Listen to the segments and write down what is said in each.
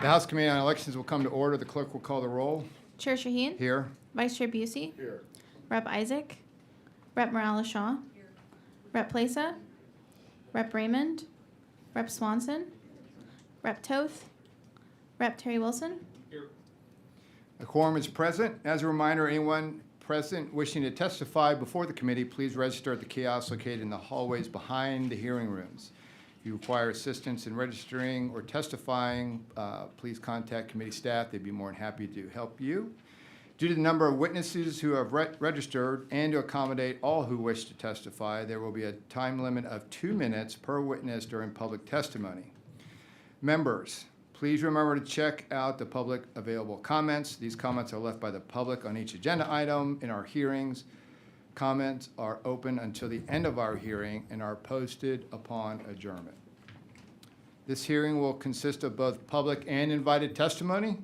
The House Committee on Elections will come to order. The clerk will call the roll. Chair Shaheen? Here. Vice Chair Busey? Here. Rep. Isaac? Rep. Morales-Shaw? Here. Rep. Plesa? Rep. Raymond? Rep. Swanson? Rep. Toth? Rep. Terry Wilson? Here. A quorum is present. As a reminder, anyone present wishing to testify before the committee, please register at the kiosk located in the hallways behind the hearing rooms. If you require assistance in registering or testifying, please contact committee staff. They'd be more than happy to help you. Due to the number of witnesses who have registered and to accommodate all who wish to testify, there will be a time limit of 2 minutes per witness during public testimony. Members, please remember to check out the public available comments. These comments are left by the public on each agenda item in our hearings. Comments are open until the end of our hearing and are posted upon adjournment. This hearing will consist of both public and invited testimony.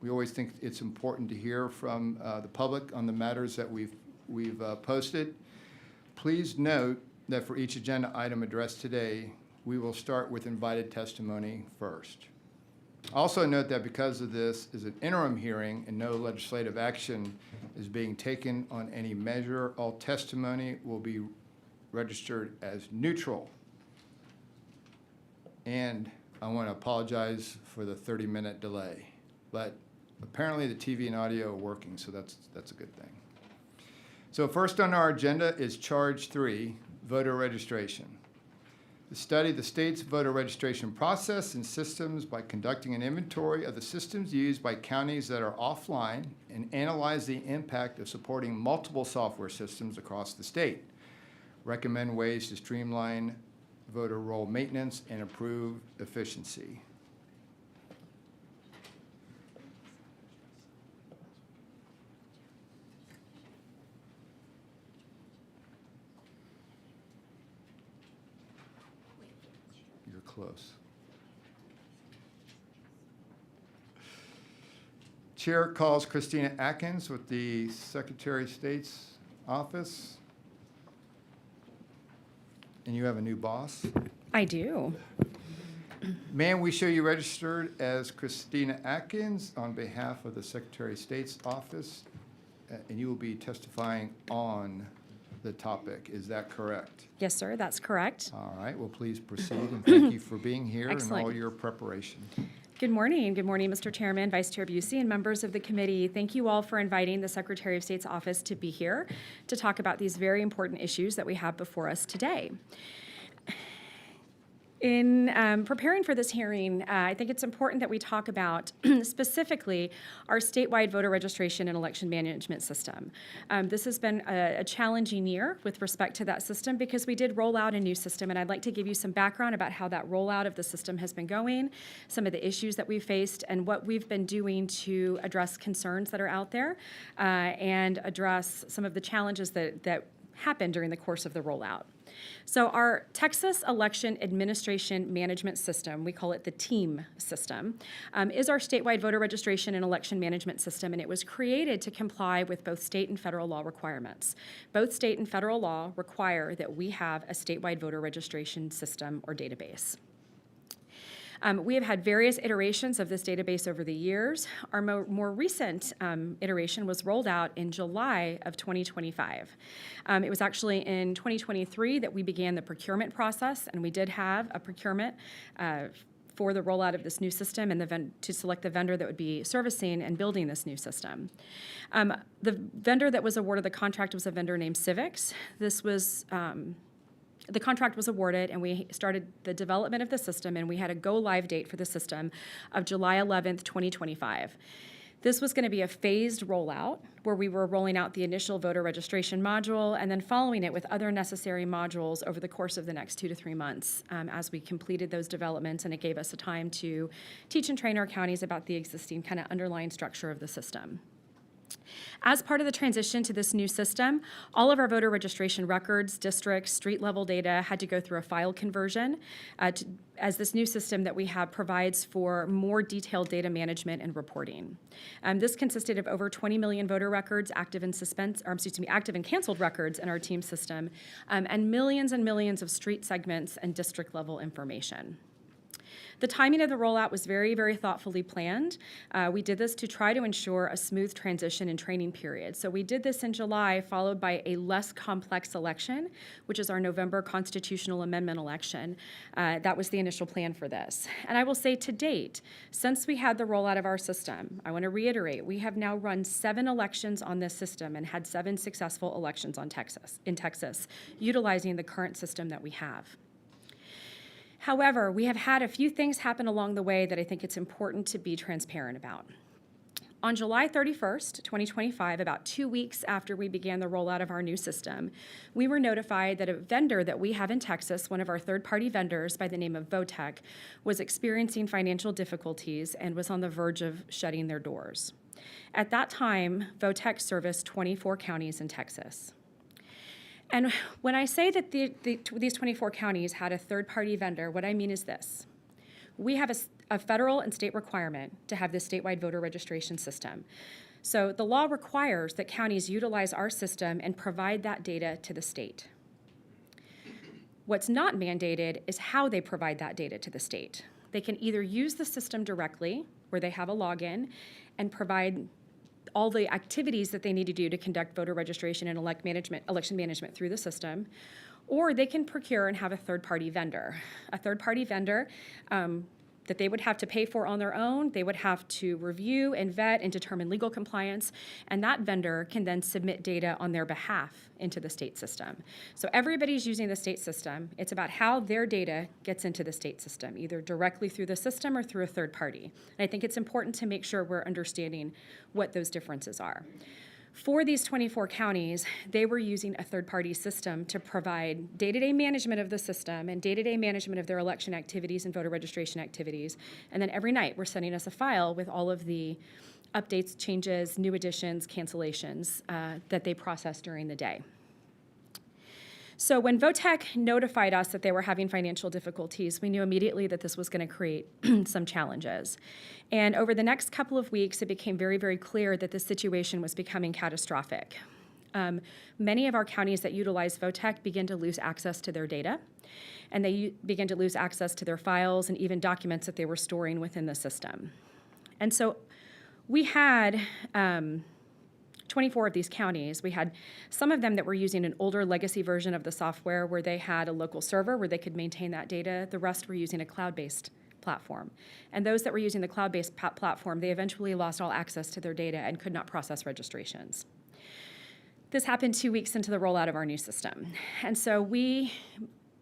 We always think it's important to hear from the public on the matters that we've posted. Please note that for each agenda item addressed today, we will start with invited testimony first. Also note that because of this is an interim hearing and no legislative action is being taken on any measure, all testimony will be registered as neutral. And I want to apologize for the 30-minute delay, but apparently the TV and audio are working, so that's a good thing. So first on our agenda is Charge 3, voter registration. To study the state's voter registration process and systems by conducting an inventory of the systems used by counties that are offline and analyze the impact of supporting multiple software systems across the state. Recommend ways to streamline voter roll maintenance and improve efficiency. Close. Chair calls Christina Atkins with the Secretary of State's office. And you have a new boss? I do. Ma'am, we show you registered as Christina Atkins on behalf of the Secretary of State's office, and you will be testifying on the topic. Is that correct? Yes, sir, that's correct. All right. Well, please proceed, and thank you for being here and Excellent. all your preparation. Good morning. Good morning, Mr. Chairman, Vice Chair Busey, and members of the committee. Thank you all for inviting the Secretary of State's office to be here to talk about these very important issues that we have before us today. In preparing for this hearing, I think it's important that we talk about specifically our statewide voter registration and election management system. This has been a challenging year with respect to that system because we did roll out a new system, and I'd like to give you some background about how that rollout of the system has been going, some of the issues that we've faced, and what we've been doing to address concerns that are out there and address some of the challenges that happened during the course of the rollout. So our Texas Election Administration Management System, we call it the TEAM system, is our statewide voter registration and election management system, and it was created to comply with both state and federal law requirements. Both state and federal law require that we have a statewide voter registration system or database. We have had various iterations of this database over the years. Our more recent iteration was rolled out in July of 2025. It was actually in 2023 that we began the procurement process, and we did have a procurement for the rollout of this new system and to select the vendor that would be servicing and building this new system. The vendor that was awarded the contract was a vendor named Civics. This was the contract was awarded, and we started the development of the system, and we had a go-live date for the system of July 11th, 2025. This was going to be a phased rollout where we were rolling out the initial voter registration module and then following it with other necessary modules over the course of the next 2 to 3 months as we completed those developments, and it gave us a time to teach and train our counties about the existing kind of underlying structure of the system. As part of the transition to this new system, all of our voter registration records, districts, street-level data had to go through a file conversion as this new system that we have provides for more detailed data management and reporting. This consisted of over 20 million voter records, active and canceled records in our TEAM system, and millions of street segments and district-level information. The timing of the rollout was very, very thoughtfully planned. We did this to try to ensure a smooth transition and training period. So we did this in July, followed by a less complex election, which is our November constitutional amendment election. That was the initial plan for this. And I will say to date, since we had the rollout of our system, I want to reiterate, we have now run 7 elections on this system and had 7 successful elections in Texas, utilizing the current system that we have. However, we have had a few things happen along the way that I think it's important to be transparent about. On July 31st, 2025, about 2 weeks after we began the rollout of our new system, we were notified that a vendor that we have in Texas, one of our third-party vendors by the name of Votech, was experiencing financial difficulties and was on the verge of shutting their doors. At that time, Votech serviced 24 counties in Texas. And when I say that these 24 counties had a third-party vendor, what I mean is this. We have a federal and state requirement to have this statewide voter registration system. So the law requires that counties utilize our system and provide that data to the state. What's not mandated is how they provide that data to the state. They can either use the system directly, where they have a login, and provide all the activities that they need to do to conduct voter registration and election management through the system, or they can procure and have a third-party vendor. A third-party vendor that they would have to pay for on their own. They would have to review and vet and determine legal compliance, and that vendor can then submit data on their behalf into the state system. So everybody's using the state system. It's about how their data gets into the state system, either directly through the system or through a third party. And I think it's important to make sure we're understanding what those differences are. For these 24 counties, they were using a third-party system to provide day-to-day management of the system and day-to-day management of their election activities and voter registration activities. And then every night, we're sending us a file with all of the updates, changes, new additions, cancellations that they process during the day. So when Votech notified us that they were having financial difficulties, we knew immediately that this was going to create some challenges. And over the next couple of weeks, it became very, very clear that the situation was becoming catastrophic. Many of our counties that utilize Votech begin to lose access to their data, and they begin to lose access to their files and even documents that they were storing within the system. And so we had 24 of these counties. We had some of them that were using an older legacy version of the software where they had a local server where they could maintain that data. The rest were using a cloud-based platform. And those that were using the cloud-based platform, they eventually lost all access to their data and could not process registrations. This happened 2 weeks into the rollout of our new system. And so we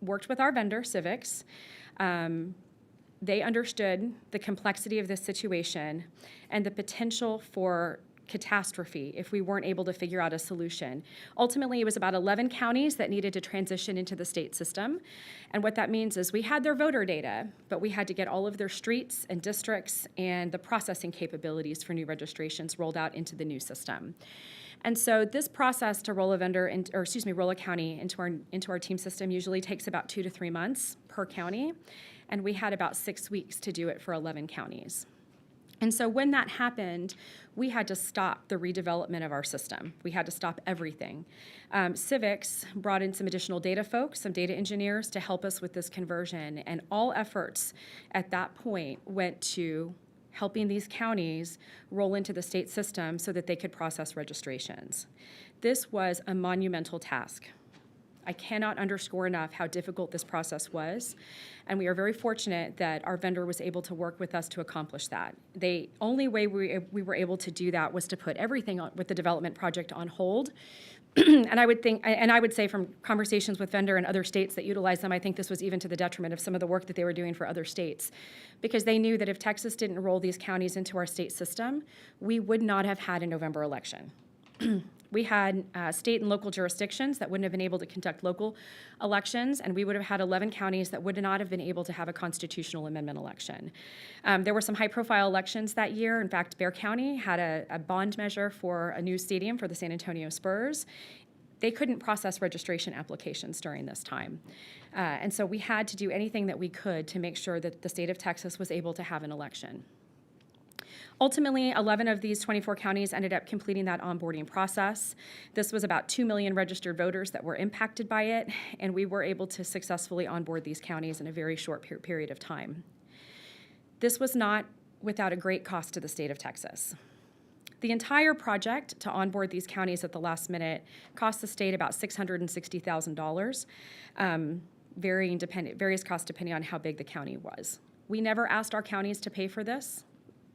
worked with our vendor, Civics. They understood the complexity of this situation and the potential for catastrophe if we weren't able to figure out a solution. Ultimately, it was about 11 counties that needed to transition into the state system. And what that means is we had their voter data, but we had to get all of their streets and districts and the processing capabilities for new registrations rolled out into the new system. And so this process to roll a roll a county into our team system usually takes about 2 to 3 months per county. And we had about 6 weeks to do it for 11 counties. And so when that happened, we had to stop the redevelopment of our system. We had to stop everything. Civics brought in some additional data folks, some data engineers to help us with this conversion, and all efforts at that point went to helping these counties roll into the state system so that they could process registrations. This was a monumental task. I cannot underscore enough how difficult this process was, and we are very fortunate that our vendor was able to work with us to accomplish that. The only way we were able to do that was to put everything with the development project on hold. And I would say from conversations with vendor and other states that utilize them, I think this was even to the detriment of some of the work that they were doing for other states, because they knew that if Texas didn't roll these counties into our state system, we would not have had a November election. We had state and local jurisdictions that wouldn't have been able to conduct local elections, and we would have had 11 counties that would not have been able to have a constitutional amendment election. There were some high-profile elections that year. In fact, Bexar County had a bond measure for a new stadium for the San Antonio Spurs. They couldn't process registration applications during this time. And so we had to do anything that we could to make sure that the state of Texas was able to have an election. Ultimately, 11 of these 24 counties ended up completing that onboarding process. This was about 2 million registered voters that were impacted by it, and we were able to successfully onboard these counties in a very short period of time. This was not without a great cost to the state of Texas. The entire project to onboard these counties at the last minute cost the state about $660,000, various costs depending on how big the county was. We never asked our counties to pay for this.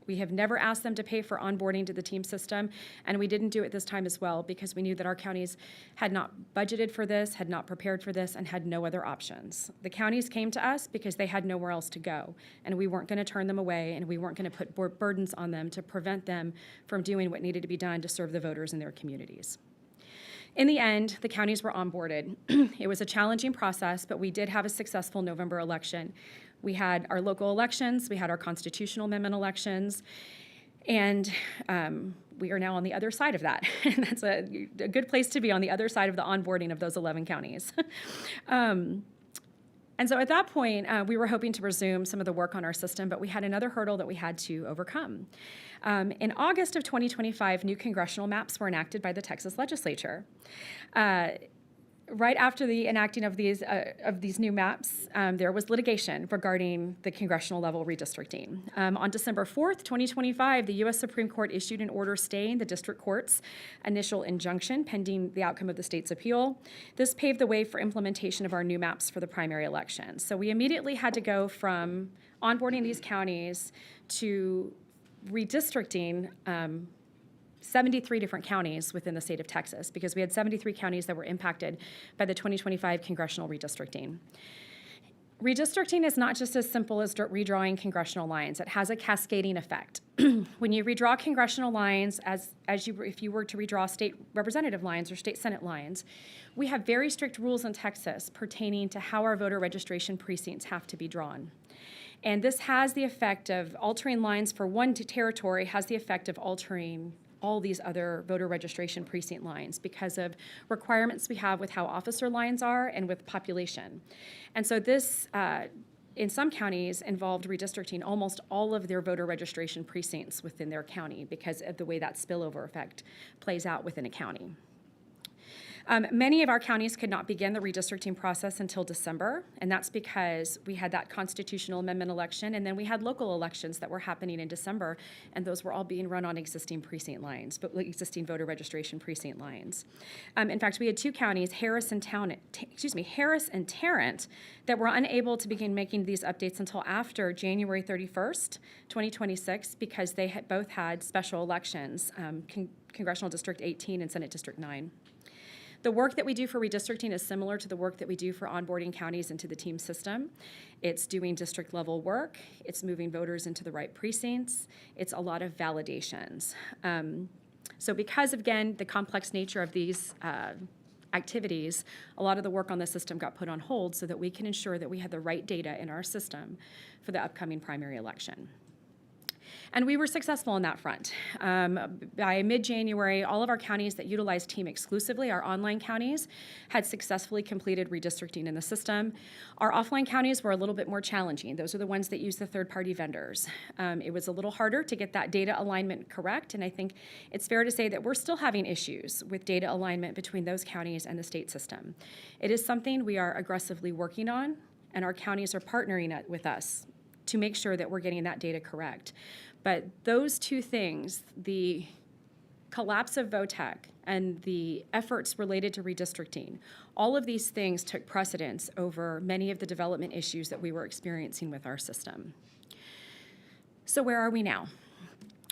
We have never asked them to pay for onboarding to the team system, and we didn't do it this time as well because we knew that our counties had not budgeted for this, had not prepared for this, and had no other options. The counties came to us because they had nowhere else to go, and we weren't going to turn them away, and we weren't going to put burdens on them to prevent them from doing what needed to be done to serve the voters in their communities. In the end, the counties were onboarded. It was a challenging process, but we did have a successful November election. We had our local elections, we had our constitutional amendment elections, and we are now on the other side of that. And that's a good place to be, on the other side of the onboarding of those 11 counties. And so at that point, we were hoping to resume some of the work on our system, but we had another hurdle that we had to overcome. In August of 2025, new congressional maps were enacted by the Texas Legislature. Right after the enacting of these new maps, there was litigation regarding the congressional level redistricting. On December 4th, 2025, the U.S. Supreme Court issued an order staying the district court's initial injunction pending the outcome of the state's appeal. This paved the way for implementation of our new maps for the primary election. So we immediately had to go from onboarding these counties to redistricting 73 different counties within the state of Texas, because we had 73 counties that were impacted by the 2025 congressional redistricting. Redistricting is not just as simple as redrawing congressional lines. It has a cascading effect. When you redraw congressional lines, if you were to redraw state representative lines or state senate lines, we have very strict rules in Texas pertaining to how our voter registration precincts have to be drawn. And this has the effect of altering lines for one territory, has the effect of altering all these other voter registration precinct lines because of requirements we have with how officer lines are and with population. And so this, in some counties, involved redistricting almost all of their voter registration precincts within their county because of the way that spillover effect plays out within a county. Many of our counties could not begin the redistricting process until December, and that's because we had that constitutional amendment election, and then we had local elections that were happening in December, and those were all being run on existing precinct lines, but existing voter registration precinct lines. In fact, we had two counties, Harris and Tarrant, that were unable to begin making these updates until after January 31st, 2026, because they had both had special elections, Congressional District 18 and Senate District 9. The work that we do for redistricting is similar to the work that we do for onboarding counties into the team system. It's doing district level work. It's moving voters into the right precincts. It's a lot of validations. So because, again, the complex nature of these activities, a lot of the work on the system got put on hold so that we can ensure that we had the right data in our system for the upcoming primary election. And we were successful on that front. By mid-January, all of our counties that utilized TEAM exclusively, our online counties, had successfully completed redistricting in the system. Our offline counties were a little bit more challenging. Those are the ones that use the third-party vendors. It was a little harder to get that data alignment correct, and I think it's fair to say that we're still having issues with data alignment between those counties and the state system. It is something we are aggressively working on, and our counties are partnering with us to make sure that we're getting that data correct. But those two things, the collapse of VOTEC and the efforts related to redistricting, all of these things took precedence over many of the development issues that we were experiencing with our system. So where are we now?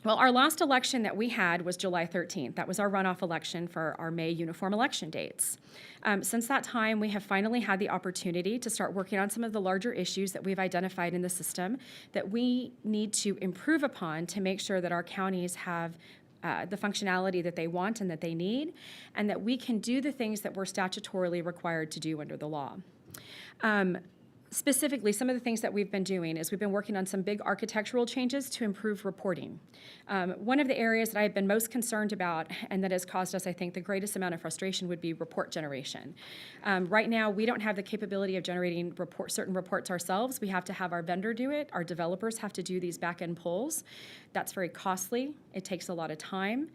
Well, our last election that we had was July 13th. That was our runoff election for our May uniform election dates. Since that time, we have finally had the opportunity to start working on some of the larger issues that we've identified in the system that we need to improve upon to make sure that our counties have the functionality that they want and that they need, and that we can do the things that we're statutorily required to do under the law. Specifically, some of the things that we've been doing is we've been working on some big architectural changes to improve reporting. One of the areas that I've been most concerned about and that has caused us, I think, the greatest amount of frustration would be report generation. Right now, we don't have the capability of generating certain reports ourselves. We have to have our vendor do it. Our developers have to do these back-end polls. That's very costly. It takes a lot of time.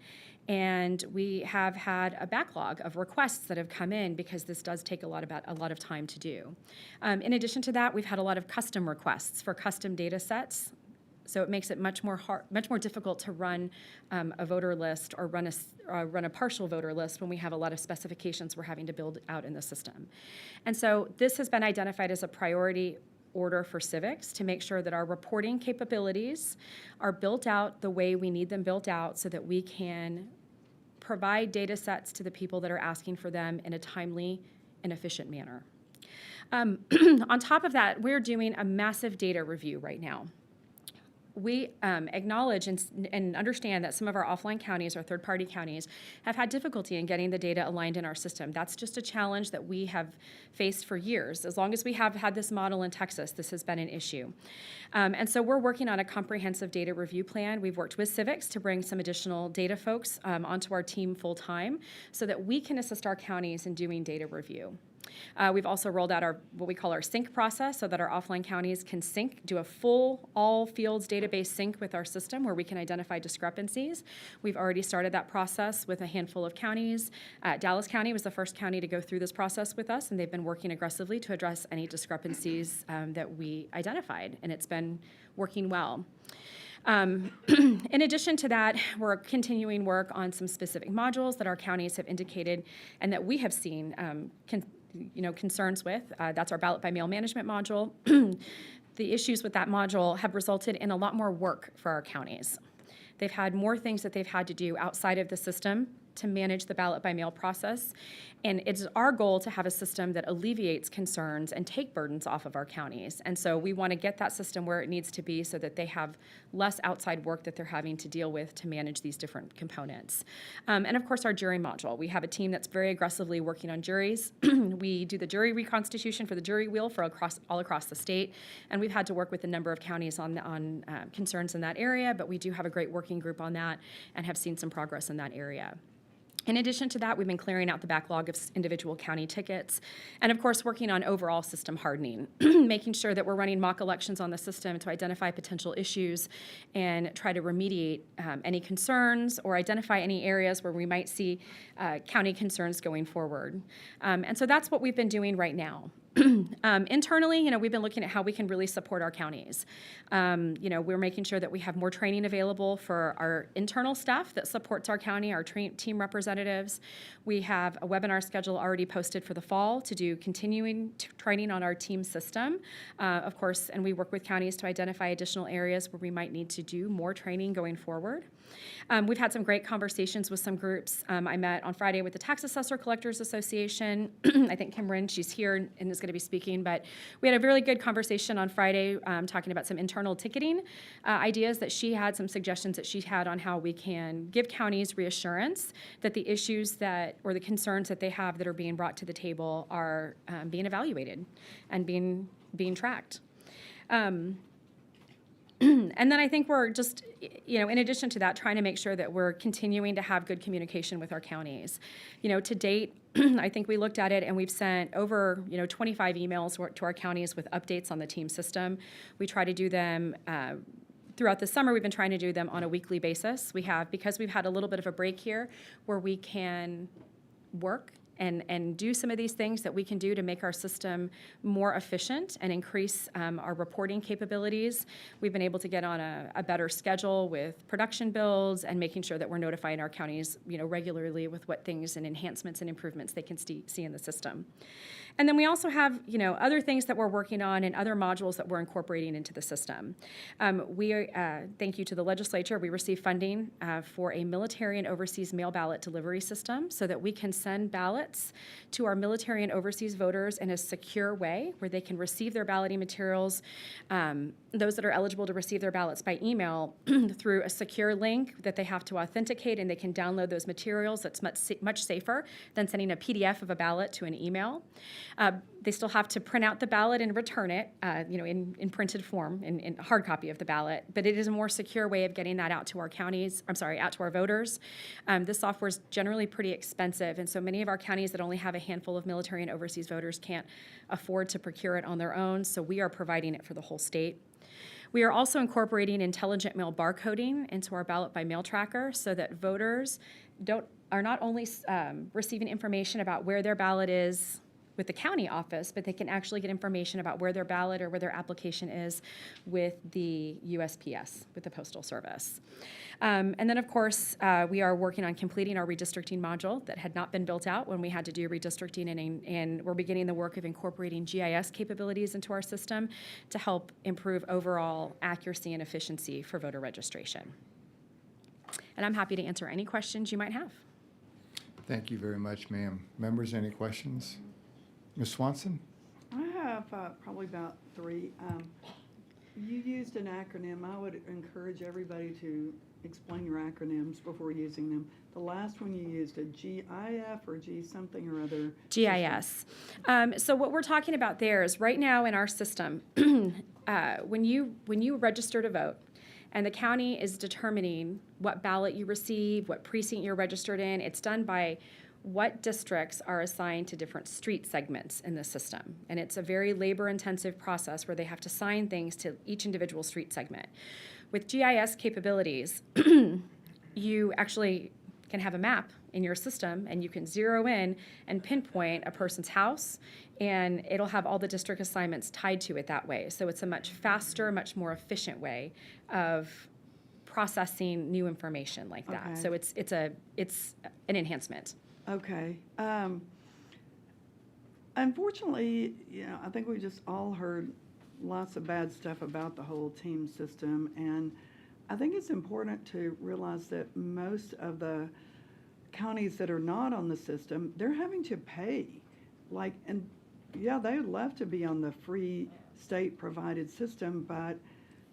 And we have had a backlog of requests that have come in because this does take a lot of time to do. In addition to that, we've had a lot of custom requests for custom data sets So it makes it much more difficult to run a voter list or run a partial voter list when we have a lot of specifications we're having to build out in the system. And so this has been identified as a priority order for civics to make sure that our reporting capabilities are built out the way we need them built out so that we can provide data sets to the people that are asking for them in a timely and efficient manner. On top of that, we're doing a massive data review right now. We acknowledge and understand that some of our offline counties or third-party counties have had difficulty in getting the data aligned in our system. That's just a challenge that we have faced for years. As long as we have had this model in Texas, this has been an issue. And so we're working on a comprehensive data review plan. We've worked with civics to bring some additional data folks onto our team full-time so that we can assist our counties in doing data review. We've also rolled out what we call our sync process so that our offline counties can do a full all fields database sync with our system where we can identify discrepancies. We've already started that process with a handful of counties. Dallas County was the first county to go through this process with us, and they've been working aggressively to address any discrepancies that we identified, and it's been working well. In addition to that, we're continuing work on some specific modules that our counties have indicated and that we have seen concerns with. That's our ballot by mail management module. The issues with that module have resulted in a lot more work for our counties. They've had more things that they've had to do outside of the system to manage the ballot by mail process. And it's our goal to have a system that alleviates concerns and take burdens off of our counties. And so we want to get that system where it needs to be so that they have less outside work that they're having to deal with to manage these different components. And of course, our jury module. We have a team that's very aggressively working on juries. We do the jury reconstitution for the jury wheel for all across the state. And we've had to work with a number of counties on concerns in that area, but we do have a great working group on that and have seen some progress in that area. In addition to that, we've been clearing out the backlog of individual county tickets, and of course, working on overall system hardening, making sure that we're running mock elections on the system to identify potential issues and try to remediate any concerns or identify any areas where we might see county concerns going forward. And so that's what we've been doing right now. Internally, we've been looking at how we can really support our counties. We're making sure that we have more training available for our internal staff that supports our county, our team representatives. We have a webinar schedule already posted for the fall to do continuing training on our team system, of course, and we work with counties to identify additional areas where we might need to do more training going forward. We've had some great conversations with some groups. I met on Friday with the Tax Assessor Collectors Association. I think Kimrin, she's here and is going to be speaking, but we had a really good conversation on Friday talking about some internal ticketing ideas that she had, some suggestions that she had on how we can give counties reassurance that the issues or the concerns that they have that are being brought to the table are being evaluated and being tracked. And then I think we're just, in addition to that, trying to make sure that we're continuing to have good communication with our counties. To date, I think we looked at it and we've sent over, 25 emails to our counties with updates on the team system. We try to do them throughout the summer. We've been trying to do them on a weekly basis. Because we've had a little bit of a break here where we can work and do some of these things that we can do to make our system more efficient and increase our reporting capabilities. We've been able to get on a better schedule with production builds and making sure that we're notifying our counties, regularly with what things and enhancements and improvements they can see in the system. And then we also have, other things that we're working on and other modules that we're incorporating into the system. Thank you to the legislature, we received funding for a military and overseas mail ballot delivery system so that we can send ballots to our military and overseas voters in a secure way where they can receive their balloting materials, those that are eligible to receive their ballots by email through a secure link that they have to authenticate, and they can download those materials. That's much safer than sending a PDF of a ballot to an email. They still have to print out the ballot and return it, in printed form, in hard copy of the ballot. But it is a more secure way of getting that out to our out to our voters. This software is generally pretty expensive, and so many of our counties that only have a handful of military and overseas voters can't afford to procure it on their own, so we are providing it for the whole state. We are also incorporating intelligent mail barcoding into our ballot by mail tracker so that voters are not only receiving information about where their ballot is with the county office, but they can actually get information about where their ballot or where their application is with the USPS, with the Postal Service. And then, of course, we are working on completing our redistricting module that had not been built out when we had to do redistricting, and we're beginning the work of incorporating GIS capabilities into our system to help improve overall accuracy and efficiency for voter registration. And I'm happy to answer any questions you might have. Thank you very much, ma'am. Members, any questions? Ms. Swanson? I have probably about three. You used an acronym. I would encourage everybody to explain your acronyms before using them. The last one you used, a GIF or G something or other? GIS. So what we're talking about there is right now in our system, when you register to vote, and the county is determining what ballot you receive, what precinct you're registered in, it's done by what districts are assigned to different street segments in the system. And it's a very labor-intensive process where they have to assign things to each individual street segment. With GIS capabilities, you actually can have a map in your system, and you can zero in and pinpoint a person's house, and it'll have all the district assignments tied to it that way. So it's a much faster, much more efficient way of processing new information like that. Okay. So it's an enhancement. Okay. Unfortunately, I think we just all heard lots of bad stuff about the whole team system, and I think it's important to realize that most of the counties that are not on the system, they're having to pay. They would love to be on the free state-provided system, but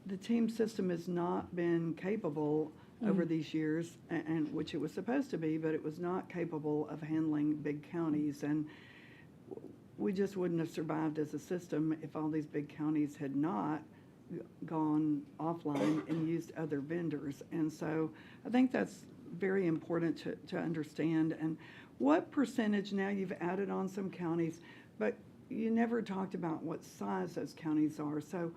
the team system has not been capable over these years, and which it was supposed to be, but it was not capable of handling big counties. And we just wouldn't have survived as a system if all these big counties had not gone offline and used other vendors. And so I think that's very important to understand. And what percentage, now you've added on some counties, but you never talked about what size those counties are. So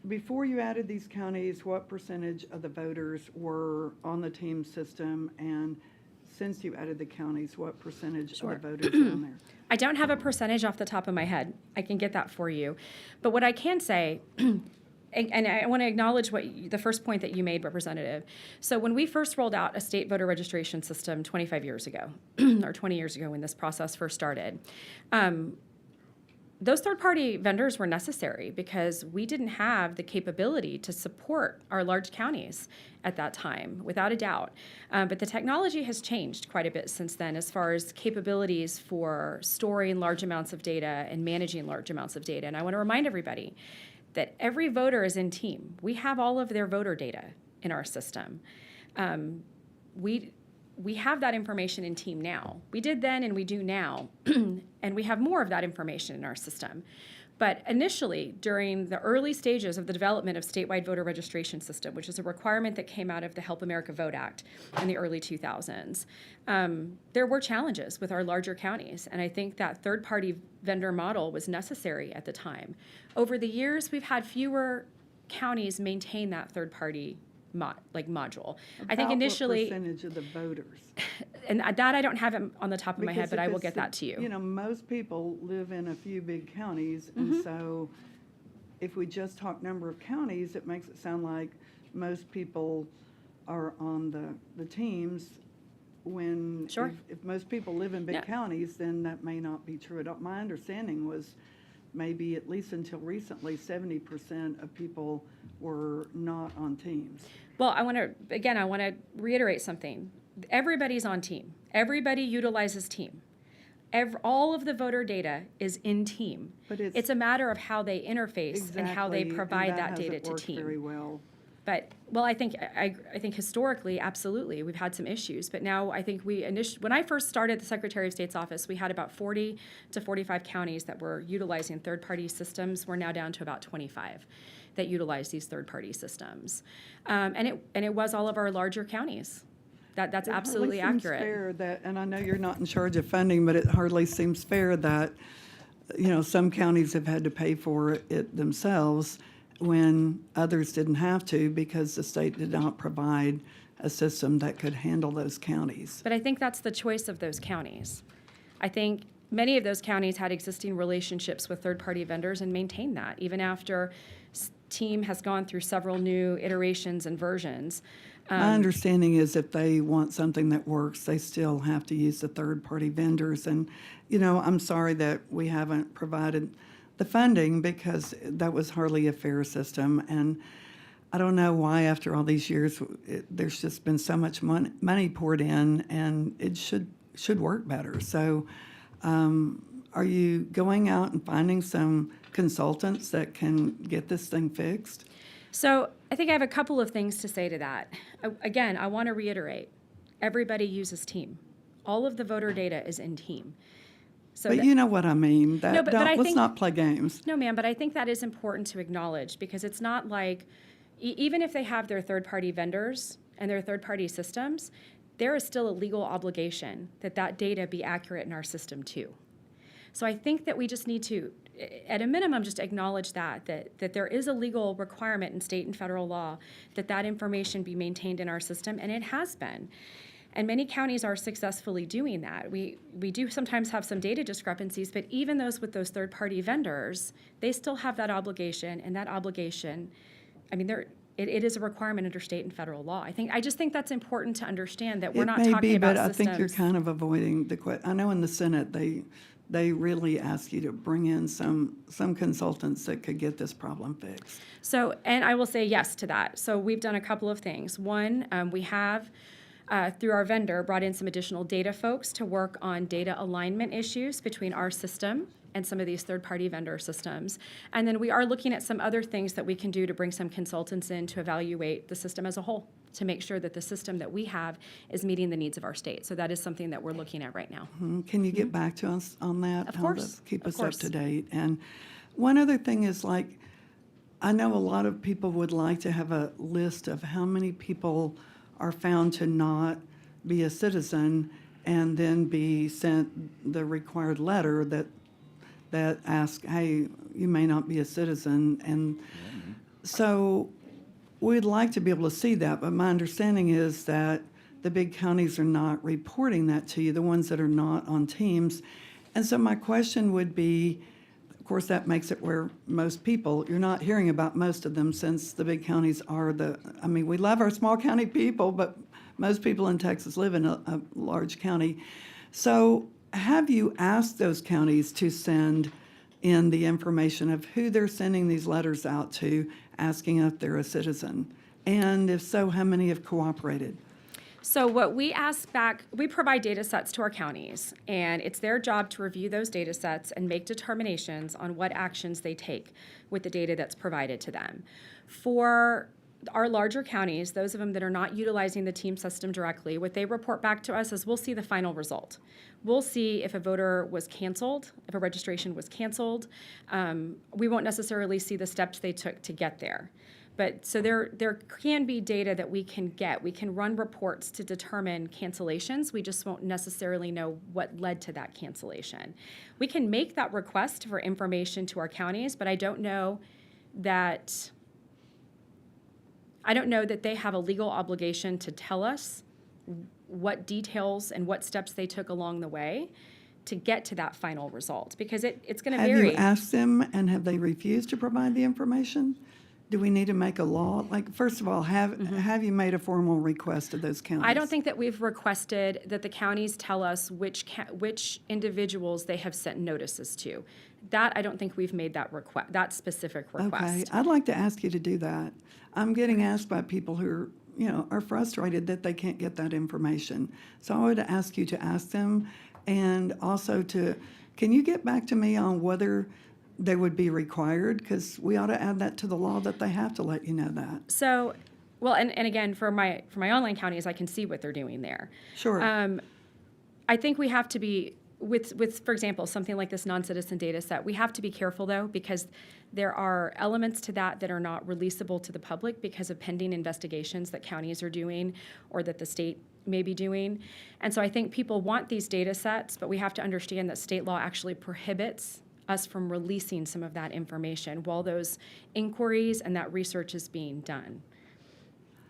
before you added these counties, what percentage of the voters were on the team system? And since you added the counties, what percentage Sure. of the voters are on there? I don't have a percentage off the top of my head. I can get that for you. But what I can say, and I want to acknowledge the first point that you made, Representative. So when we first rolled out a state voter registration system 25 years ago, or 20 years ago when this process first started, those third-party vendors were necessary because we didn't have the capability to support our large counties at that time, without a doubt. But the technology has changed quite a bit since then as far as capabilities for storing large amounts of data and managing large amounts of data. And I want to remind everybody that every voter is in team. We have all of their voter data in our system. We have that information in team now. We did then and we do now, and we have more of that information in our system. But initially, during the early stages of the development of statewide voter registration system, which is a requirement that came out of the Help America Vote Act in the early 2000s, there were challenges with our larger counties, and I think that third-party vendor model was necessary at the time. Over the years, we've had fewer counties maintain that third-party module. I think initially, what percentage of the voters? and that I don't have it on the top of my head, Because but if I will it's get that to you. Most people live in a few big counties, and so if we just talk number of counties, it makes it sound like most people are on the teams, when Sure. if most people live in big Yeah. counties, then that may not be true. My understanding was maybe at least until recently, 70% of people were not on teams. Well, I want to reiterate something. Everybody's on team. Everybody utilizes team. All of the voter data is in team. But it's a matter of how they interface and how they Exactly, provide and that data hasn't to worked team. very well. But, well, I think historically, absolutely, we've had some issues. But now I think when I first started the Secretary of State's office, we had about 40 to 45 counties that were utilizing third-party systems. We're now down to about 25 that utilize these third-party systems. And it was all of our larger counties. That's It absolutely hardly seems accurate. fair that, and I know you're not in charge of funding, but it hardly seems fair that, some counties have had to pay for it themselves when others didn't have to because the state did not provide a system that could handle those counties. But I think that's the choice of those counties. I think many of those counties had existing relationships with third-party vendors and maintained that, even after team has gone through several new iterations and versions. My understanding is if they want something that works, they still have to use the third-party vendors. And, I'm sorry that we haven't provided the funding because that was hardly a fair system. And I don't know why after all these years, there's just been so much money poured in, and it should work better. So are you going out and finding some consultants that can get this thing fixed? So I think I have a couple of things to say to that. Again, I want to reiterate, everybody uses Team. All of the voter data is in Team. So But you know what I mean. No, but I let's think- not play games. No, ma'am, but I think that is important to acknowledge, because it's not like, even if they have their third-party vendors and their third-party systems, there is still a legal obligation that that data be accurate in our system too. So I think that we just need to, at a minimum, just acknowledge that there is a legal requirement in state and federal law that information be maintained in our system, and it has been. And many counties are successfully doing that. We do sometimes have some data discrepancies, but even those with those third-party vendors, they still have that obligation, and that obligation, I mean, it is a requirement under state and federal law. I just think that's important to understand, that we're not talking about It may be, but I systems. think you're kind of avoiding the question. I know in the Senate, they really ask you to bring in some consultants that could get this problem fixed. So, and I will say yes to that. So we've done a couple of things. One, we have, through our vendor, brought in some additional data folks to work on data alignment issues between our system and some of these third-party vendor systems. And then we are looking at some other things that we can do to bring some consultants in to evaluate the system as a whole, to make sure that the system that we have is meeting the needs of our state. So that is something that we're looking at right now. Can you get back to us on that? Of How course, to keep of us course. up to date. And one other thing is, like, I know a lot of people would like to have a list of how many people are found to not be a citizen, and then be sent the required letter that asks, hey, you may not be a citizen. And so we'd like to be able to see that, but my understanding is that the big counties are not reporting that to you, the ones that are not on teams. And so my question would be, of course, that makes it where most people, you're not hearing about most of them, since the big counties are we love our small county people, but most people in Texas live in a large county. So have you asked those counties to send in the information of who they're sending these letters out to, asking if they're a citizen? And if so, how many have cooperated? So what we ask back, we provide data sets to our counties, and it's their job to review those data sets and make determinations on what actions they take with the data that's provided to them. For our larger counties, those of them that are not utilizing the team system directly, what they report back to us is we'll see the final result. We'll see if a voter was canceled, if a registration was canceled. We won't necessarily see the steps they took to get there. But so there can be data that we can get. We can run reports to determine cancellations. We just won't necessarily know what led to that cancellation. We can make that request for information to our counties, but I don't know that they have a legal obligation to tell us what details and what steps they took along the way to get to that final result, because it's going to vary. Have you asked them, and have they refused to provide the information? Do we need to make a law? Like, first of all, have you made a formal request to those counties? I don't think that we've requested that the counties tell us which individuals they have sent notices to. That, I don't think we've made that that specific request. Okay, I'd like to ask you to do that. I'm getting asked by people who are frustrated that they can't get that information. So I would ask you to ask them, and also can you get back to me on whether they would be required? Because we ought to add that to the law, that they have to let you know that. So, well, and again, for my online counties, I can see what they're doing there. Sure. I think we have to be, with for example, something like this non-citizen data set, we have to be careful, though, because there are elements to that are not releasable to the public because of pending investigations that counties are doing or that the state may be doing. And so I think people want these data sets, but we have to understand that state law actually prohibits us from releasing some of that information while those inquiries and that research is being done.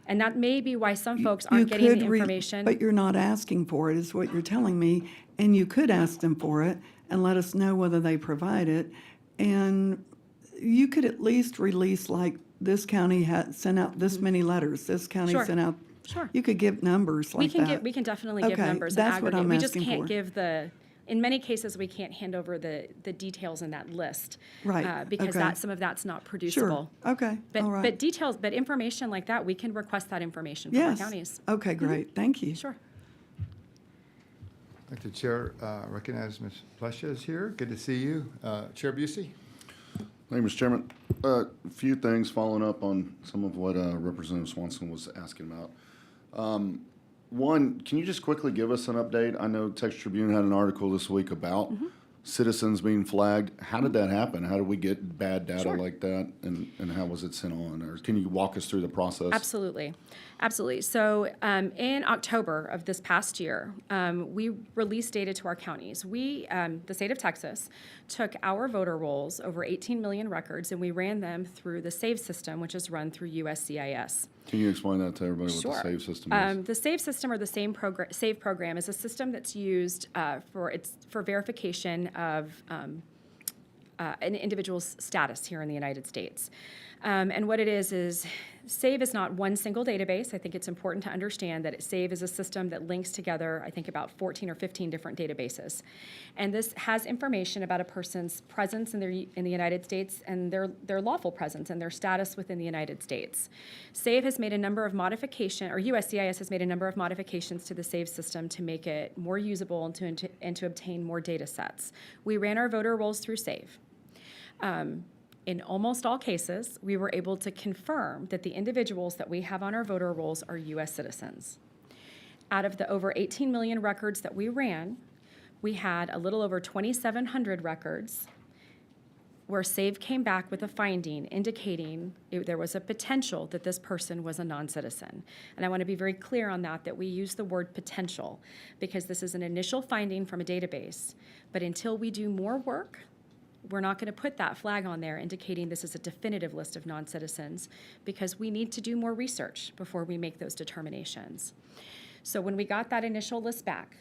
And that may be why some folks aren't getting the information. But you're not asking for it, is what you're telling me, and you could ask them for it, and let us know whether they provide it. And you could at least release, like, this county had sent out this many letters, this county Sure. sent out. Sure. You could give numbers like that. We can definitely give Okay, numbers and that's what aggregate. I'm We just asking can't for. give in many cases, we can't hand over the details in that list. Right, Because okay. some of that's not Sure, producible. okay, all right. But details, but information like that, we can request that information from our Yes, counties. okay, great, thank you. Sure. I'd like the chair recognize Ms. Plesha is here. Good to see you. Chair Busey? Thank you, Mr. Chairman. A few things following up on some of what Representative Swanson was asking about. One, can you just quickly give us an update? I know Texas Tribune had an article this week about citizens being flagged. How did that happen? How did we get bad data Sure. like that? And how was it sent on? Or can you walk us through the process? Absolutely. Absolutely. So in October of this past year, we released data to our counties. We, the state of Texas, took our voter rolls, over 18 million records, and we ran them through the SAVE system, which is run through USCIS. Can you explain that to everybody what Sure. the SAVE system is? The SAVE system, or the SAVE program, is a system that's used for verification of an individual's status here in the United States. And what it is SAVE is not one single database. I think it's important to understand that SAVE is a system that links together, I think, about 14 or 15 different databases. And this has information about a person's presence in the United States and their lawful presence and their status within the United States. SAVE has made a number of modifications, or USCIS has made a number of modifications to the SAVE system to make it more usable and to obtain more data sets. We ran our voter rolls through SAVE. In almost all cases, we were able to confirm that the individuals that we have on our voter rolls are U.S. citizens. Out of the over 18 million records that we ran, we had a little over 2,700 records where SAVE came back with a finding indicating there was a potential that this person was a non-citizen. And I want to be very clear on that we use the word potential, because this is an initial finding from a database. But until we do more work, we're not going to put that flag on there indicating this is a definitive list of non-citizens, because we need to do more research before we make those determinations. So when we got that initial list back,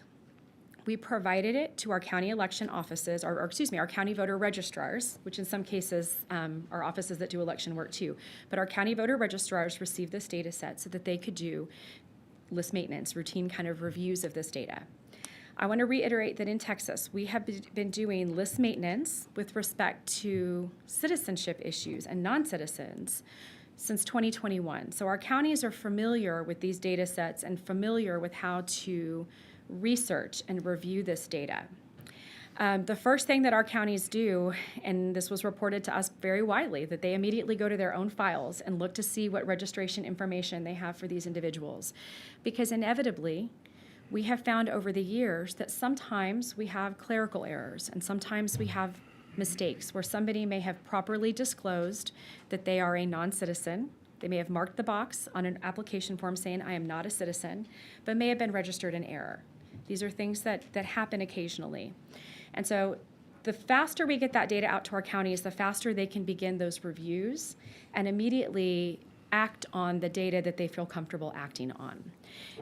we provided it to our county election offices, our county voter registrars, which in some cases are offices that do election work too. But our county voter registrars received this data set so that they could do list maintenance, routine kind of reviews of this data. I want to reiterate that in Texas, we have been doing list maintenance with respect to citizenship issues and non-citizens since 2021. So our counties are familiar with these data sets and familiar with how to research and review this data. The first thing that our counties do, and this was reported to us very widely, that they immediately go to their own files and look to see what registration information they have for these individuals. Because inevitably, we have found over the years that sometimes we have clerical errors and sometimes we have mistakes where somebody may have properly disclosed that they are a non-citizen. They may have marked the box on an application form saying, I am not a citizen, but may have been registered in error. These are things that happen occasionally. And so the faster we get that data out to our counties, the faster they can begin those reviews and immediately act on the data that they feel comfortable acting on.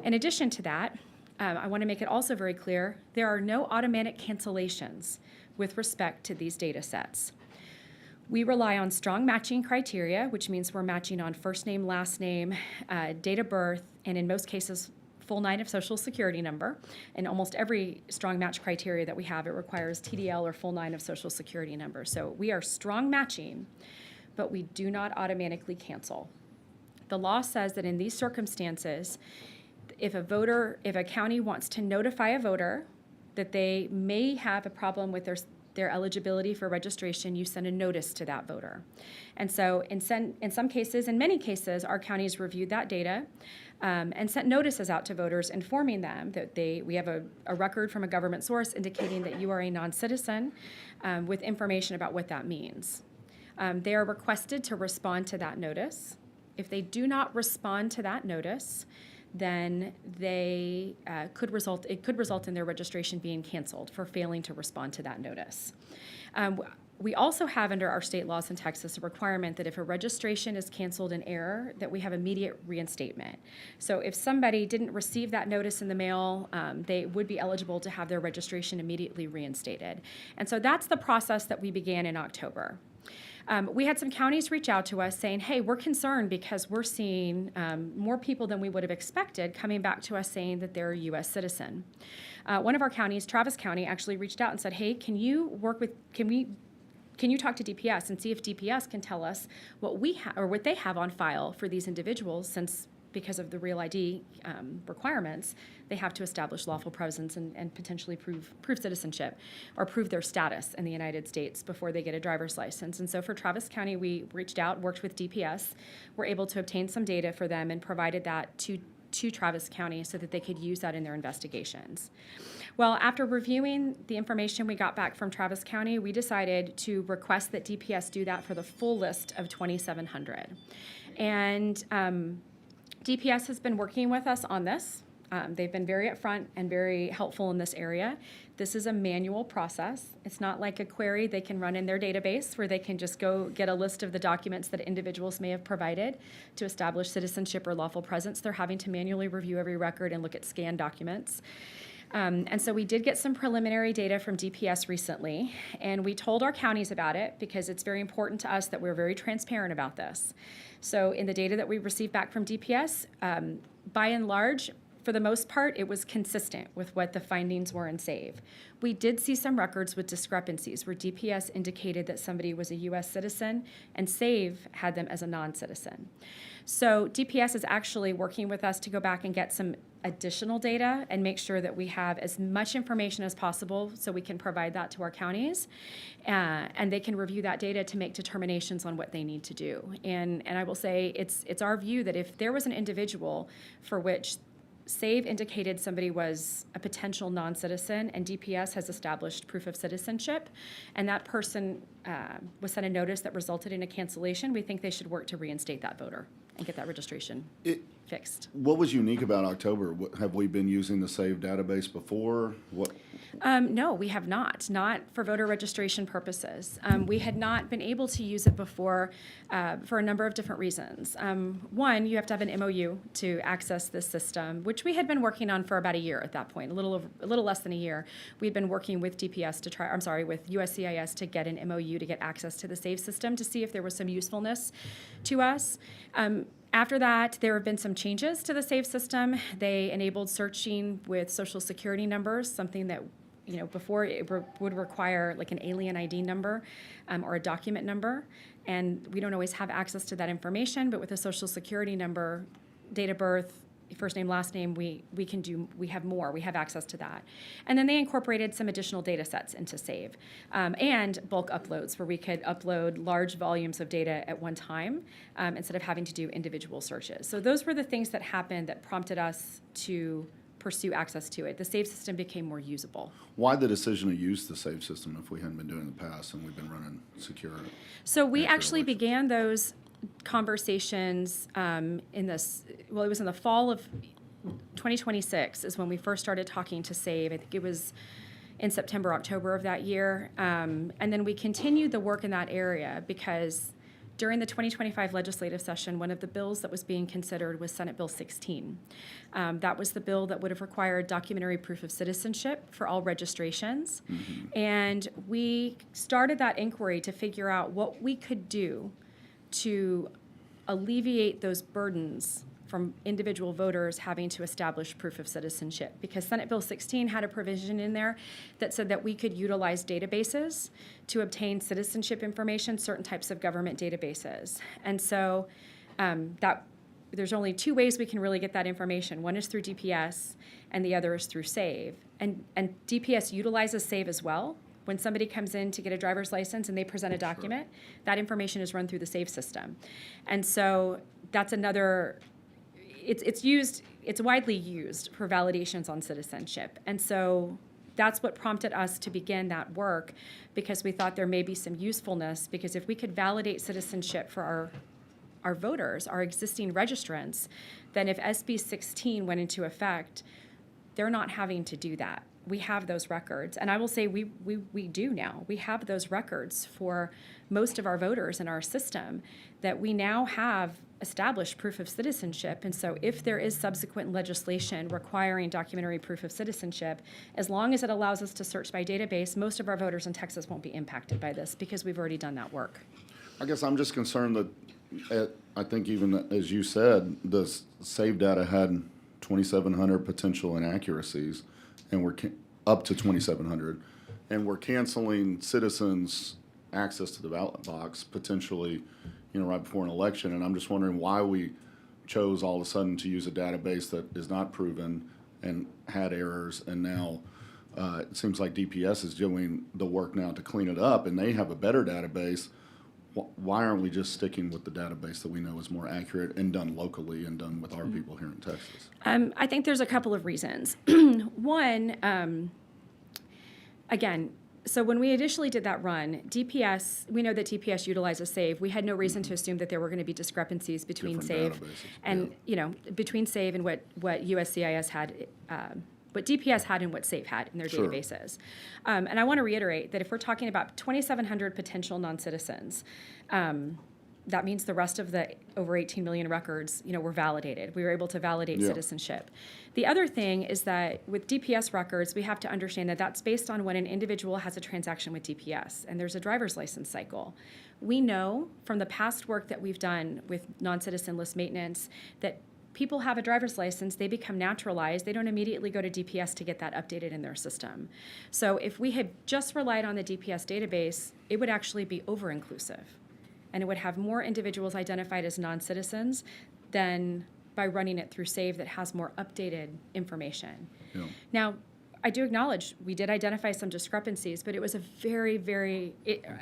In addition to that, I want to make it also very clear, there are no automatic cancellations with respect to these data sets. We rely on strong matching criteria, which means we're matching on first name, last name, date of birth, and in most cases, full nine of social security number. In almost every strong match criteria that we have, it requires TDL or full nine of social security number. So we are strong matching, but we do not automatically cancel. The law says that in these circumstances, if a county wants to notify a voter that they may have a problem with their eligibility for registration, you send a notice to that voter. And so in some cases, in many cases, our counties reviewed that data and sent notices out to voters informing them that we have a record from a government source indicating that you are a non-citizen with information about what that means. They are requested to respond to that notice. If they do not respond to that notice, then it could result in their registration being canceled for failing to respond to that notice. We also have under our state laws in Texas a requirement that if a registration is canceled in error, that we have immediate reinstatement. So if somebody didn't receive that notice in the mail, they would be eligible to have their registration immediately reinstated. And so that's the process that we began in October. We had some counties reach out to us saying, hey, we're concerned because we're seeing more people than we would have expected coming back to us saying that they're a U.S. citizen. One of our counties, Travis County, actually reached out and said, hey, can you talk to DPS and see if DPS can tell us what we have or what they have on file for these individuals, since because of the Real ID requirements, they have to establish lawful presence and potentially prove citizenship or prove their status in the United States before they get a driver's license. And so for Travis County, we reached out, worked with DPS, were able to obtain some data for them and provided that to Travis County so that they could use that in their investigations. Well, after reviewing the information we got back from Travis County, we decided to request that DPS do that for the full list of 2,700. And DPS has been working with us on this. They've been very upfront and very helpful in this area. This is a manual process. It's not like a query they can run in their database where they can just go get a list of the documents that individuals may have provided to establish citizenship or lawful presence. They're having to manually review every record and look at scanned documents. And so we did get some preliminary data from DPS recently, and we told our counties about it because it's very important to us that we're very transparent about this. So in the data that we received back from DPS, by and large, for the most part, it was consistent with what the findings were in SAVE. We did see some records with discrepancies where DPS indicated that somebody was a U.S. citizen and SAVE had them as a non-citizen. So DPS is actually working with us to go back and get some additional data and make sure that we have as much information as possible so we can provide that to our counties, and they can review that data to make determinations on what they need to do. And I will say it's our view that if there was an individual for which SAVE indicated somebody was a potential non-citizen and DPS has established proof of citizenship, and that person was sent a notice that resulted in a cancellation, we think they should work to reinstate that voter and get that registration fixed. What was unique about October? Have we been using the SAVE database before? No, we have not for voter registration purposes. We had not been able to use it before for a number of different reasons. One, you have to have an MOU to access this system, which we had been working on for about a year at that point, a little less than a year. We'd been working with DPS with USCIS to get an MOU to get access to the SAVE system to see if there was some usefulness to us. After that, there have been some changes to the SAVE system. They enabled searching with Social Security numbers, something that before it would require like an alien ID number or a document number, and we don't always have access to that information. But with a Social Security number, date of birth, first name, last name, we have access to that. And then they incorporated some additional data sets into SAVE and bulk uploads where we could upload large volumes of data at one time instead of having to do individual searches. So those were the things that happened that prompted us to pursue access to it. The SAVE system became more usable. Why the decision to use the SAVE system if we hadn't been doing it in the past and we've been running secure? So we actually began those conversations it was in the fall of 2026 is when we first started talking to SAVE. I think it was in September, October of that year. And then we continued the work in that area because during the 2025 legislative session, one of the bills that was being considered was Senate Bill 16. That was the bill that would have required documentary proof of citizenship for all registrations. Mm-hmm. And we started that inquiry to figure out what we could do to alleviate those burdens from individual voters having to establish proof of citizenship, because Senate Bill 16 had a provision in there that said that we could utilize databases to obtain citizenship information, certain types of government databases. And so there's only two ways we can really get that information. One is through DPS, and the other is through SAVE. And DPS utilizes SAVE as well. When somebody comes in to get a driver's license and they present a document, that information is run through the SAVE system. And so that's another, it's widely used for validations on citizenship. And so that's what prompted us to begin that work, because we thought there may be some usefulness, because if we could validate citizenship for our voters, our existing registrants, then if SB 16 went into effect, they're not having to do that. We have those records. And I will say we do now. We have those records for most of our voters in our system, that we now have established proof of citizenship. And so if there is subsequent legislation requiring documentary proof of citizenship, as long as it allows us to search by database, most of our voters in Texas won't be impacted by this because we've already done that work. I guess I'm just concerned that, I think even as you said, the SAVE data had 2,700 potential inaccuracies, and we're up to 2,700, and we're canceling citizens' access to the ballot box potentially, right before an election. And I'm just wondering why we chose all of a sudden to use a database that is not proven and had errors, and now it seems like DPS is doing the work now to clean it up, and they have a better database. Why aren't we just sticking with the database that we know is more accurate and done locally and done with our people here in Texas? I think there's a couple of reasons. One, again, so when we initially did that run, DPS, we know that DPS utilizes SAVE. We had no reason to assume that there were going to be discrepancies between Different SAVE databases, and, yeah. Between SAVE and what USCIS had, what DPS had and what SAVE had in their Sure. databases. And I want to reiterate that if we're talking about 2,700 potential non-citizens, that means the rest of the over 18 million records, were validated. We were able to validate Yeah. citizenship. The other thing is that with DPS records, we have to understand that that's based on when an individual has a transaction with DPS, and there's a driver's license cycle. We know from the past work that we've done with non-citizen list maintenance that people have a driver's license, they become naturalized, they don't immediately go to DPS to get that updated in their system. So if we had just relied on the DPS database, it would actually be over-inclusive. And it would have more individuals identified as non-citizens than by running it through SAVE that has more updated information. Yeah. Now, I do acknowledge we did identify some discrepancies, but it was a very,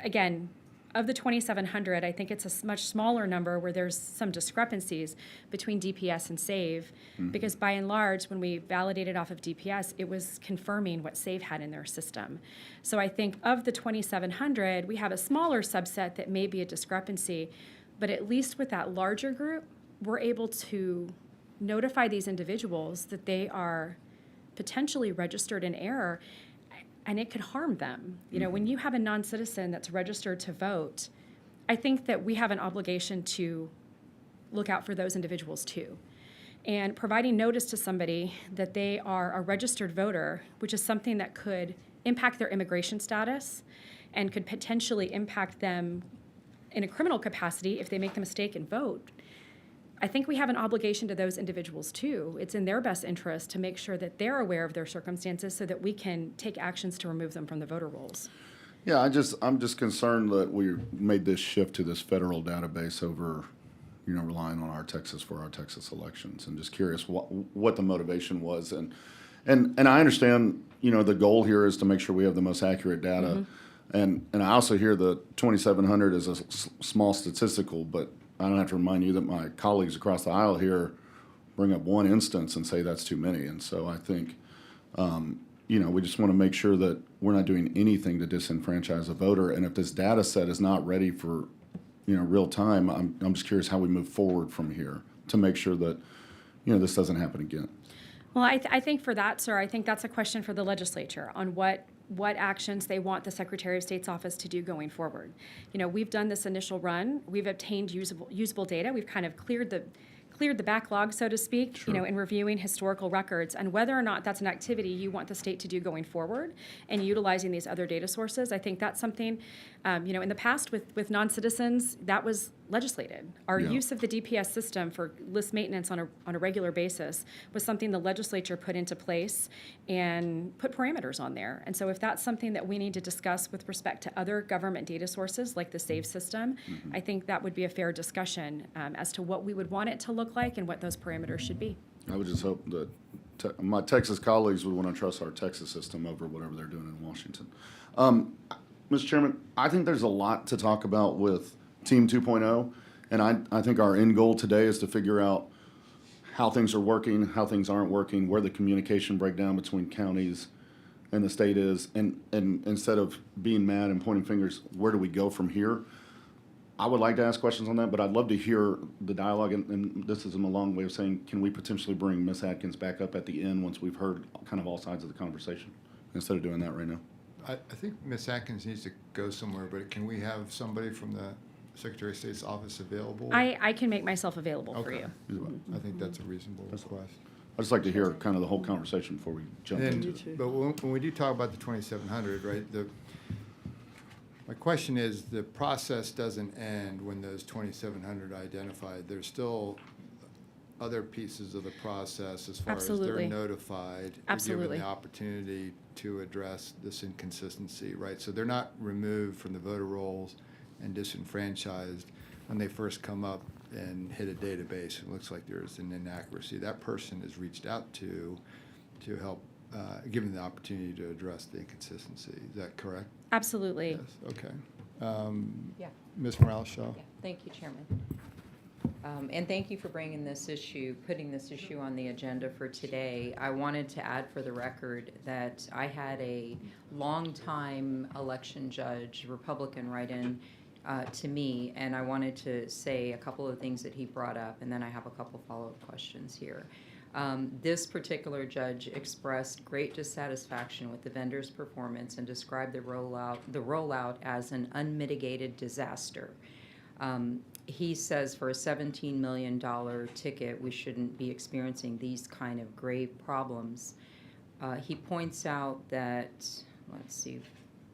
again, of the 2,700, I think it's a much smaller number where there's some discrepancies between DPS and SAVE, because by and large, when we validated off of DPS, it was confirming what SAVE had in their system. So I think of the 2,700, we have a smaller subset that may be a discrepancy, but at least with that larger group, we're able to notify these individuals that they are potentially registered in error, and it could harm them. When you have a non-citizen that's registered to vote, I think that we have an obligation to look out for those individuals too. And providing notice to somebody that they are a registered voter, which is something that could impact their immigration status and could potentially impact them in a criminal capacity if they make the mistake and vote, I think we have an obligation to those individuals too. It's in their best interest to make sure that they're aware of their circumstances so that we can take actions to remove them from the voter rolls. Yeah, I'm just concerned that we made this shift to this federal database over, relying on our Texas for our Texas elections, and just curious what the motivation was. And I understand, the goal here is to make sure we have the most accurate data. And I also hear the 2,700 is a small statistical, but I don't have to remind you that my colleagues across the aisle here bring up one instance and say that's too many. And so I think, we just want to make sure that we're not doing anything to disenfranchise a voter. And if this data set is not ready for, real time, I'm just curious how we move forward from here to make sure that, this doesn't happen again. Well, I think for that, sir, I think that's a question for the legislature on what actions they want the Secretary of State's office to do going forward. We've done this initial run. We've obtained usable data. We've kind of cleared the backlog, so to speak, Sure. in reviewing historical records. And whether or not that's an activity you want the state to do going forward and utilizing these other data sources, I think that's something, in the past with non-citizens, that was legislated. Our Yeah. use of the DPS system for list maintenance on a regular basis was something the legislature put into place and put parameters on there. And so if that's something that we need to discuss with respect to other government data sources like the SAVE system, I think that would be a fair discussion as to what we would want it to look like and what those parameters should be. I would just hope that my Texas colleagues would want to trust our Texas system over whatever they're doing in Washington. Mr. Chairman, I think there's a lot to talk about with Team 2.0, and I think our end goal today is to figure out how things are working, how things aren't working, where the communication breakdown between counties and the state is, and instead of being mad and pointing fingers, where do we go from here? I would like to ask questions on that, but I'd love to hear the dialogue, and this is a long way of saying, can we potentially bring Ms. Atkins back up at the end once we've heard kind of all sides of the conversation, instead of doing that right now? I think Ms. Atkins needs to go somewhere, but can we have somebody from the Secretary of State's office available? I can make myself available for Okay. you. I think that's a reasonable request. I'd just like to hear kind of the whole conversation before we jump And into then, it. too. but when we do talk about the 2,700, right, my question is, the process doesn't end when those 2,700 identified. There's still other pieces of the process as far as Absolutely. they're notified. Absolutely. Given the opportunity to address this inconsistency, right? So they're not removed from the voter rolls and disenfranchised when they first come up and hit a database. It looks like there's an inaccuracy. That person is reached out to help, given the opportunity to address the inconsistency. Is that correct? Absolutely. Yes, okay. Yeah. Ms. Morales-Shaw? Yeah, thank you, Chairman. And thank you for bringing this issue, putting this issue on the agenda for today. I wanted to add for the record that I had a longtime election judge, Republican, write in to me, and I wanted to say a couple of things that he brought up, and then I have a couple follow-up questions here. This particular judge expressed great dissatisfaction with the vendor's performance and described the rollout as an unmitigated disaster. He says for a $17 million ticket, we shouldn't be experiencing these kind of grave problems. He points out that, let's see,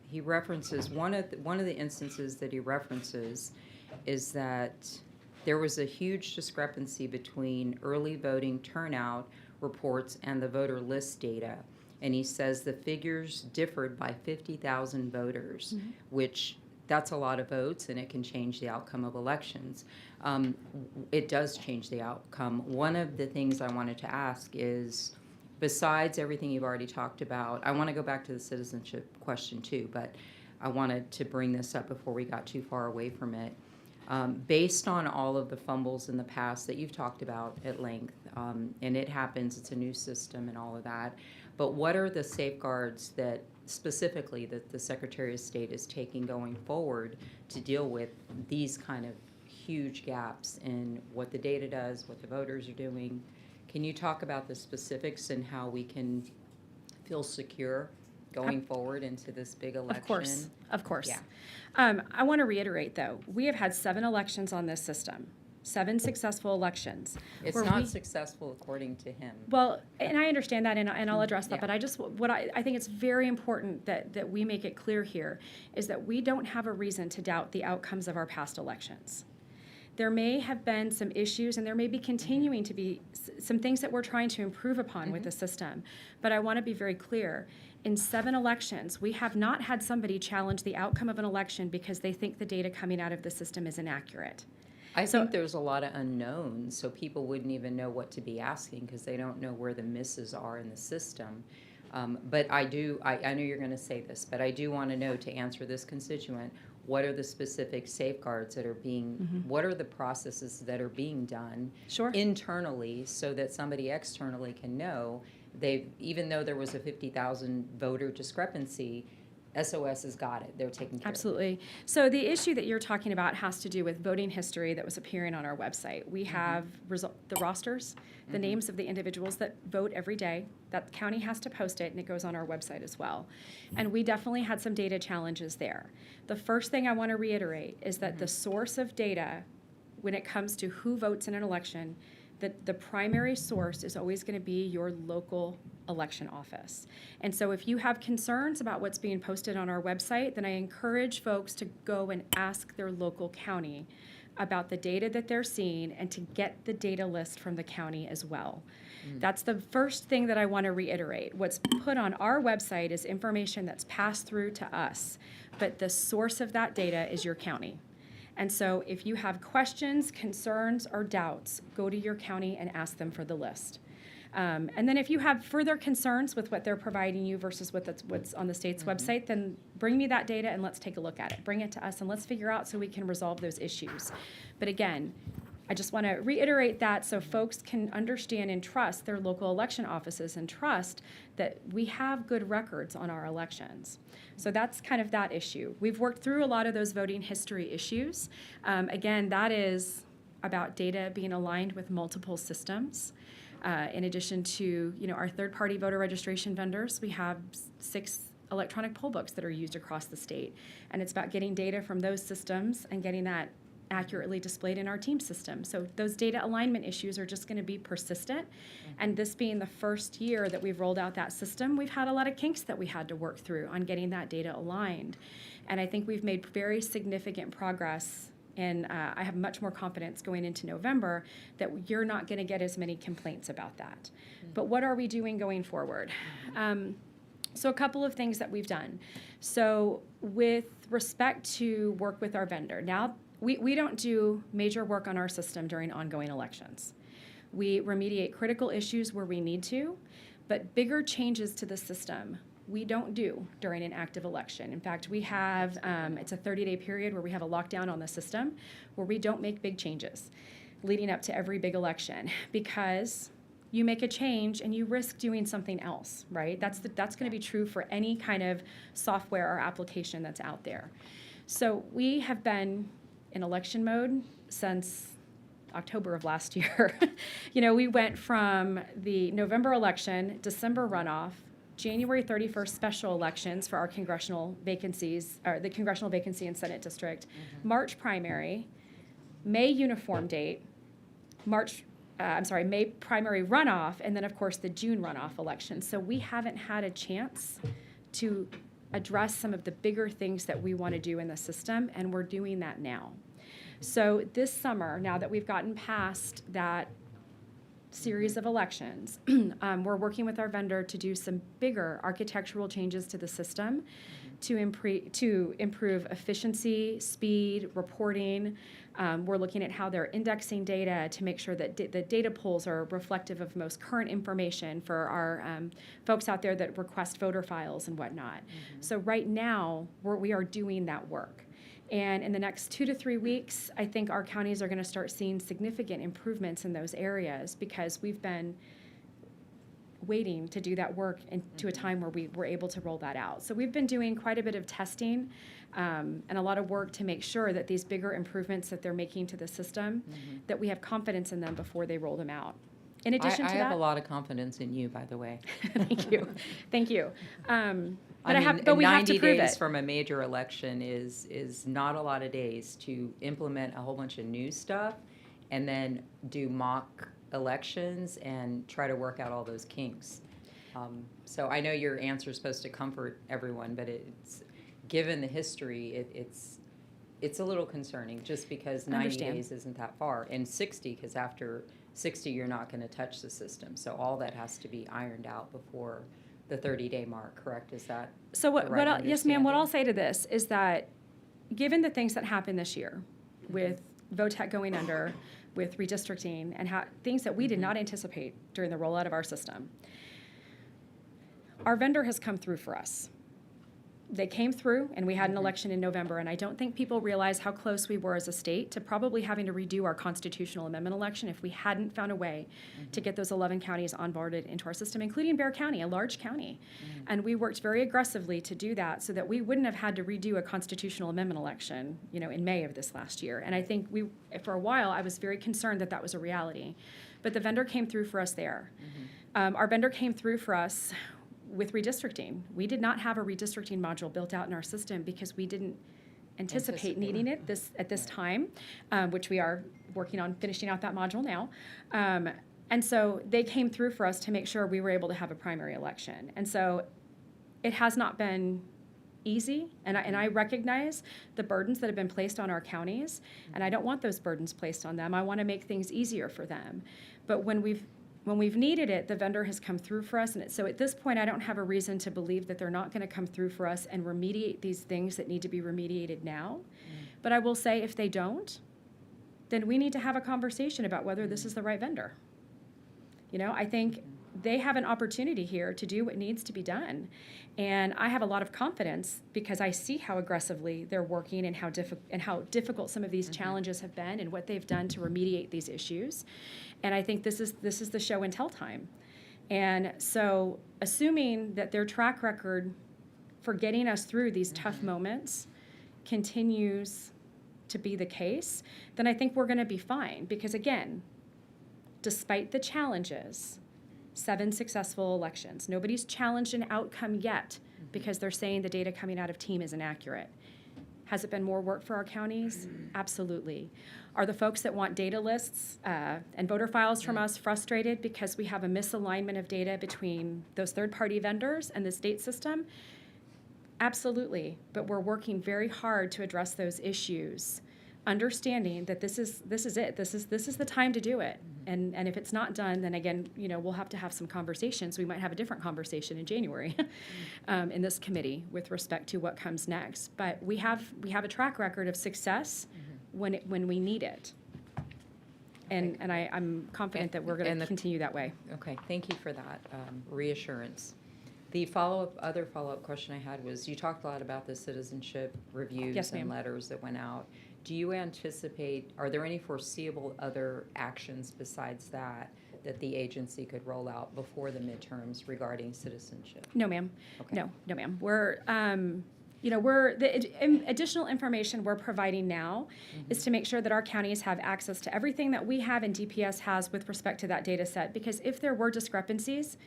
he references one of the instances that he references is that there was a huge discrepancy between early voting turnout reports and the voter list data. And he says the figures differed by 50,000 voters, which that's a lot of votes, and it can change the outcome of elections. It does change the outcome. One of the things I wanted to ask is, besides everything you've already talked about, I want to go back to the citizenship question too, but I wanted to bring this up before we got too far away from it. Based on all of the fumbles in the past that you've talked about at length, and it happens, it's a new system and all of that, but what are the safeguards that specifically that the Secretary of State is taking going forward to deal with these kind of huge gaps in what the data does, what the voters are doing? Can you talk about the specifics and how we can feel secure going forward into this big election? Of course. Yeah. I want to reiterate, though, we have had 7 elections on this system, 7 successful elections. It's where not we- successful according to him. Well, and I understand that, and I'll address that, Yeah. but I think it's very important that we make it clear here is that we don't have a reason to doubt the outcomes of our past elections. There may have been some issues, and there may be continuing to be some things that we're trying to improve upon with the system. But I want to be very clear. In 7 elections, we have not had somebody challenge the outcome of an election because they think the data coming out of the system is inaccurate. I think there's a lot of unknowns, so people wouldn't even know what to be asking because they don't know where the misses are in the system. But I know you're going to say this, but I do want to know, to answer this constituent, what are the specific safeguards that are being, what are the processes that are being done Sure. internally so that somebody externally can know even though there was a 50,000 voter discrepancy, SOS has got it. They're taking care of it. Absolutely. So the issue that you're talking about has to do with voting history that was appearing on our website. We have the rosters, the names of the individuals that vote every day. That county has to post it, and it goes on our website as well. And we definitely had some data challenges there. The first thing I want to reiterate is that the source of data, when it comes to who votes in an election, that the primary source is always going to be your local election office. And so if you have concerns about what's being posted on our website, then I encourage folks to go and ask their local county about the data that they're seeing and to get the data list from the county as well. That's the first thing that I want to reiterate. What's put on our website is information that's passed through to us, but the source of that data is your county. And so if you have questions, concerns, or doubts, go to your county and ask them for the list. And then if you have further concerns with what they're providing you versus what's on the state's website, then bring me that data and let's take a look at it. Bring it to us and let's figure out so we can resolve those issues. But again, I just want to reiterate that so folks can understand and trust their local election offices and trust that we have good records on our elections. So that's kind of that issue. We've worked through a lot of those voting history issues. Again, that is about data being aligned with multiple systems. In addition to, our third-party voter registration vendors, we have 6 electronic poll books that are used across the state. And it's about getting data from those systems and getting that accurately displayed in our team system. So those data alignment issues are just going to be persistent. And this being the first year that we've rolled out that system, we've had a lot of kinks that we had to work through on getting that data aligned. And I think we've made very significant progress. And I have much more confidence going into November that you're not going to get as many complaints about that. But what are we doing going forward? So a couple of things that we've done. So with respect to work with our vendor, now we don't do major work on our system during ongoing elections. We remediate critical issues where we need to, but bigger changes to the system we don't do during an active election. In fact, we have, it's a 30-day period where we have a lockdown on the system where we don't make big changes leading up to every big election, because you make a change and you risk doing something else, right? That's going to be true for any kind of software or application that's out there. So we have been in election mode since October of last year. We went from the November election, December runoff, January 31st special elections for our congressional vacancies, or the congressional vacancy and Senate district, March primary, May uniform date, May primary runoff, and then of course the June runoff election. So we haven't had a chance to address some of the bigger things that we want to do in the system, and we're doing that now. So this summer, now that we've gotten past that series of elections, we're working with our vendor to do some bigger architectural changes to the system to improve efficiency, speed, reporting. We're looking at how they're indexing data to make sure that the data pools are reflective of most current information for our folks out there that request voter files and whatnot. So right now, we are doing that work. And in the next 2 to 3 weeks, I think our counties are going to start seeing significant improvements in those areas, because we've been waiting to do that work into a time where we were able to roll that out. So we've been doing quite a bit of testing and a lot of work to make sure that these bigger improvements that they're making to the system, that we have confidence in them before they roll them out. In addition to that, I have a lot of confidence in you, by the way. Thank you. But we have to 90 prove days it. from a major election is not a lot of days to implement a whole bunch of new stuff and then do mock elections and try to work out all those kinks. So I know your answer is supposed to comfort everyone, but it's given the history, it's a little concerning, just because 90 days isn't that far, and 60, because after 60 you're not going to touch the system. So all that has to be ironed out before the 30-day mark, correct? Is that So yes, ma'am, what I'll understanding? say to this is that given the things that happened this year with VOTEC going under, with redistricting, and things that we did not anticipate during the rollout of our system, our vendor has come through for us. They came through, and we had an election in November, and I don't think people realize how close we were as a state to probably having to redo our constitutional amendment election if we hadn't found a way to get those 11 counties onboarded into our system, including Bexar County, a large county. And we worked very aggressively to do that so that we wouldn't have had to redo a constitutional amendment election, in May of this last year. And I think for a while, I was very concerned that that was a reality. But the vendor came through for us there. Our vendor came through for us with redistricting. We did not have a redistricting module built out in our system because we didn't anticipate needing it at this time, which we are working on finishing out that module now. And so they came through for us to make sure we were able to have a primary election. And so it has not been easy, and I recognize the burdens that have been placed on our counties, and I don't want those burdens placed on them. I want to make things easier for them. But when we've needed it, the vendor has come through for us. And so at this point, I don't have a reason to believe that they're not going to come through for us and remediate these things that need to be remediated now. But I will say, if they don't, then we need to have a conversation about whether this is the right vendor. I think they have an opportunity here to do what needs to be done. And I have a lot of confidence because I see how aggressively they're working and how difficult some of these challenges have been and what they've done to remediate these issues. And I think this is the show and tell time. And so assuming that their track record for getting us through these tough moments continues to be the case, then I think we're going to be fine. Because again, despite the challenges, 7 successful elections. Nobody's challenged an outcome yet because they're saying the data coming out of team is inaccurate. Has it been more work for our counties? Absolutely. Are the folks that want data lists and voter files from us frustrated because we have a misalignment of data between those third-party vendors and the state system? Absolutely. But we're working very hard to address those issues, understanding that this is it. This is the time to do it. And if it's not done, then again, we'll have to have some conversations. We might have a different conversation in January in this committee with respect to what comes next. But we have a track record of success when we need it. And I'm confident that we're going to continue that way. Okay, thank you for that reassurance. The other follow-up question I had was, you talked a lot about the citizenship reviews Yes, and ma'am. letters that went out. Do you anticipate, are there any foreseeable other actions besides that the agency could roll out before the midterms regarding citizenship? No, ma'am. Okay. No, ma'am. We're, additional information we're providing now is to make sure that our counties have access to everything that we have and DPS has with respect to that data set. Because if there were discrepancies,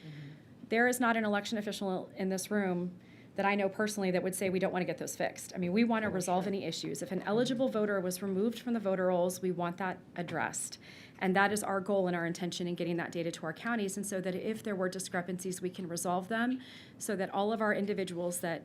there is not an election official in this room that I know personally that would say we don't want to get those fixed. I mean, we want to resolve any issues. If an eligible voter was removed from the voter rolls, we want that addressed. And that is our goal and our intention in getting that data to our counties, and so that if there were discrepancies, we can resolve them so that all of our individuals that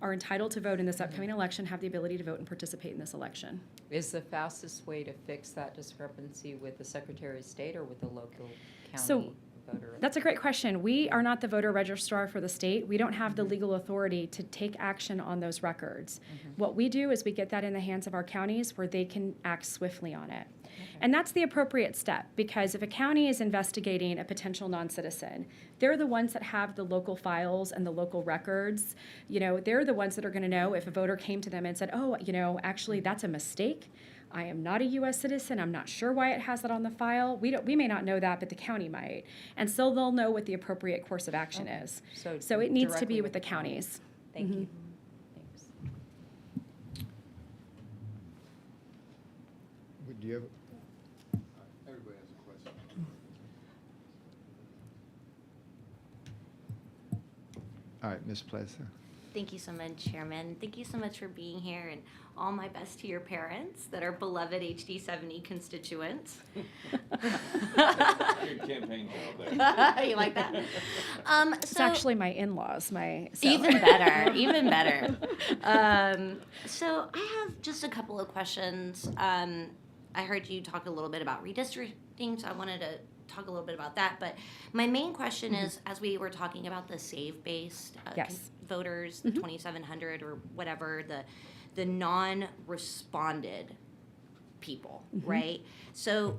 are entitled to vote in this upcoming election have the ability to vote and participate in this election. Is the fastest way to fix that discrepancy with the Secretary of State or with the local county So, voter? That's a great question. We are not the voter registrar for the state. We don't have the legal authority to take action on those records. What we do is we get that in the hands of our counties where they can act swiftly on it. And that's the appropriate step, because if a county is investigating a potential non-citizen, they're the ones that have the local files and the local records. They're the ones that are going to know if a voter came to them and said, oh, actually that's a mistake. I am not a U.S. citizen. I'm not sure why it has that on the file. We may not know that, but the county might. And so they'll know what the appropriate course of action is. So it needs to directly be with the counties. Thank you. Thanks. Do you have? Everybody has a question. All right, Ms. Plaza. Thank you so much, Chairman. Thank you so much for being here, and all my best to your parents that are beloved HD70 constituents. Good campaign job there. You like that? It's actually my in-laws. Even better, even better. So I have just a couple of questions. I heard you talk a little bit about redistricting, so I wanted to talk a little bit about that. But my main question is, as we were talking about the save-based Yes. voters, the 2,700 or whatever, the non-responded people, right? So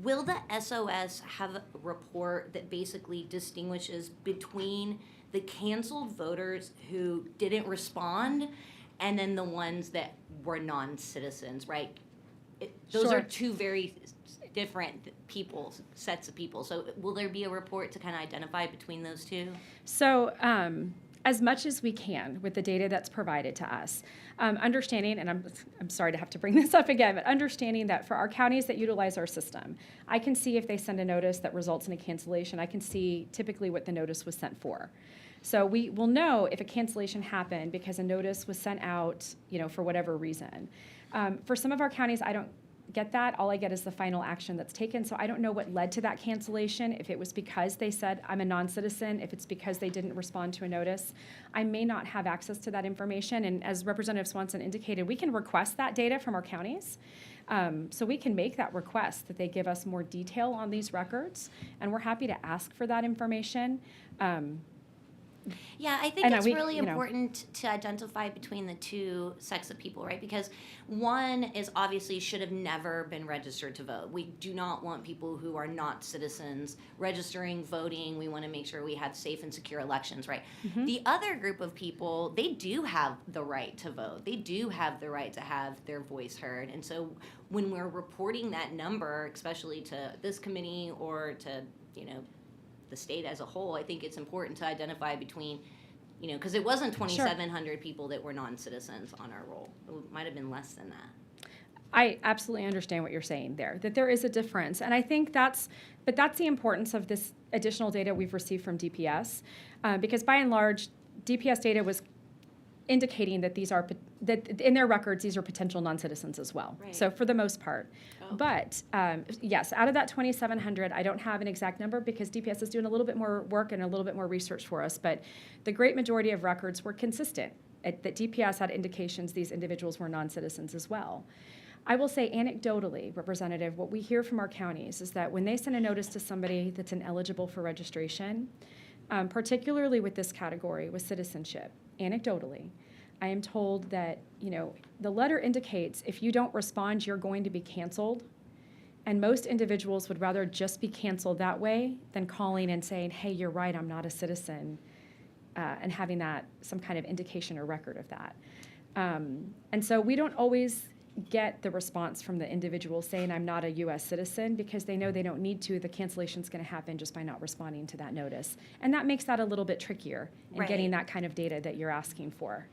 will the SOS have a report that basically distinguishes between the canceled voters who didn't respond and then the ones that were non-citizens, right? Those Sure. are two very different sets of people. So will there be a report to kind of identify between those two? So as much as we can with the data that's provided to us, understanding, and I'm sorry to have to bring this up again, but understanding that for our counties that utilize our system, I can see if they send a notice that results in a cancellation. I can see typically what the notice was sent for. So we will know if a cancellation happened because a notice was sent out, for whatever reason. For some of our counties, I don't get that. All I get is the final action that's taken. So I don't know what led to that cancellation, if it was because they said I'm a non-citizen, if it's because they didn't respond to a notice. I may not have access to that information. And as Representative Swanson indicated, we can request that data from our counties. So we can make that request that they give us more detail on these records. And we're happy to ask for that information. Yeah, I think And it's we- really important to identify between the two sets of people, right? Because one is obviously should have never been registered to vote. We do not want people who are not citizens registering, voting. We want to make sure we have safe and secure elections, right? The other group of people, they do have the right to vote. They do have the right to have their voice heard. And so when we're reporting that number, especially to this committee or to, the state as a whole, I think it's important to identify between You know, because it wasn't 2,700 people that were non-citizens on our roll. It might have been less than that. I absolutely understand what you're saying there, that there is a difference. And I think that's the importance of this additional data we've received from DPS, because by and large, DPS data was indicating that that in their records, these are potential non-citizens as well. Right. So for the most part. Oh. But yes, out of that 2,700, I don't have an exact number because DPS is doing a little bit more work and a little bit more research for us. But the great majority of records were consistent, that DPS had indications these individuals were non-citizens as well. I will say anecdotally, Representative, what we hear from our counties is that when they send a notice to somebody that's ineligible for registration, particularly with this category, with citizenship, anecdotally, I am told that, the letter indicates if you don't respond, you're going to be canceled. And most individuals would rather just be canceled that way than calling and saying, hey, you're right, I'm not a citizen, and having that some kind of indication or record of that. And so we don't always get the response from the individual saying I'm not a U.S. citizen because they know they don't need to. The cancellation's going to happen just by not responding to that notice. And that makes that a little bit trickier in Right. getting that kind of data that you're asking for.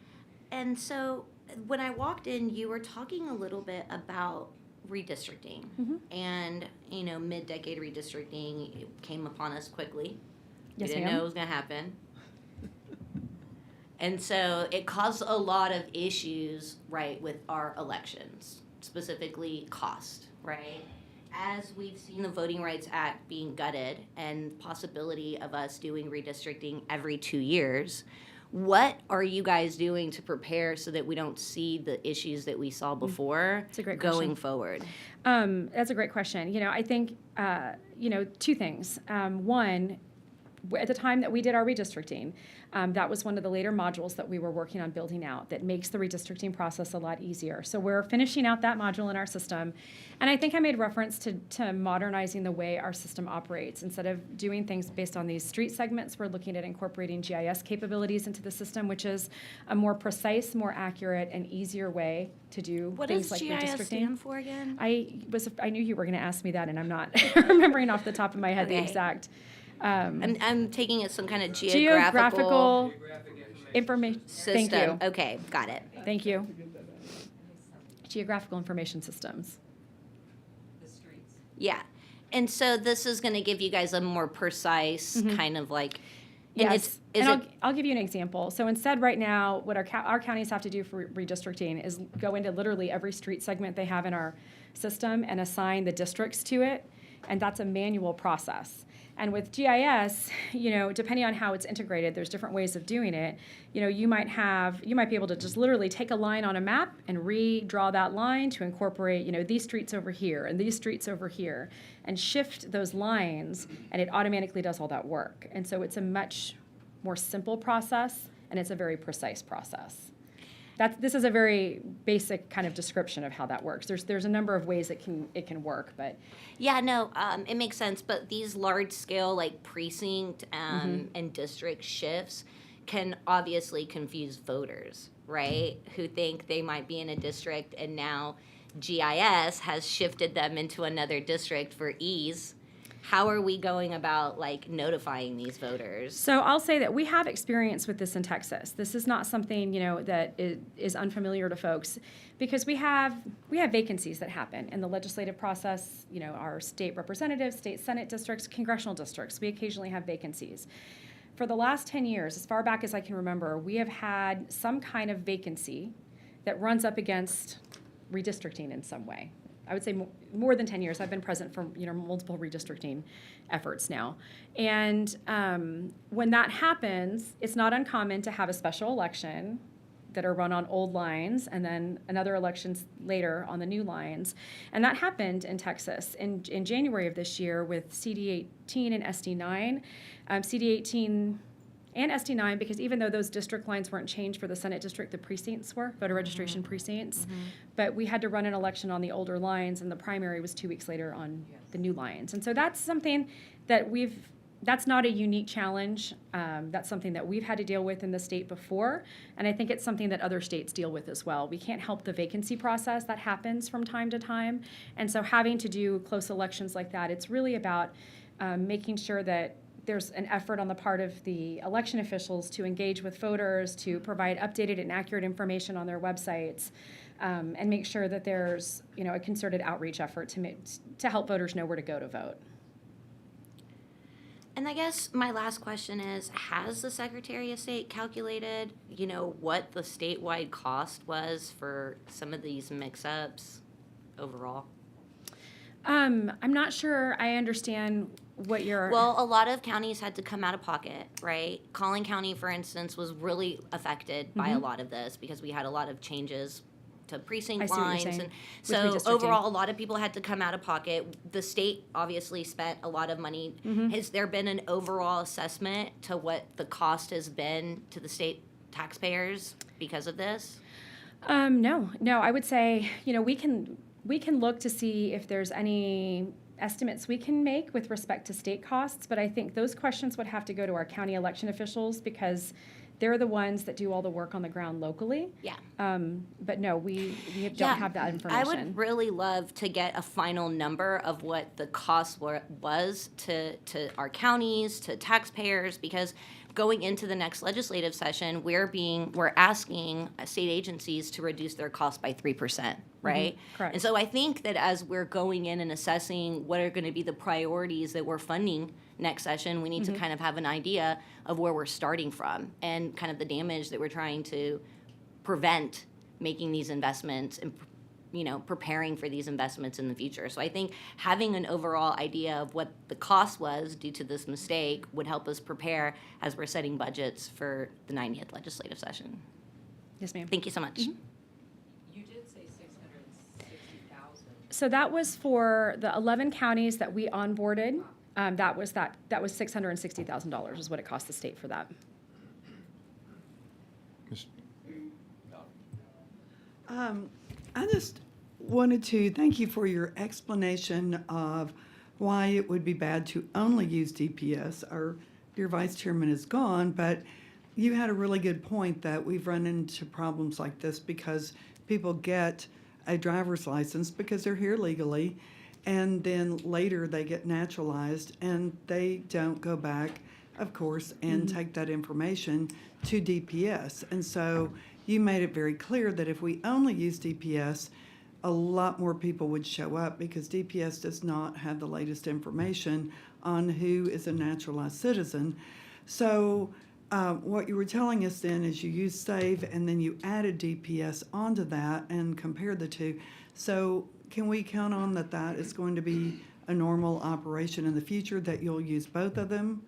And so when I walked in, you were talking a little bit about redistricting. Mhm. And, mid-decade redistricting came upon us quickly. Yes, we didn't ma'am. know it was going to happen. And so it caused a lot of issues, right, with our elections, specifically cost, right? As we've seen the Voting Rights Act being gutted and possibility of us doing redistricting every 2 years, what are you guys doing to prepare so that we don't see the issues that we saw before That's a great going question. forward? That's a great question. I think, two things. One, at the time that we did our redistricting, that was one of the later modules that we were working on building out that makes the redistricting process a lot easier. So we're finishing out that module in our system. And I think I made reference to modernizing the way our system operates. Instead of doing things based on these street segments, we're looking at incorporating GIS capabilities into the system, which is a more precise, more accurate, and easier way to do What things does like GIS redistricting. stand for again? I knew you were going to ask me that, and I'm not remembering off the top of my head the Okay. exact. I'm taking it some kind of Geographical information. system. Thank you. Okay, got it. Thank you. Geographical information systems. Yeah. And so this is going to give you guys a more precise kind of like. And Yes, is and it I'll give you an example. So instead, right now, what our counties have to do for redistricting is go into literally every street segment they have in our system and assign the districts to it, and that's a manual process. And with GIS, depending on how it's integrated, there's different ways of doing it. You might be able to just literally take a line on a map and redraw that line to incorporate, these streets over here and these streets over here, and shift those lines, and it automatically does all that work. And so it's a much more simple process, and it's a very precise process. This is a very basic kind of description of how that works. There's a number of ways it can work, but Yeah, no, it makes sense. But these large scale, like precinct and district shifts can obviously confuse voters, right? Who think they might be in a district and now GIS has shifted them into another district for ease. How are we going about like notifying these voters? So I'll say that we have experience with this in Texas. This is not something, that is unfamiliar to folks because we have vacancies that happen in the legislative process, our state representatives, state senate districts, congressional districts. We occasionally have vacancies. For the last 10 years, as far back as I can remember, we have had some kind of vacancy that runs up against redistricting in some way. I would say more than 10 years. I've been present for multiple redistricting efforts now. And when that happens, it's not uncommon to have a special election that are run on old lines and then another elections later on the new lines. And that happened in Texas in January of this year with CD18 and SD9. CD18 and SD9, because even though those district lines weren't changed for the Senate district, the precincts were, voter registration precincts. But we had to run an election on the older lines, and the primary was 2 weeks later on the new lines. And so that's something that that's not a unique challenge. That's something that we've had to deal with in the state before, and I think it's something that other states deal with as well. We can't help the vacancy process that happens from time to time, and so having to do close elections like that, it's really about making sure that there's an effort on the part of the election officials to engage with voters, to provide updated and accurate information on their websites, and make sure that there's, a concerted outreach effort to help voters know where to go to vote. And I guess my last question is, has the Secretary of State calculated, what the statewide cost was for some of these mix-ups overall? I'm not sure I understand what you're. Well, a lot of counties had to come out of pocket, right? Collin County, for instance, was really affected by a lot of this because we had a lot of changes to precinct I see what you're lines. saying, And with so redistricting. overall, a lot of people had to come out of pocket. The state obviously spent a lot of money. Has there been an overall assessment to what the cost has been to the state taxpayers because of this? No. I would say, we can look to see if there's any estimates we can make with respect to state costs, but I think those questions would have to go to our county election officials because they're the ones that do all the work on the ground locally. Yeah. But no, we don't have that information. I would really love to get a final number of what the cost was to our counties, to taxpayers, because going into the next legislative session, we're asking state agencies to reduce their costs by 3%, right? correct. And so I think that as we're going in and assessing what are going to be the priorities that we're funding next session, we need to kind of have an idea of where we're starting from and kind of the damage that we're trying to prevent making these investments and preparing for these investments in the future. So I think having an overall idea of what the cost was due to this mistake would help us prepare as we're setting budgets for the 90th legislative session. Yes, ma'am. Thank you so much. You did say 660,000. So that was for the 11 counties that we onboarded. That was $660,000 is what it cost the state for that. I just wanted to thank you for your explanation of why it would be bad to only use DPS. Our dear vice chairman is gone, but you had a really good point that we've run into problems like this because people get a driver's license because they're here legally, and then later they get naturalized and they don't go back, of course, and take that information to DPS. And so you made it very clear that if we only use DPS, a lot more people would show up because DPS does not have the latest information on who is a naturalized citizen. So what you were telling us then is you used SAVE and then you added DPS onto that and compared the two. So can we count on that is going to be a normal operation in the future, that you'll use both of them?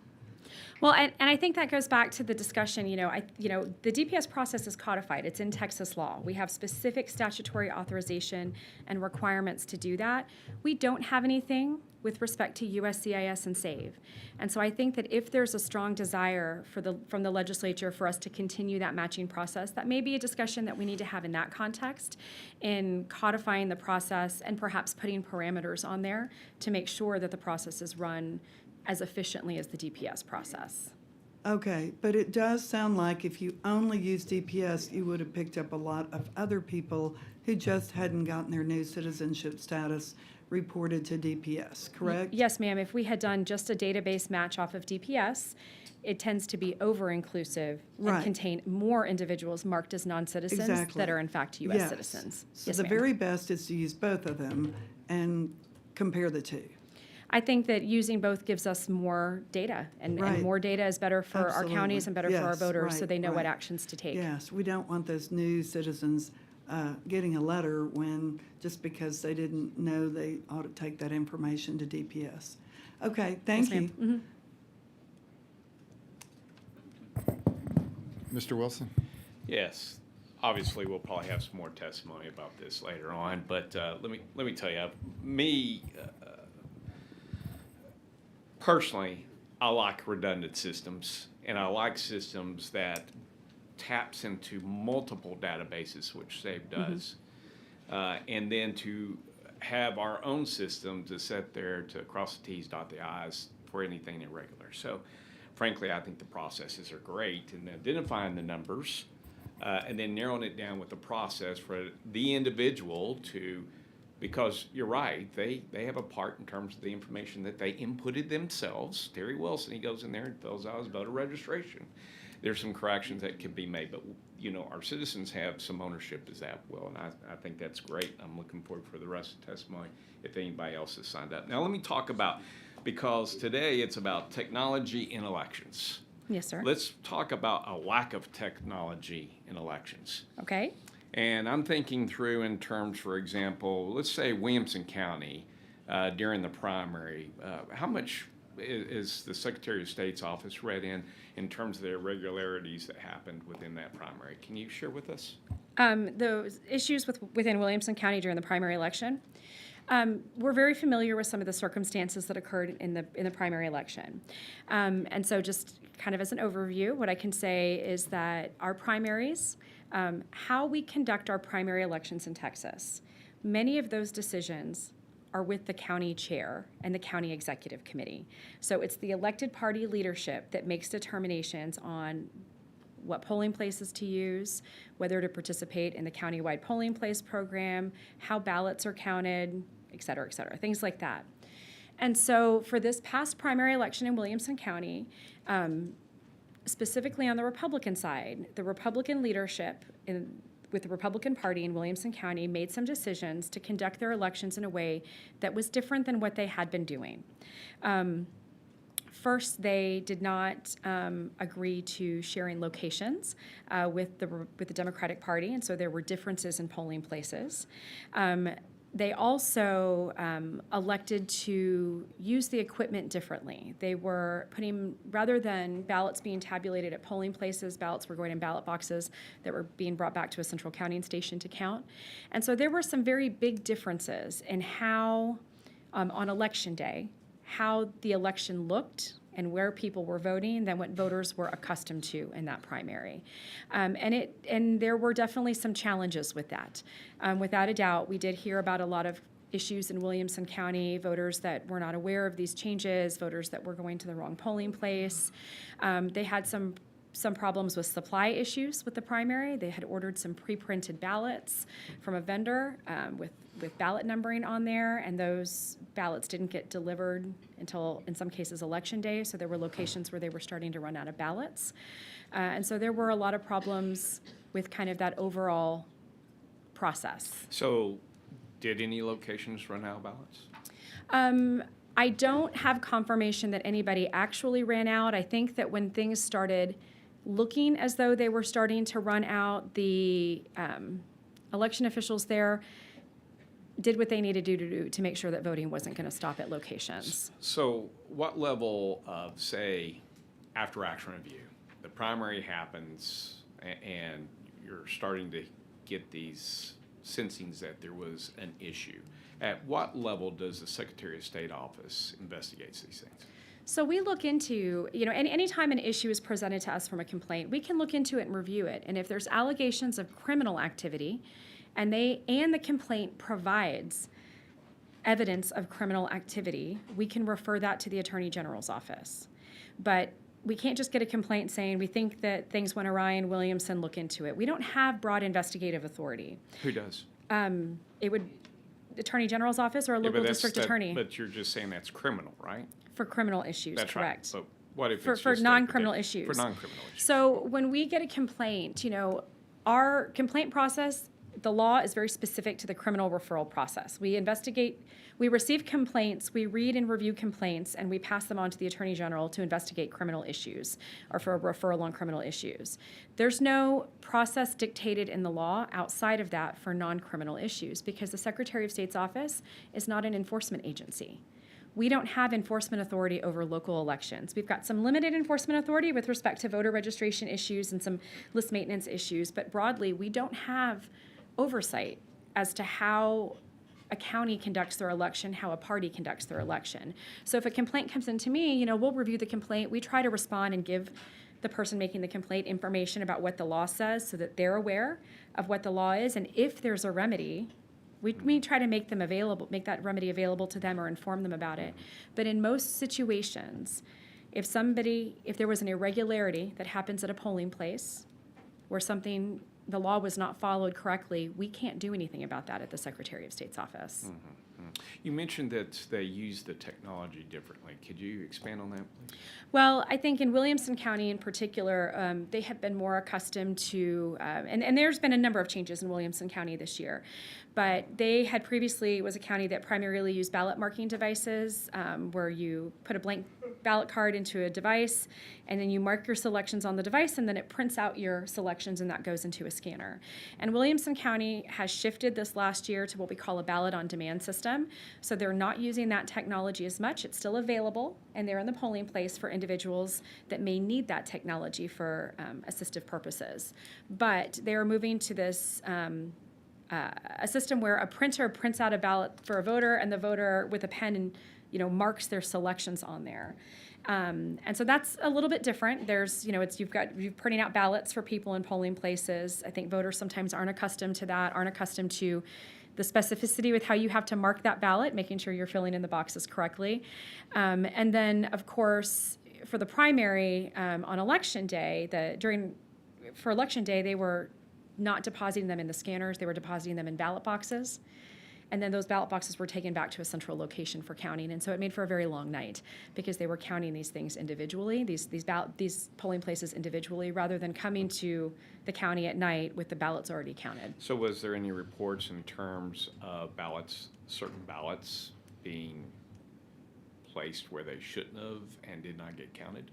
Well, and I think that goes back to the discussion, the DPS process is codified. It's in Texas law. We have specific statutory authorization and requirements to do that. We don't have anything with respect to USCIS and SAVE. And so I think that if there's a strong desire from the legislature for us to continue that matching process, that may be a discussion that we need to have in that context, in codifying the process and perhaps putting parameters on there to make sure that the process is run as efficiently as the DPS process. Okay, but it does sound like if you only used DPS, you would have picked up a lot of other people who just hadn't gotten their new citizenship status reported to DPS, correct? Yes, ma'am. If we had done just a database match off of DPS, it tends to be over-inclusive and Right. contain more individuals marked as non-citizens Exactly. that are in fact U.S. Yes. citizens. So Yes, the ma'am. very best is to use both of them and compare the two. I think that using both gives us more data, and Right. more data is better for our counties and better for our Yes, voters, so right, they know what right. actions to take. Yes, we don't want those new citizens getting a letter when, just because they didn't know they ought to take that information to DPS. Okay, thank Yes, you. ma'am. Mr. Wilson? Yes, obviously, we'll probably have some more testimony about this later on, but let me tell you, personally, I like redundant systems, and I like systems that taps into multiple databases, which SAVE does, and then to have our own system to sit there to cross the T's, dot the I's for anything irregular. So frankly, I think the processes are great, and identifying the numbers and then narrowing it down with the process for the individual to Because you're right, they have a part in terms of the information that they inputted themselves. Terry Wilson, he goes in there and fills out his voter registration. There's some corrections that can be made, but our citizens have some ownership as that well, and I think that's great. I'm looking forward for the rest of the testimony if anybody else has signed up. Now let me talk about, because today it's about technology in elections. Yes, sir. Let's talk about a lack of technology in elections. Okay. And I'm thinking through in terms, for example, let's say Williamson County during the primary. How much is the Secretary of State's office read in terms of the irregularities that happened within that primary? Can you share with us? Those issues within Williamson County during the primary election. We're very familiar with some of the circumstances that occurred in the primary election. And so just kind of as an overview, what I can say is that our primaries, how we conduct our primary elections in Texas, many of those decisions are with the county chair and the county executive committee. So it's the elected party leadership that makes determinations on what polling places to use, whether to participate in the countywide polling place program, how ballots are counted, et cetera, things like that. And so for this past primary election in Williamson County, specifically on the Republican side, the Republican leadership with the Republican Party in Williamson County made some decisions to conduct their elections in a way that was different than what they had been doing. First, they did not agree to sharing locations with the Democratic Party, and so there were differences in polling places. They also elected to use the equipment differently. They were putting, rather than ballots being tabulated at polling places, ballots were going in ballot boxes that were being brought back to a central counting station to count. And so there were some very big differences in how, on election day, how the election looked and where people were voting than what voters were accustomed to in that primary. And there were definitely some challenges with that. Without a doubt, we did hear about a lot of issues in Williamson County, voters that were not aware of these changes, voters that were going to the wrong polling place. They had some problems with supply issues with the primary. They had ordered some pre-printed ballots from a vendor with ballot numbering on there, and those ballots didn't get delivered until, in some cases, election day, so there were locations where they were starting to run out of ballots. And so there were a lot of problems with kind of that overall process. So did any locations run out of ballots? I don't have confirmation that anybody actually ran out. I think that when things started looking as though they were starting to run out, the election officials there did what they needed to do to make sure that voting wasn't going to stop at locations. So what level of, say, after action review, the primary happens and you're starting to get these sensings that there was an issue, at what level does the Secretary of State office investigates these things? So we look into, anytime an issue is presented to us from a complaint, we can look into it and review it. And if there's allegations of criminal activity, and the complaint provides evidence of criminal activity, we can refer that to the Attorney General's office. But we can't just get a complaint saying we think that things went awry in Williamson, look into it. We don't have broad investigative authority. Who does? It would Attorney General's office or a local district attorney. But you're just saying that's criminal, right? For criminal issues, That's correct. right. But what if For it's just non-criminal For issues. non-criminal issues. So when we get a complaint, our complaint process, the law is very specific to the criminal referral process. We investigate, we receive complaints, we read and review complaints, and we pass them on to the Attorney General to investigate criminal issues or for a referral on criminal issues. There's no process dictated in the law outside of that for non-criminal issues because the Secretary of State's office is not an enforcement agency. We don't have enforcement authority over local elections. We've got some limited enforcement authority with respect to voter registration issues and some list maintenance issues, but broadly, we don't have oversight as to how a county conducts their election, how a party conducts their election. So if a complaint comes into me, we'll review the complaint. We try to respond and give the person making the complaint information about what the law says so that they're aware of what the law is. And if there's a remedy, we try to make that remedy available to them or inform them about it. But in most situations, if there was an irregularity that happens at a polling place where something the law was not followed correctly, we can't do anything about that at the Secretary of State's office. You mentioned that they use the technology differently. Could you expand on that, please? Well, I think in Williamson County in particular, they have been more accustomed to, and there's been a number of changes in Williamson County this year, but they had previously, was a county that primarily used ballot marking devices, where you put a blank ballot card into a device, and then you mark your selections on the device, and then it prints out your selections, and that goes into a scanner. And Williamson County has shifted this last year to what we call a ballot on demand system. So they're not using that technology as much. It's still available, and they're in the polling place for individuals that may need that technology for assistive purposes. But they are moving to this a system where a printer prints out a ballot for a voter, and the voter with a pen and marks their selections on there. And so that's a little bit different. There's, you're printing out ballots for people in polling places. I think voters sometimes aren't accustomed to that, aren't accustomed to the specificity with how you have to mark that ballot, making sure you're filling in the boxes correctly. And then, of course, for the primary on Election Day, for Election Day, they were not depositing them in the scanners, they were depositing them in ballot boxes. And then those ballot boxes were taken back to a central location for counting. And so it made for a very long night because they were counting these things individually, these polling places individually, rather than coming to the county at night with the ballots already counted. So was there any reports in terms of certain ballots being placed where they shouldn't have and did not get counted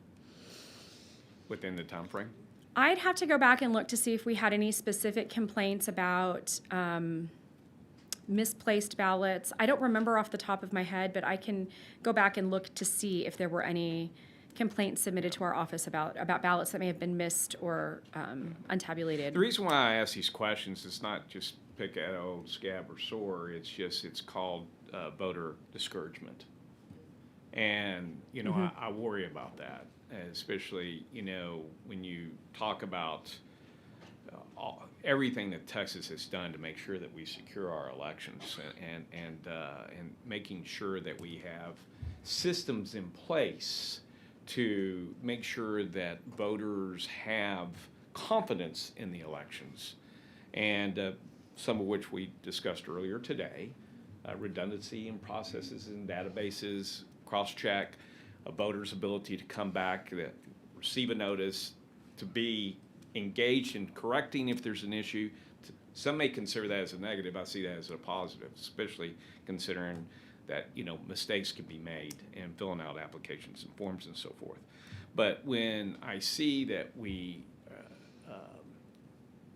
within the time frame? I'd have to go back and look to see if we had any specific complaints about misplaced ballots. I don't remember off the top of my head, but I can go back and look to see if there were any complaints submitted to our office about ballots that may have been missed or untabulated. The reason why I ask these questions is not just pick at old scab or sore. It's called voter discouragement, and I worry about that, especially when you talk about everything that Texas has done to make sure that we secure our elections and making sure that we have systems in place to make sure that voters have confidence in the elections, and some of which we discussed earlier today, redundancy in processes and databases, cross-check, a voter's ability to come back, receive a notice, to be engaged in correcting if there's an issue. Some may consider that as a negative. I see that as a positive, especially considering that mistakes can be made in filling out applications and forms and so forth. But when I see that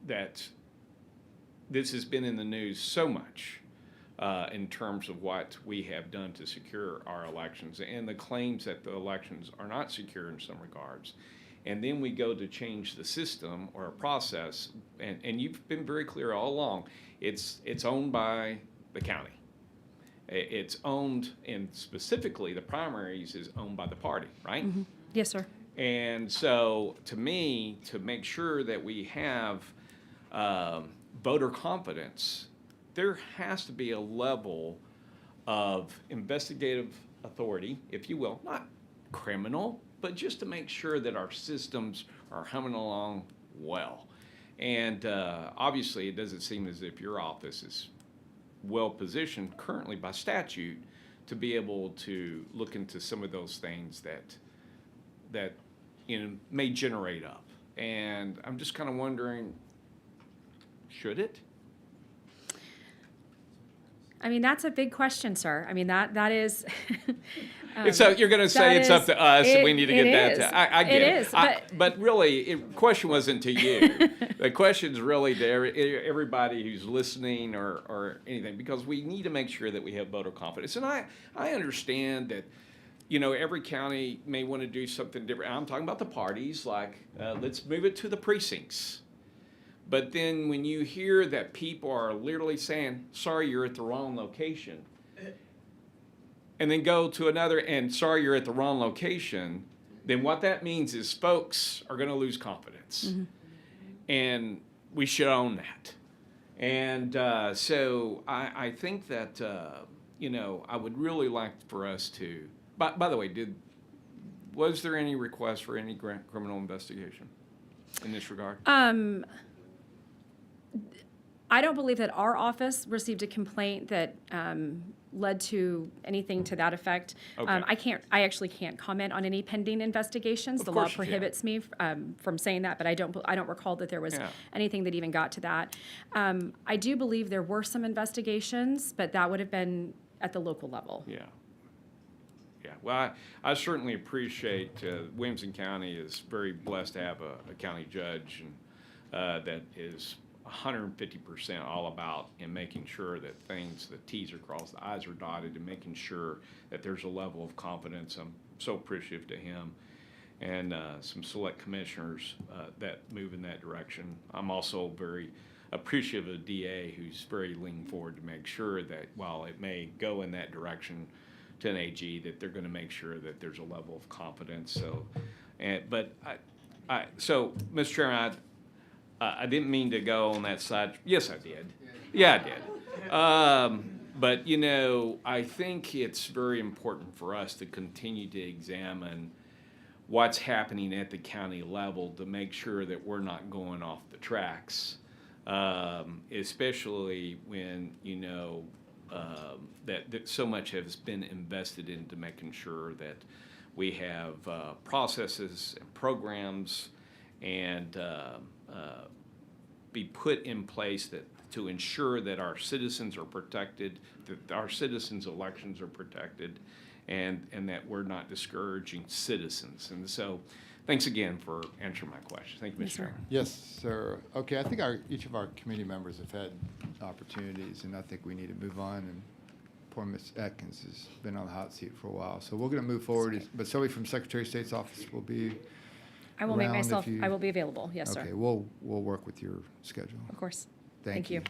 that this has been in the news so much in terms of what we have done to secure our elections and the claims that the elections are not secure in some regards, and then we go to change the system or a process, and you've been very clear all along, it's owned by the county. It's owned, and specifically the primaries is owned by the party, right? Mm-hmm. Yes, sir. And so to me, to make sure that we have voter confidence, there has to be a level of investigative authority, if you will, not criminal, but just to make sure that our systems are humming along well. And obviously, it doesn't seem as if your office is well positioned currently by statute to be able to look into some of those things that may generate up. And I'm just kind of wondering, should it? I mean, that's a big question, sir. I mean, that is. You're going to say it's up to us, and we need to get that. Is. I get it. It is, But really, the question wasn't to you. The question's really to everybody who's listening or anything, because we need to make sure that we have voter confidence. And I understand that, every county may want to do something different. I'm talking about the parties, like let's move it to the precincts. But then when you hear that people are literally saying, sorry, you're at the wrong location, and then go to another and sorry, you're at the wrong location, then what that means is folks are going to lose confidence. Mm-hmm. And we should own that. And so I think that, I would really like for us to, by the way, was there any request for any criminal investigation in this regard? I don't believe that our office received a complaint that led to anything to that effect. Okay. I actually can't comment on any pending investigations. Of The law course you can't. prohibits me from saying that, but I don't recall that there was Yeah. anything that even got to that. I do believe there were some investigations, but that would have been at the local level. Yeah. Yeah, well, I certainly appreciate, Williamson County is very blessed to have a county judge and, that is 150% all about in making sure that the Ts are crossed, the Is are dotted, and making sure that there's a level of confidence. I'm so appreciative to him and some select commissioners that move in that direction. I'm also very appreciative of the DA, who's very leaning forward to make sure that while it may go in that direction to an AG, that they're going to make sure that there's a level of confidence. So, so, Mr. Chairman, I didn't mean to go on that side. Yes, I did. Yeah, I did. But, you know, I think it's very important for us to continue to examine what's happening at the county level to make sure that we're not going off the tracks, especially when, you know, that so much has been invested into making sure that we have processes and programs and be put in place to ensure that our citizens are protected, that our citizens' elections are protected, and that we're not discouraging citizens. And so, thanks again for answering my question. Thank you, Mr. Chairman. Yes, sir. Okay, I think each of our committee members have had opportunities, and I think we need to move on. And poor Ms. Atkins has been on the hot seat for a while. So we're going to move forward, but somebody from Secretary of State's office will be I will make around if myself, you- I will be available, yes, sir. Okay, we'll work with your schedule. Of course. Thank you.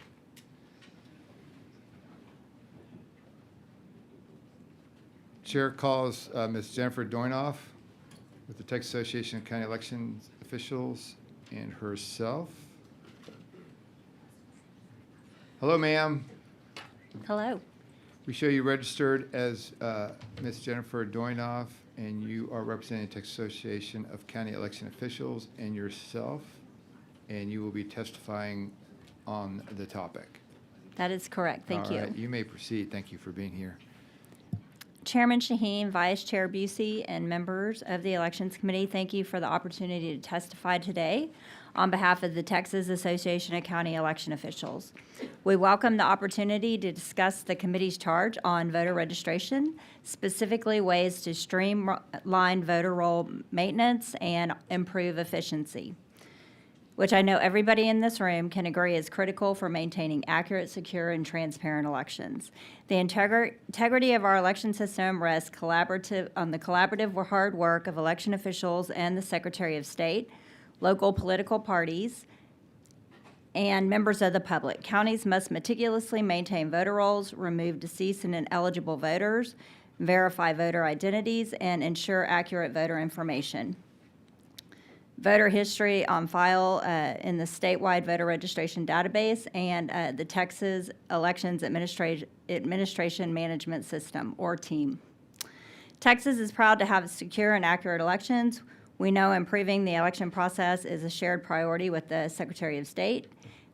Chair calls Ms. Jennifer Doinoff with the Texas Association of County Election Officials and herself. Hello, ma'am. Hello. We show you registered as Ms. Jennifer Doinoff, and you are representing the Texas Association of County Election Officials and yourself, and you will be testifying on the topic. That is correct. Thank All you. right, you may proceed. Thank you for being here. Chairman Shaheen, Vice Chair Busey, and members of the Elections Committee, thank you for the opportunity to testify today on behalf of the Texas Association of County Election Officials. We welcome the opportunity to discuss the committee's charge on voter registration, specifically ways to streamline voter roll maintenance and improve efficiency, which I know everybody in this room can agree is critical for maintaining accurate, secure, and transparent elections. The integrity of our election system rests on the collaborative hard work of election officials and the Secretary of State, local political parties, and members of the public. Counties must meticulously maintain voter rolls, remove deceased and ineligible voters, verify voter identities, and ensure accurate voter information. Voter history on file in the statewide voter registration database and the Texas Elections Administration Management System, or TEAM. Texas is proud to have secure and accurate elections. We know improving the election process is a shared priority with the Secretary of State.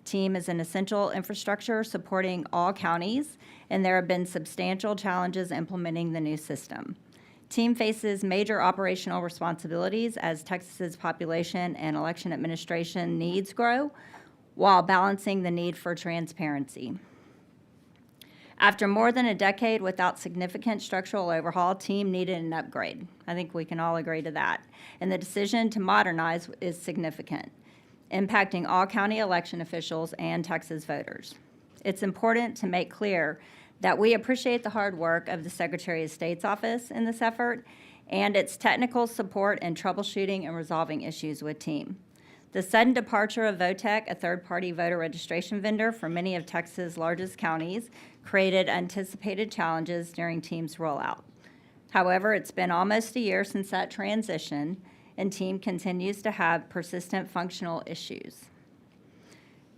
TEAM is an essential infrastructure supporting all counties, and there have been substantial challenges implementing the new system. TEAM faces major operational responsibilities as Texas's population and election administration needs grow, while balancing the need for transparency. After more than a decade without significant structural overhaul, TEAM needed an upgrade. I think we can all agree to that. And the decision to modernize is significant, impacting all county election officials and Texas voters. It's important to make clear that we appreciate the hard work of the Secretary of State's office in this effort and its technical support in troubleshooting and resolving issues with TEAM. The sudden departure of Votech, a third-party voter registration vendor for many of Texas' largest counties, created anticipated challenges during TEAM's rollout. However, it's been almost a year since that transition, and TEAM continues to have persistent functional issues.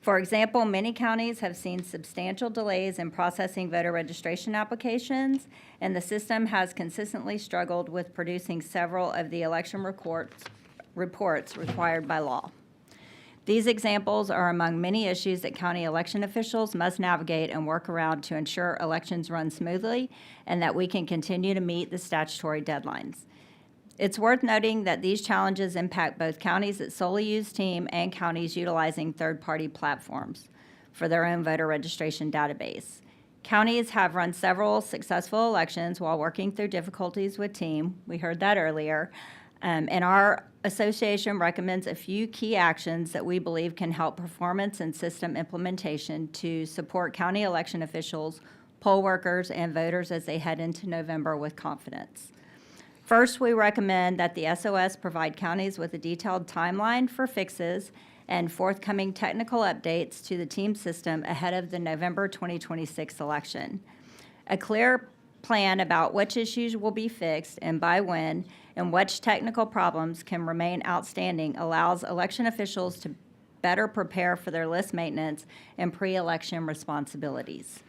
For example, many counties have seen substantial delays in processing voter registration applications, and the system has consistently struggled with producing several of the election reports required by law. These examples are among many issues that county election officials must navigate and work around to ensure elections run smoothly and that we can continue to meet the statutory deadlines. It's worth noting that these challenges impact both counties that solely use Team and counties utilizing third-party platforms for their own voter registration database. Counties have run several successful elections while working through difficulties with Team. We heard that earlier. And our association recommends a few key actions that we believe can help performance and system implementation to support county election officials, poll workers, and voters as they head into November with confidence. First, we recommend that the SOS provide counties with a detailed timeline for fixes and forthcoming technical updates to the Team system ahead of the November 2026 election. A clear plan about which issues will be fixed and by when, and which technical problems can remain outstanding allows election officials to better prepare for their list maintenance and pre-election responsibilities.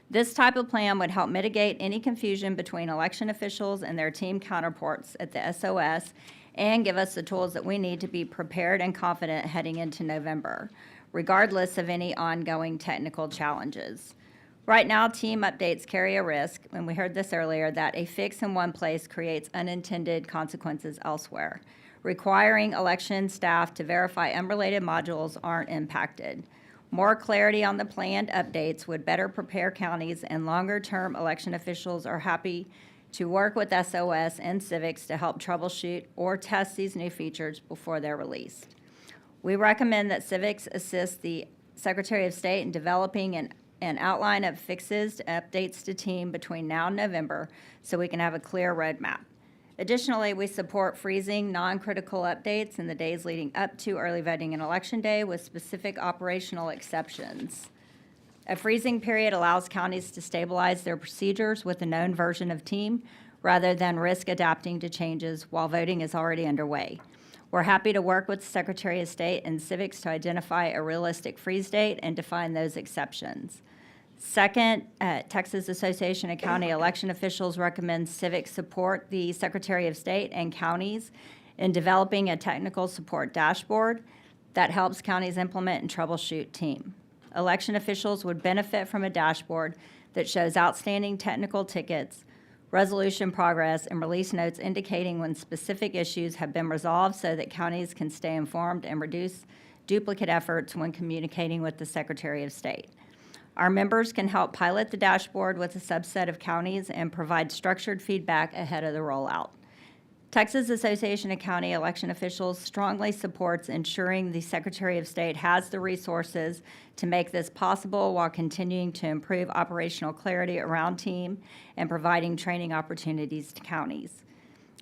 This type of plan would help mitigate any confusion between election officials and their Team counterparts at the SOS and give us the tools that we need to be prepared and confident heading into November, regardless of any ongoing technical challenges. Right now, Team updates carry a risk, and we heard this earlier, that a fix in one place creates unintended consequences elsewhere. Requiring election staff to verify unrelated modules aren't impacted. More clarity on the planned updates would better prepare counties, and longer-term election officials are happy to work with SOS and civics to help troubleshoot or test these new features before they're released. We recommend that civics assist the Secretary of State in developing an outline of fixes, updates to Team between now and November so we can have a clear roadmap. Additionally, we support freezing non-critical updates in the days leading up to early voting and election day with specific operational exceptions. A freezing period allows counties to stabilize their procedures with a known version of Team rather than risk adapting to changes while voting is already underway. We're happy to work with the Secretary of State and civics to identify a realistic freeze date and define those exceptions. Second, Texas Association of County Election Officials recommends civics support the Secretary of State and counties in developing a technical support dashboard that helps counties implement and troubleshoot Team. Election officials would benefit from a dashboard that shows outstanding technical tickets, resolution progress, and release notes indicating when specific issues have been resolved so that counties can stay informed and reduce duplicate efforts when communicating with the Secretary of State. Our members can help pilot the dashboard with a subset of counties and provide structured feedback ahead of the rollout. Texas Association of County Election Officials strongly supports ensuring the Secretary of State has the resources to make this possible while continuing to improve operational clarity around Team and providing training opportunities to counties.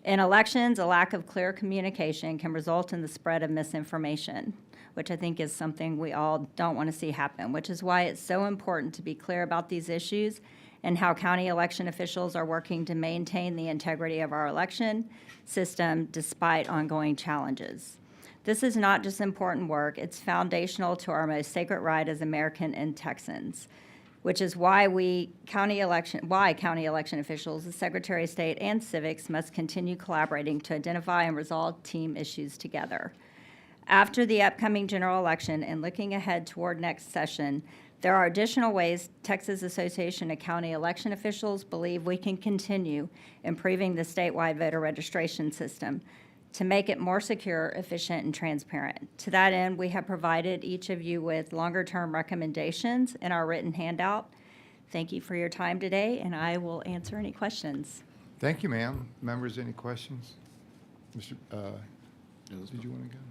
In elections, a lack of clear communication can result in the spread of misinformation, which I think is something we all don't want to see happen, which is why it's so important to be clear about these issues and how county election officials are working to maintain the integrity of our election system despite ongoing challenges. This is not just important work, it's foundational to our most sacred right as American and Texans, which is why county election officials, the Secretary of State, and civics must continue collaborating to identify and resolve Team issues together. After the upcoming general election and looking ahead toward next session, there are additional ways Texas Association of County Election Officials believe we can continue improving the statewide voter registration system to make it more secure, efficient, and transparent. To that end, we have provided each of you with longer-term recommendations in our written handout. Thank you for your time today, and I will answer any questions. Thank you, ma'am. Members, any questions? Mr., did you want to go?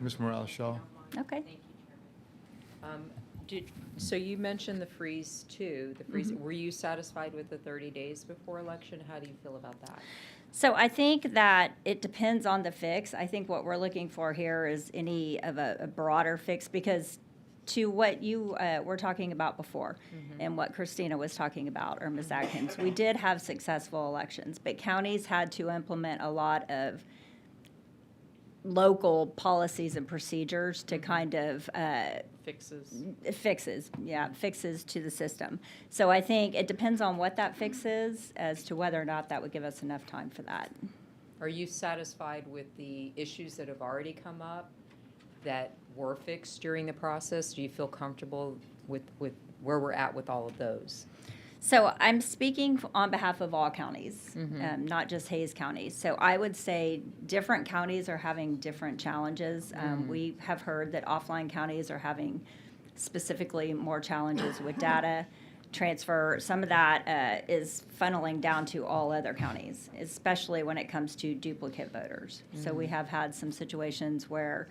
Ms. Morales-Shaw? Okay. So you mentioned the freeze too, were you satisfied with the 30 days before election? How do you feel about that? So I think that it depends on the fix. I think what we're looking for here is any of a broader fix, because to what you were talking about before and what Christina was talking about, or Ms. Atkins, we did have successful elections, but counties had to implement a lot of local policies and procedures to kind of fixes to the system. So I think it depends on what that fix is as to whether or not that would give us enough time for that. Are you satisfied with the issues that have already come up that were fixed during the process? Do you feel comfortable with where we're at with all of those? So I'm speaking on behalf of all counties, not just Hayes County. So I would say different counties are having different challenges. We have heard that offline counties are having specifically more challenges with data transfer. Some of that is funneling down to all other counties, especially when it comes to duplicate voters. So we have had some situations where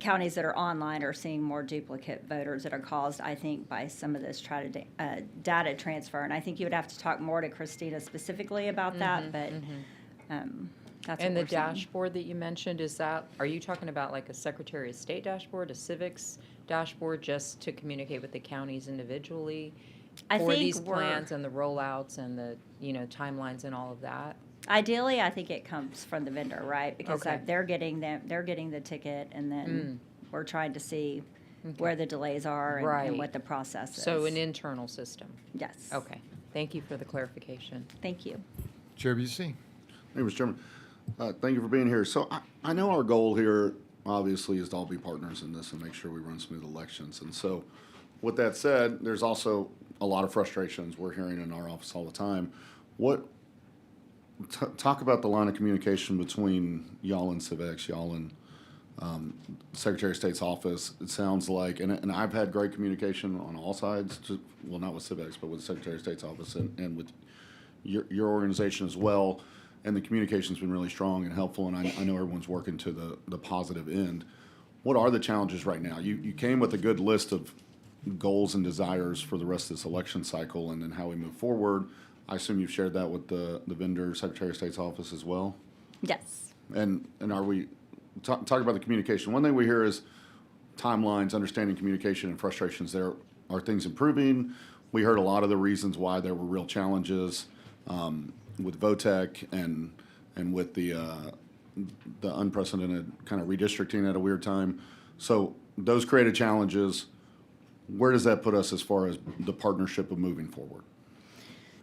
counties that are online are seeing more duplicate voters that are caused, I think, by some of this data transfer. And I think you would have to talk more to Christina specifically about that, but that's what And the we're seeing. dashboard that you mentioned, are you talking about like a Secretary of State dashboard, a civics dashboard, just to communicate with the counties individually I for think these we're- plans and the rollouts and the, timelines and all of that? Ideally, I think it comes from the vendor, right? Because Okay. they're getting the ticket, and then we're trying to see where the delays are and Right. what the process is. So an internal system? Yes. Okay, thank you for the clarification. Thank you. Chair Busey. Hey, Mr. Chairman, thank you for being here. So I know our goal here, obviously, is to all be partners in this and make sure we run smooth elections. And so, with that said, there's also a lot of frustrations we're hearing in our office all the time. Talk about the line of communication between y'all and Civex, y'all and Secretary of State's office. It sounds like, and I've had great communication on all sides, well, not with Civex, but with the Secretary of State's office and with your organization as well. And the communication's been really strong and helpful, and I know everyone's working to the positive end. What are the challenges right now? You came with a good list of goals and desires for the rest of this election cycle and then how we move forward. I assume you've shared that with the vendor, Secretary of State's office as well? Yes. And are we, talk about the communication. One thing we hear is timelines, understanding communication and frustrations there. Are things improving? We heard a lot of the reasons why there were real challenges with VOTEC and with the unprecedented kind of redistricting at a weird time. So those created challenges. Where does that put us as far as the partnership of moving forward?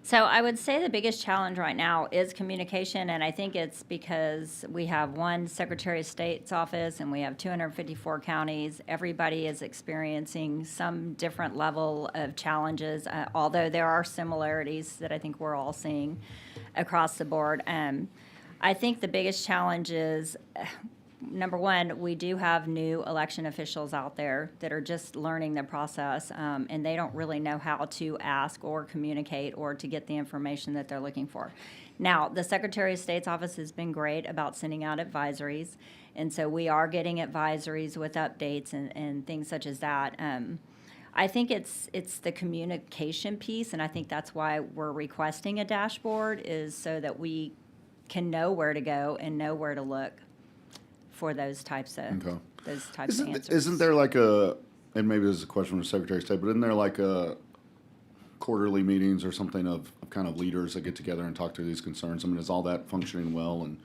So I would say the biggest challenge right now is communication, and I think it's because we have one Secretary of State's office and we have 254 counties. Everybody is experiencing some different level of challenges, although there are similarities that I think we're all seeing across the board. I think the biggest challenge is, number one, we do have new election officials out there that are just learning the process, and they don't really know how to ask or communicate or to get the information that they're looking for. Now, the Secretary of State's office has been great about sending out advisories, and so we are getting advisories with updates and things such as that. I think it's the communication piece, and I think that's why we're requesting a dashboard, is so that we can know where to go and know where to look for those types of answers. Isn't there like and maybe this is a question from the Secretary of State, but isn't there like a quarterly meetings or something of kind of leaders that get together and talk through these concerns? I mean, is all that functioning well and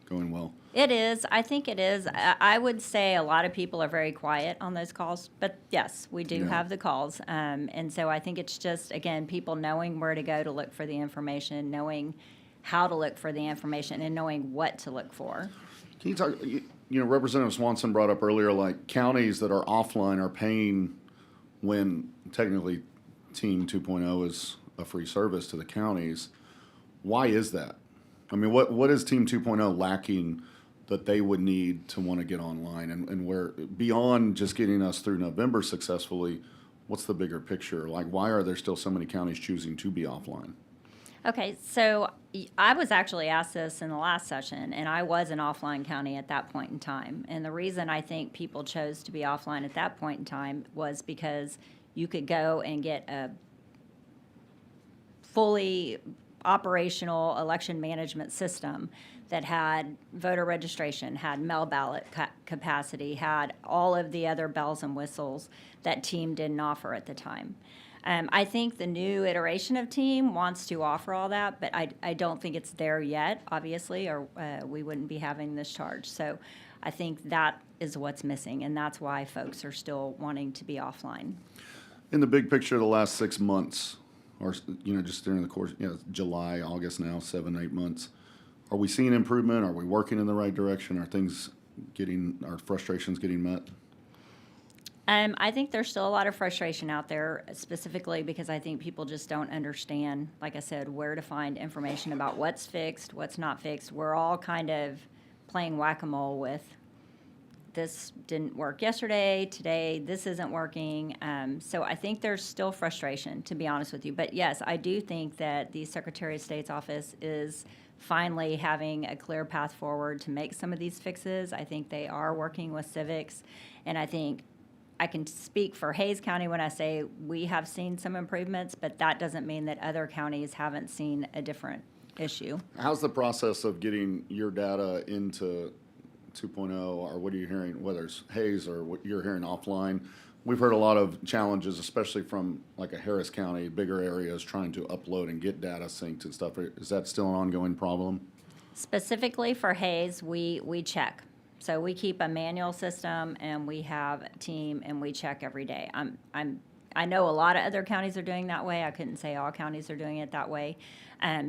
going well? It is. I think it is. I would say a lot of people are very quiet on those calls, but yes, we do have the calls. And so I think it's just, again, people knowing where to go to look for the information, knowing how to look for the information, and knowing what to look for. Can you talk, Representative Swanson brought up earlier, like counties that are offline are paying when technically Team 2.0 is a free service to the counties. Why is that? I mean, what is Team 2.0 lacking that they would need to want to get online? And where, beyond just getting us through November successfully, what's the bigger picture? Like, why are there still so many counties choosing to be offline? Okay, so I was actually asked this in the last session, and I was an offline county at that point in time. And the reason I think people chose to be offline at that point in time was because you could go and get a fully operational election management system that had voter registration, had mail ballot capacity, had all of the other bells and whistles that Team didn't offer at the time. I think the new iteration of Team wants to offer all that, but I don't think it's there yet, obviously, or we wouldn't be having this charge. So I think that is what's missing, and that's why folks are still wanting to be offline. In the big picture of the last 6 months, or just during the course, July, August now, 7, 8 months, are we seeing improvement? Are we working in the right direction? Are things our frustrations getting met? I think there's still a lot of frustration out there, specifically because I think people just don't understand, like I said, where to find information about what's fixed, what's not fixed. We're all kind of playing whack-a-mole with this didn't work yesterday, today this isn't working. So I think there's still frustration, to be honest with you. But yes, I do think that the Secretary of State's office is finally having a clear path forward to make some of these fixes. I think they are working with civics, and I think I can speak for Hays County when I say we have seen some improvements, but that doesn't mean that other counties haven't seen a different issue. How's the process of getting your data into 2.0, or what are you hearing, whether it's Hays or what you're hearing offline? We've heard a lot of challenges, especially from like a Harris County, bigger areas, trying to upload and get data synced and stuff. Is that still an ongoing problem? Specifically for Hays, we check. So we keep a manual system, and we have a team, and we check every day. I know a lot of other counties are doing that way. I couldn't say all counties are doing it that way.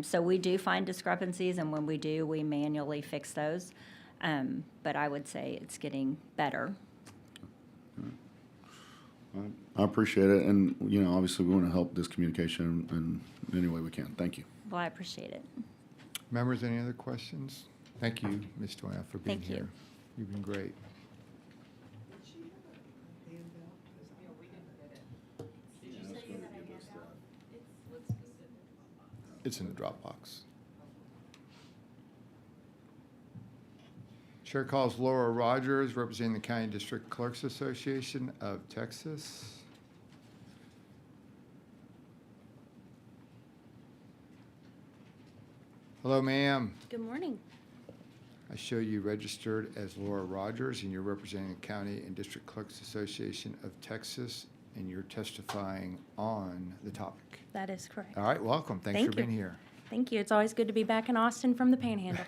So we do find discrepancies, and when we do, we manually fix those. But I would say it's getting better. I appreciate it, and, you know, obviously we want to help this communication in any way we can. Thank you. Well, I appreciate it. Members, any other questions? Thank you, Ms. Toya, for being Thank you. here. You've been great. It's in the Dropbox. Chair calls Laura Rogers, representing the County District Clerks Association of Texas. Hello, ma'am. Good morning. I show you registered as Laura Rogers, and you're representing the County and District Clerks Association of Texas, and you're testifying on the topic. That is correct. All right, welcome. Thanks Thank for you. being here. Thank you. It's always good to be back in Austin from the Panhandle.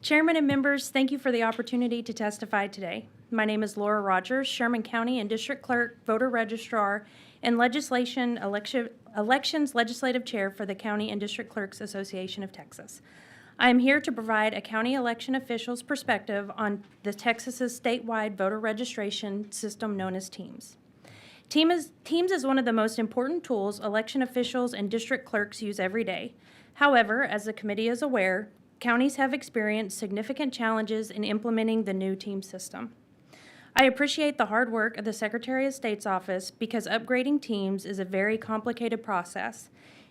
Chairman and members, thank you for the opportunity to testify today. My name is Laura Rogers, Sherman County and District Clerk, Voter Registrar, and Elections Legislative Chair for the County and District Clerks Association of Texas. I am here to provide a county election official's perspective on the Texas's statewide voter registration system known as TEAMS. TEAMS is one of the most important tools election officials and district clerks use every day. However, as the committee is aware, counties have experienced significant challenges in implementing the new TEAMS system. I appreciate the hard work of the Secretary of State's office because upgrading TEAMS is a very complicated process,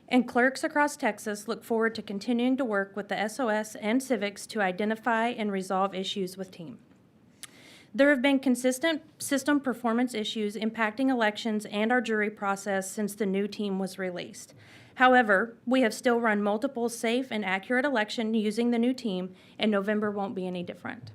and clerks across Texas look forward to continuing to work with the SOS and civics to identify and resolve issues with TEAM. There have been consistent system performance issues impacting elections and our jury process since the new TEAM was released. However, we have still run multiple safe and accurate elections using the new TEAM, and November won't be any different.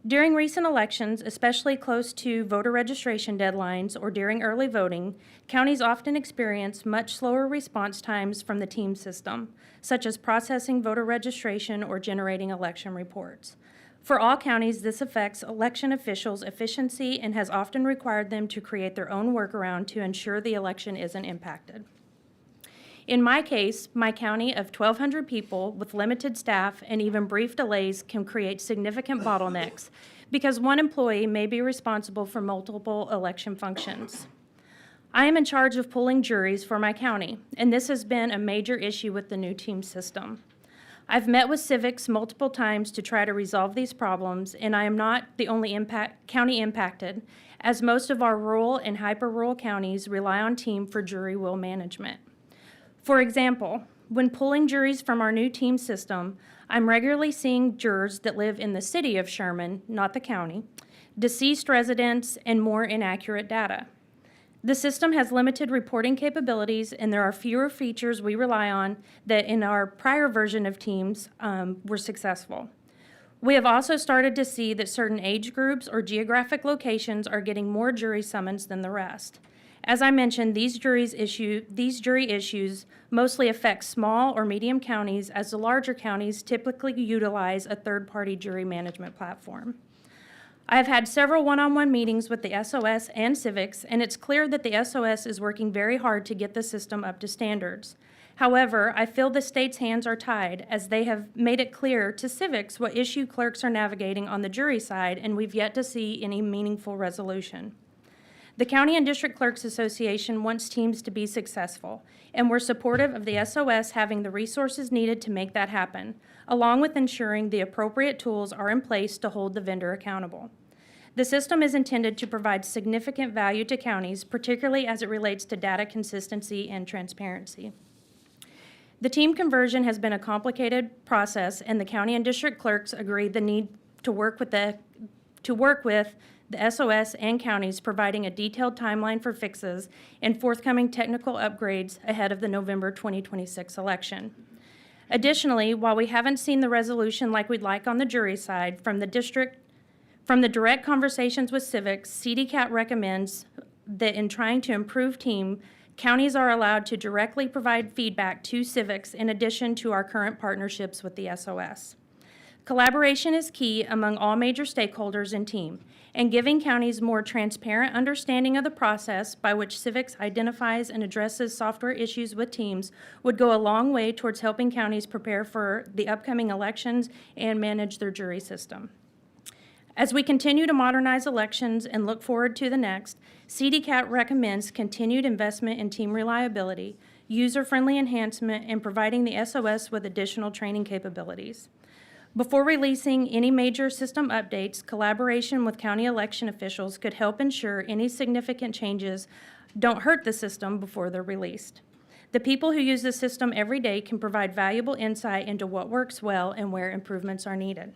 During recent elections, especially close to voter registration deadlines or during early voting, counties often experience much slower response times from the TEAM system, such as processing voter registration or generating election reports. For all counties, this affects election officials' efficiency and has often required them to create their own workaround to ensure the election isn't impacted. In my case, my county of 1,200 people with limited staff and even brief delays can create significant bottlenecks because one employee may be responsible for multiple election functions. I am in charge of pulling juries for my county, and this has been a major issue with the new TEAM system. I've met with civics multiple times to try to resolve these problems, and I am not the only county impacted, as most of our rural and hyper-rural counties rely on TEAM for jury will management. For example, when pulling juries from our new TEAM system, I'm regularly seeing jurors that live in the city of Sherman, not the county, deceased residents, and more inaccurate data. The system has limited reporting capabilities, and there are fewer features we rely on that in our prior version of TEAMS were successful. We have also started to see that certain age groups or geographic locations are getting more jury summons than the rest. As I mentioned, these jury issues mostly affect small or medium counties, as the larger counties typically utilize a third-party jury management platform. I have had several one-on-one meetings with the SOS and civics, and it's clear that the SOS is working very hard to get the system up to standards. However, I feel the state's hands are tied as they have made it clear to civics what issue clerks are navigating on the jury side, and we've yet to see any meaningful resolution. The County and District Clerks Association wants teams to be successful, and we're supportive of the SOS having the resources needed to make that happen, along with ensuring the appropriate tools are in place to hold the vendor accountable. The system is intended to provide significant value to counties, particularly as it relates to data consistency and transparency. The team conversion has been a complicated process, and the county and district clerks agreed the need to work with the SOS and counties, providing a detailed timeline for fixes and forthcoming technical upgrades ahead of the November 2026 election. Additionally, while we haven't seen the resolution like we'd like on the jury side, from the direct conversations with civics, CDCAT recommends that in trying to improve team, counties are allowed to directly provide feedback to civics in addition to our current partnerships with the SOS. Collaboration is key among all major stakeholders in team, and giving counties more transparent understanding of the process by which civics identifies and addresses software issues with teams would go a long way towards helping counties prepare for the upcoming elections and manage their jury system. As we continue to modernize elections and look forward to the next, CDCAT recommends continued investment in team reliability, user-friendly enhancement, and providing the SOS with additional training capabilities. Before releasing any major system updates, collaboration with county election officials could help ensure any significant changes don't hurt the system before they're released. The people who use the system every day can provide valuable insight into what works well and where improvements are needed.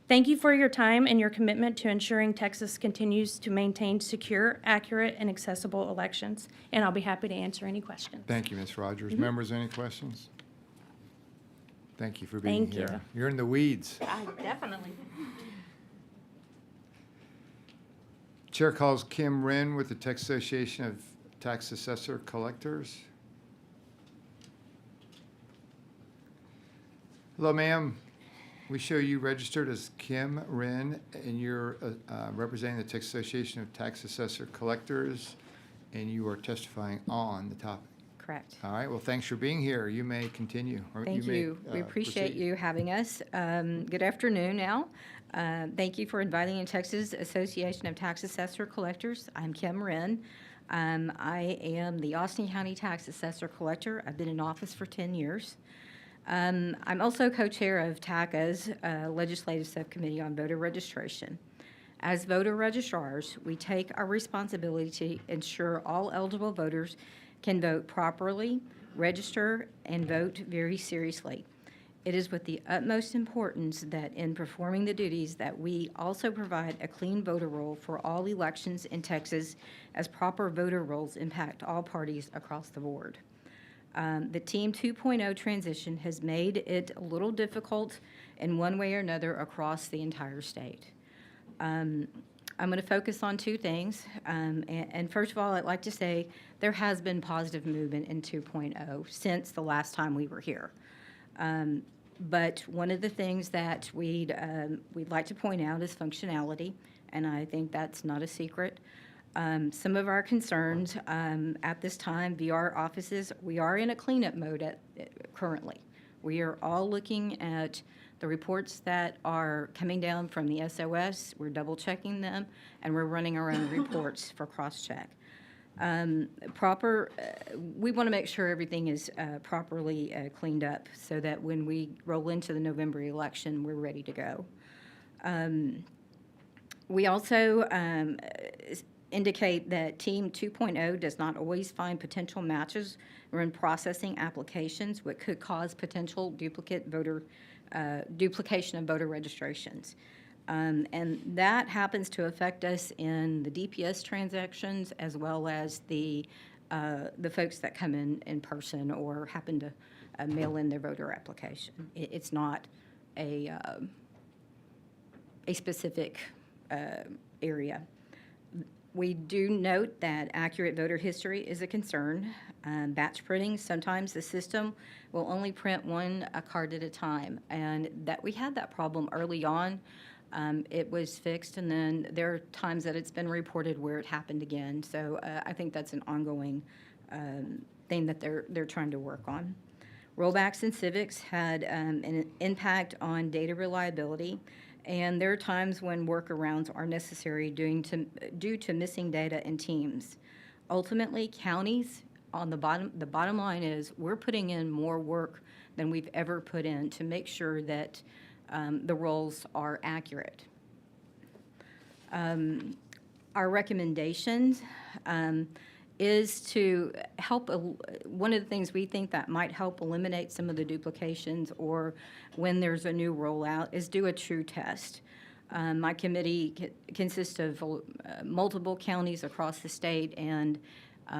Thank you for your time and your commitment to ensuring Texas continues to maintain secure, accurate, and accessible elections. And I'll be happy to answer any questions. Thank you, Ms. Rogers. Members, any questions? Thank you for being Thank here. you. You're in the weeds. Definitely. Chair calls Kim Wren with the Texas Association of Tax Assessor Collectors. Hello, ma'am. We show you registered as Kim Wren, and you're representing the Texas Association of Tax Assessor Collectors, and you are testifying on the topic. Correct. All right, well, thanks for being here. You may continue. Or Thank may, you. We appreciate proceed. you having us. Good afternoon now. Thank you for inviting the Texas Association of Tax Assessor Collectors. I'm Kim Wren. I am the Austin County Tax Assessor Collector. I've been in office for 10 years. I'm also co-chair of TACA's Legislative Subcommittee on Voter Registration. As voter registrars, we take our responsibility to ensure all eligible voters can vote properly, register, and vote very seriously. It is with the utmost importance that in performing the duties that we also provide a clean voter roll for all elections in Texas, as proper voter rolls impact all parties across the board. The Team 2.0 transition has made it a little difficult in one way or another across the entire state. I'm going to focus on two things. And first of all, I'd like to say there has been positive movement in 2.0 since the last time we were here. But one of the things that we'd like to point out is functionality, and I think that's not a secret. Some of our concerns at this time, VR offices, we are in a cleanup mode currently. We are all looking at the reports that are coming down from the SOS. We're double checking them, and we're running our own reports for cross-check. We want to make sure everything is properly cleaned up so that when we roll into the November election, we're ready to go. We also indicate that Team 2.0 does not always find potential matches when processing applications, what could cause potential duplication of voter registrations. And that happens to affect us in the DPS transactions as well as the folks that come in person or happen to mail in their voter application. It's not a specific area. We do note that accurate voter history is a concern. Batch printing, sometimes the system will only print one card at a time, and that we had that problem early on. It was fixed, and then there are times that it's been reported where it happened again. So I think that's an ongoing thing that they're trying to work on. Rollbacks in civics had an impact on data reliability, and there are times when workarounds are necessary due to missing data in teams. Ultimately, counties, the bottom line is we're putting in more work than we've ever put in to make sure that the rolls are accurate. Our recommendations is to help, one of the things we think that might help eliminate some of the duplications or when there's a new rollout is do a true test. My committee consists of multiple counties across the state, and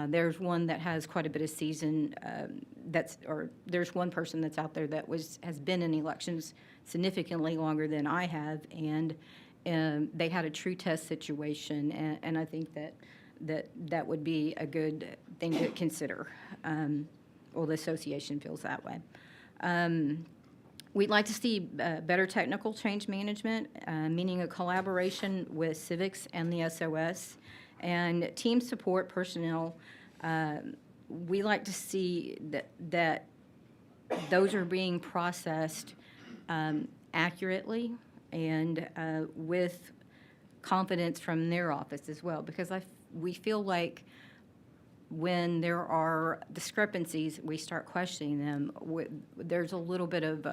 there's one that has quite a bit of season. There's one person that's out there that has been in elections significantly longer than I have, and they had a true test situation, and I think that would be a good thing to consider. Well, the association feels that way. We'd like to see better technical change management, meaning a collaboration with civics and the SOS, and team support personnel. We like to see that those are being processed accurately and with confidence from their office as well, because we feel like when there are discrepancies, we start questioning them. There's a little bit of,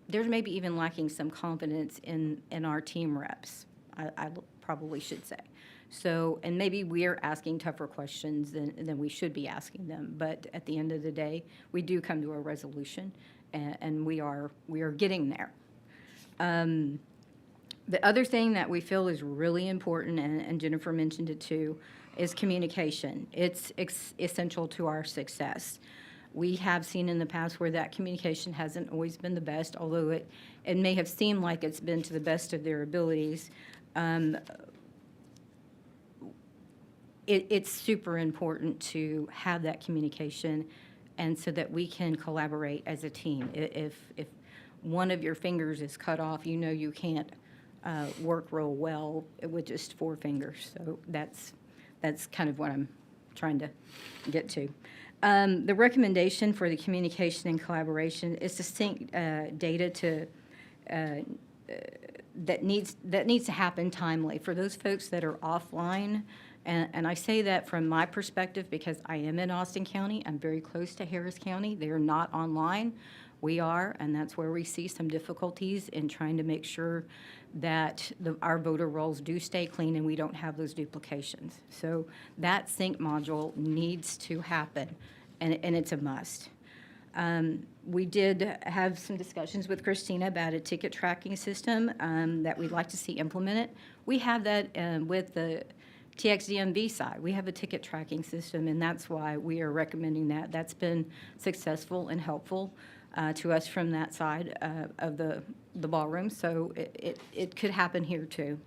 there's maybe even lacking some confidence in our team reps, I probably should say. So, and maybe we're asking tougher questions than we should be asking them, but at the end of the day, we do come to a resolution, and we are getting there. The other thing that we feel is really important, and Jennifer mentioned it too, is communication. It's essential to our success. We have seen in the past where that communication hasn't always been the best, although it may have seemed like it's been to the best of their abilities. It's super important to have that communication, and so that we can collaborate as a team. If one of your fingers is cut off, you can't work real well with just 4 fingers. So that's kind of what I'm trying to get to. The recommendation for the communication and collaboration is to sync data to that needs to happen timely for those folks that are offline. And I say that from my perspective because I am in Austin County. I'm very close to Harris County. They are not online. We are, and that's where we see some difficulties in trying to make sure that our voter rolls do stay clean and we don't have those duplications. So that sync module needs to happen, and it's a must. We did have some discussions with Christina about a ticket tracking system that we'd like to see implemented. We have that with the TXDMV side. We have a ticket tracking system, and that's why we are recommending that. That's been successful and helpful to us from that side of the ballroom, so it could happen here too.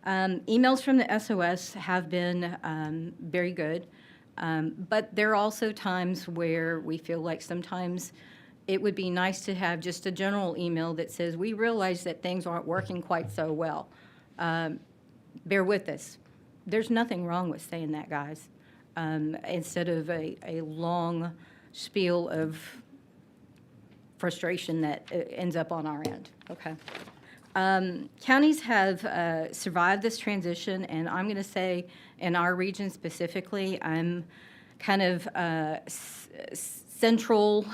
Emails from the SOS have been very good, but there are also times where we feel like sometimes it would be nice to have just a general email that says, we realize that things aren't working quite so well. Bear with us. There's nothing wrong with saying that, guys, instead of a long spiel of frustration that ends up on our end, okay? Counties have survived this transition, and I'm going to say in our region specifically, I'm kind of central,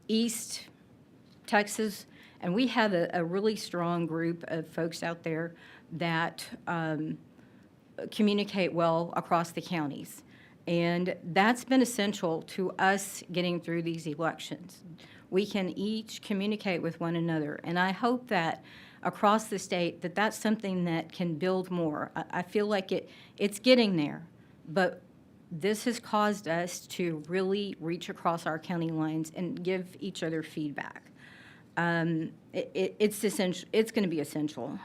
east Texas, and we have a really strong group of folks out there that communicate well across the counties. And that's been essential to us getting through these elections. We can each communicate with one another. And I hope that across the state that that's something that can build more. I feel like it's getting there. But this has caused us to really reach across our county lines and give each other feedback. It's essential. It's going to be essential.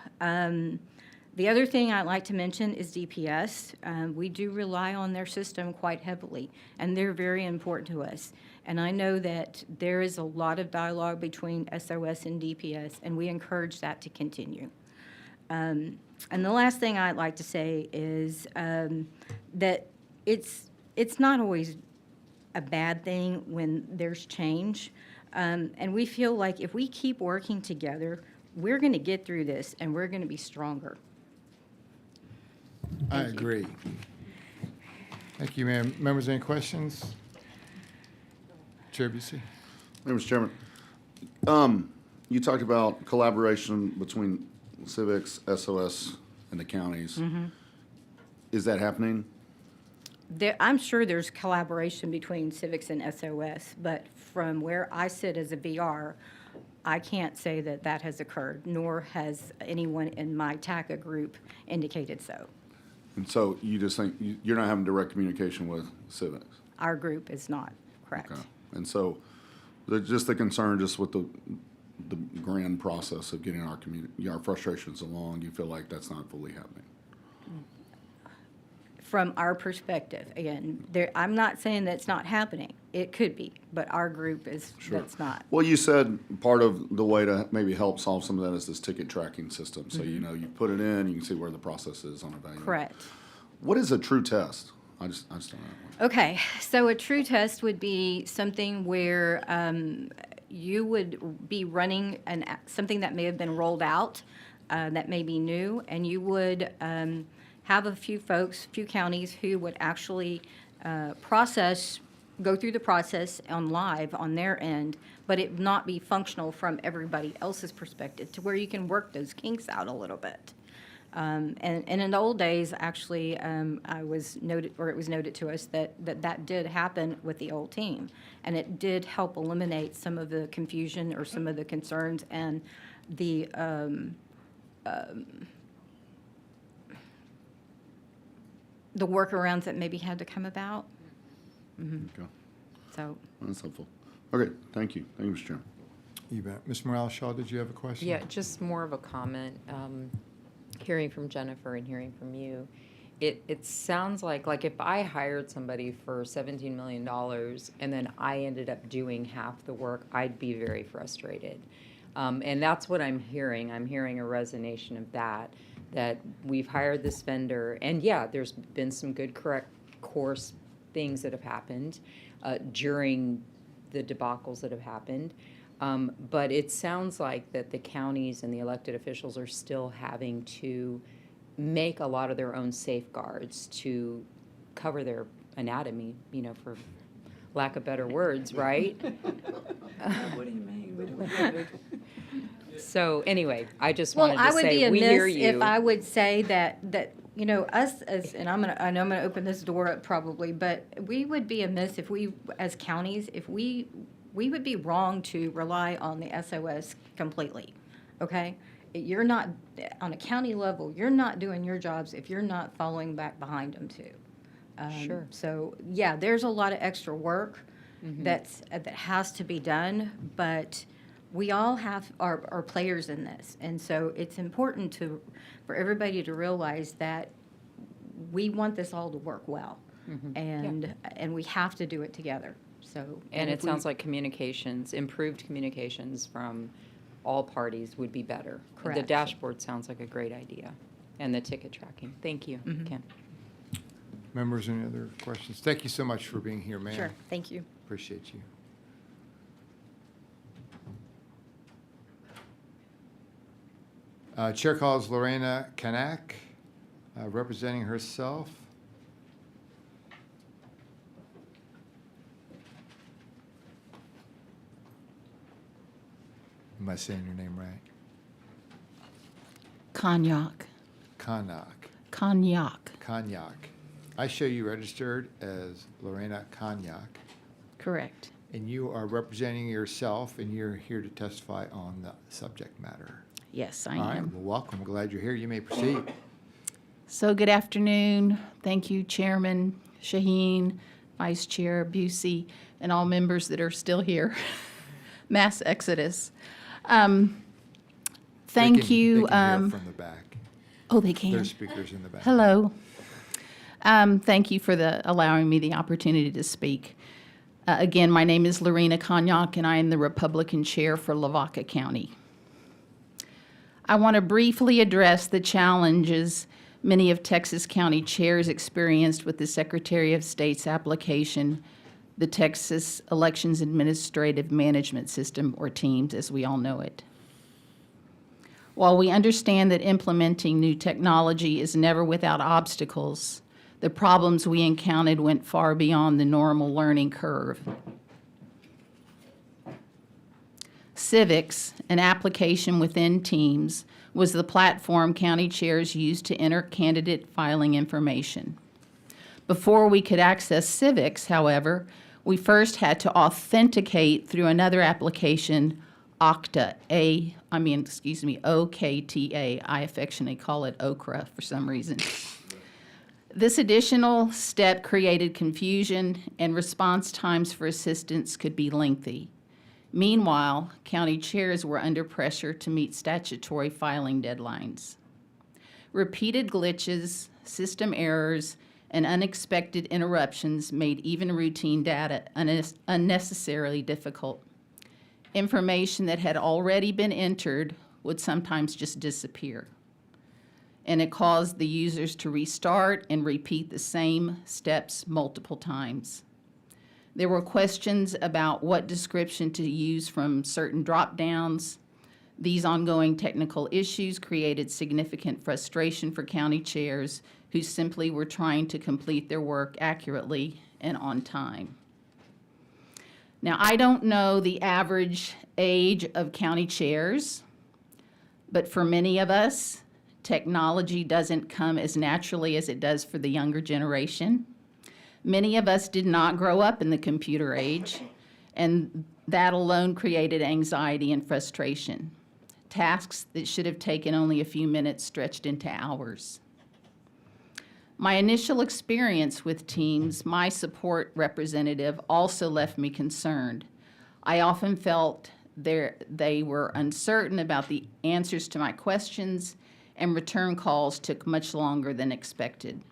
The other thing I'd like to mention is DPS. We do rely on their system quite heavily, and they're very important to us. And I know that there is a lot of dialogue between SOS and DPS, and we encourage that to continue. And the last thing I'd like to say is that it's not always a bad thing when there's change. And we feel like if we keep working together, we're going to get through this and we're going to be stronger. I agree. Thank you, ma'am. Members, any questions? Chair Busey? Mr. Chairman, you talked about collaboration between civics, SOS, and the counties. Is that happening? I'm sure there's collaboration between civics and SOS, but from where I sit as a VR, I can't say that that has occurred, nor has anyone in my TACA group indicated so. And so you just think you're not having direct communication with civics? Our group is not, correct. Okay. And so just the concern just with the grand process of getting our frustrations along, you feel like that's not fully happening? From our perspective, again, I'm not saying that's not happening. It could be, but our group is, that's not. Well, you said part of the way to maybe help solve some of that is this ticket tracking system. So, you know, you put it in, you can see where the process is on evaluation. Correct. What is a true test? I just don't know. Okay, so a true test would be something where you would be running something that may have been rolled out, that may be new, and you would have a few counties who would actually go through the process on live on their end, but it not be functional from everybody else's perspective to where you can work those kinks out a little bit. And in the old days, actually, it was noted to us that did happen with the old team, and it did help eliminate some of the confusion or some of the concerns and the workarounds that maybe had to come about. Okay. So, That's helpful. Okay, thank you. Thank you, Mr. Chairman. You bet. Ms. Morales-Shaw, did you have a question? Yeah, just more of a comment. Hearing from Jennifer and hearing from you, it sounds like if I hired somebody for $17 million and then I ended up doing half the work, I'd be very frustrated. And that's what I'm hearing. I'm hearing a resonation of that we've hired this vendor, and yeah, there's been some good correct course things that have happened during the debacles that have happened. But it sounds like that the counties and the elected officials are still having to make a lot of their own safeguards to cover their anatomy, you know, for lack of better words, right? What do you mean? So anyway, I just well, wanted I to would be say, we hear amiss you. if I would say that you know, us as, and I know I'm gonna open this door up probably, but we would be amiss if we, as counties, if we would be wrong to rely on the SOS completely, okay? You're not, on a county level, you're not doing your jobs if you're not following back behind them too. Sure. So, yeah, there's a lot of extra work that has to be done, but we all are players in this. And so it's important for everybody to realize that we want this all to work well. And we have to do it together. So, And it sounds like improved communications from all parties would be better. Correct. The dashboard sounds like a great idea, and the ticket tracking. Thank you, Ken. Members, any other questions? Thank you so much for being here, ma'am. Sure, thank you. Appreciate you. Chair calls Lorena Kanak, representing herself. Am I saying your name right? Cognac. Kanak. Cognac. Cognac. I show you registered as Lorena Cognac, Correct. and you are representing yourself, and you're here to testify on the subject matter. Yes, I All right, am. well, welcome. Glad you're here. You may proceed. So good afternoon. Thank you, Chairman Shaheen, Vice Chair Busey, and all members that are still here. Mass exodus. Thank you. They can hear from the back. Oh, they can. There's speakers in the back. Hello. Thank you for allowing me the opportunity to speak. Again, my name is Lorena Cognac, and I am the Republican Chair for Lavaca County. I want to briefly address the challenges many of Texas County chairs experienced with the Secretary of State's application, the Texas Elections Administrative Management System, or TEAMS, as we all know it. While we understand that implementing new technology is never without obstacles, the problems we encountered went far beyond the normal learning curve. Civics, an application within TEAMS, was the platform county chairs used to enter candidate filing information. Before we could access Civics, however, we first had to authenticate through another application, OKTA. I affectionately call it OKRA for some reason. This additional step created confusion, and response times for assistance could be lengthy. Meanwhile, county chairs were under pressure to meet statutory filing deadlines. Repeated glitches, system errors, and unexpected interruptions made even routine data unnecessarily difficult. Information that had already been entered would sometimes just disappear, and it caused the users to restart and repeat the same steps multiple times. There were questions about what description to use from certain drop-downs. These ongoing technical issues created significant frustration for county chairs who simply were trying to complete their work accurately and on time. Now, I don't know the average age of county chairs, but for many of us, technology doesn't come as naturally as it does for the younger generation. Many of us did not grow up in the computer age, and that alone created anxiety and frustration. Tasks that should have taken only a few minutes stretched into hours. My initial experience with TEAMS, my support representative, also left me concerned. I often felt they were uncertain about the answers to my questions, and return calls took much longer than expected.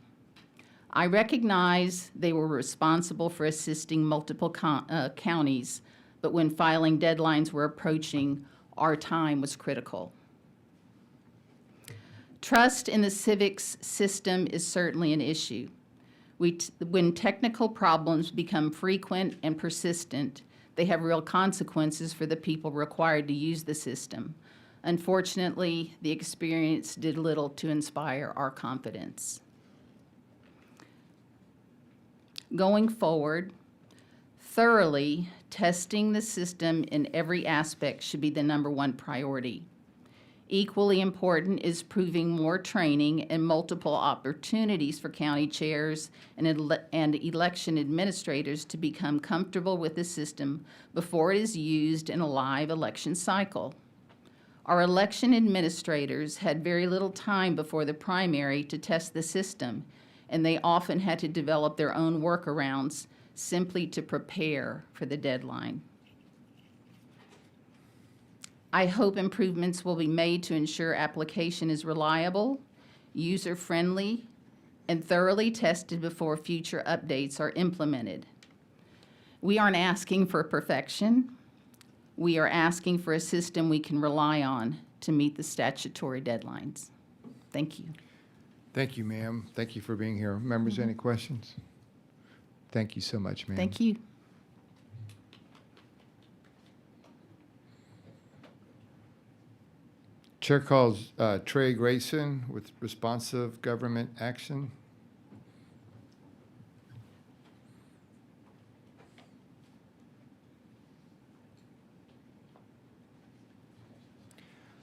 I recognize they were responsible for assisting multiple counties, but when filing deadlines were approaching, our time was critical. Trust in the civics system is certainly an issue. When technical problems become frequent and persistent, they have real consequences for the people required to use the system. Unfortunately, the experience did little to inspire our confidence. Going forward, thoroughly testing the system in every aspect should be the #1 priority. Equally important is proving more training and multiple opportunities for county chairs and election administrators to become comfortable with the system before it is used in a live election cycle. Our election administrators had very little time before the primary to test the system, and they often had to develop their own workarounds simply to prepare for the deadline. I hope improvements will be made to ensure application is reliable, user-friendly, and thoroughly tested before future updates are implemented. We aren't asking for perfection. We are asking for a system we can rely on to meet the statutory deadlines. Thank you. Thank you, ma'am. Thank you for being here. Members, any questions? Thank you so much, ma'am. Thank you. Chair calls Trey Grayson with responsive government action.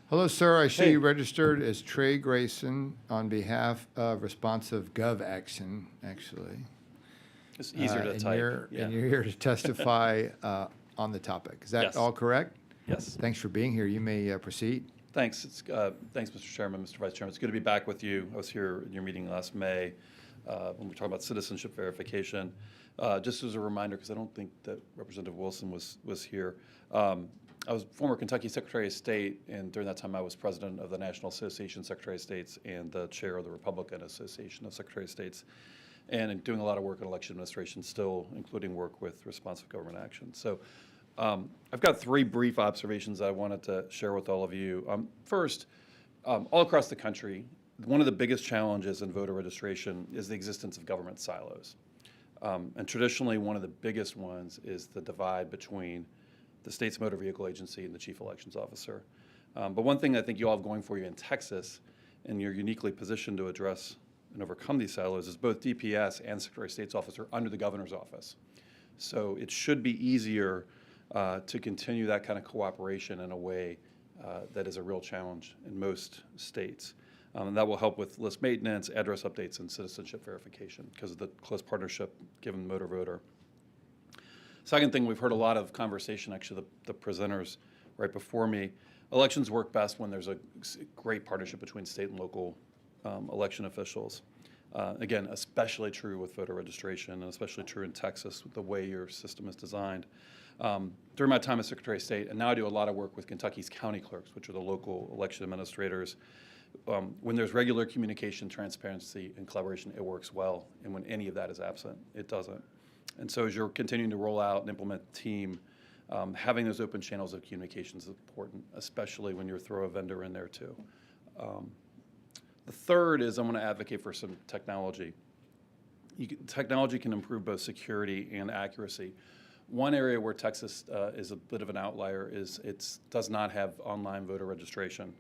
Hello, sir. I see you registered as Trey Grayson on behalf of Responsive Gov Action, actually. It's easier to and type. And you're here to testify on the topic. Is that Yes. all correct? Yes. Thanks for being here. You may proceed. Thanks. Thanks, Mr. Chairman, Mr. Vice Chairman. It's good to be back with you. I was here in your meeting last May when we were talking about citizenship verification. Just as a reminder, because I don't think that Representative Wilson was here, I was former Kentucky Secretary of State, and during that time I was president of the National Association of Secretary of States and the chair of the Republican Association of Secretary of States, and doing a lot of work in election administration still, including work with responsive government action. So I've got 3 brief observations I wanted to share with all of you. First, all across the country, one of the biggest challenges in voter registration is the existence of government silos. And traditionally, one of the biggest ones is the divide between the state's motor vehicle agency and the chief elections officer. But one thing I think you all have going for you in Texas, and you're uniquely positioned to address and overcome these silos, is both DPS and Secretary of State's office are under the governor's office. So it should be easier to continue that kind of cooperation in a way that is a real challenge in most states. And that will help with list maintenance, address updates, and citizenship verification because of the close partnership given motor voter. Second thing, we've heard a lot of conversation, actually, the presenters right before me. Elections work best when there's a great partnership between state and local election officials. Again, especially true with voter registration, and especially true in Texas with the way your system is designed. During my time as Secretary of State, and now I do a lot of work with Kentucky's county clerks, which are the local election administrators. When there's regular communication, transparency, and collaboration, it works well. And when any of that is absent, it doesn't. And so as you're continuing to roll out and implement team, having those open channels of communication is important, especially when you throw a vendor in there too. The third is I'm going to advocate for some technology. Technology can improve both security and accuracy. One area where Texas is a bit of an outlier is it does not have online voter registration.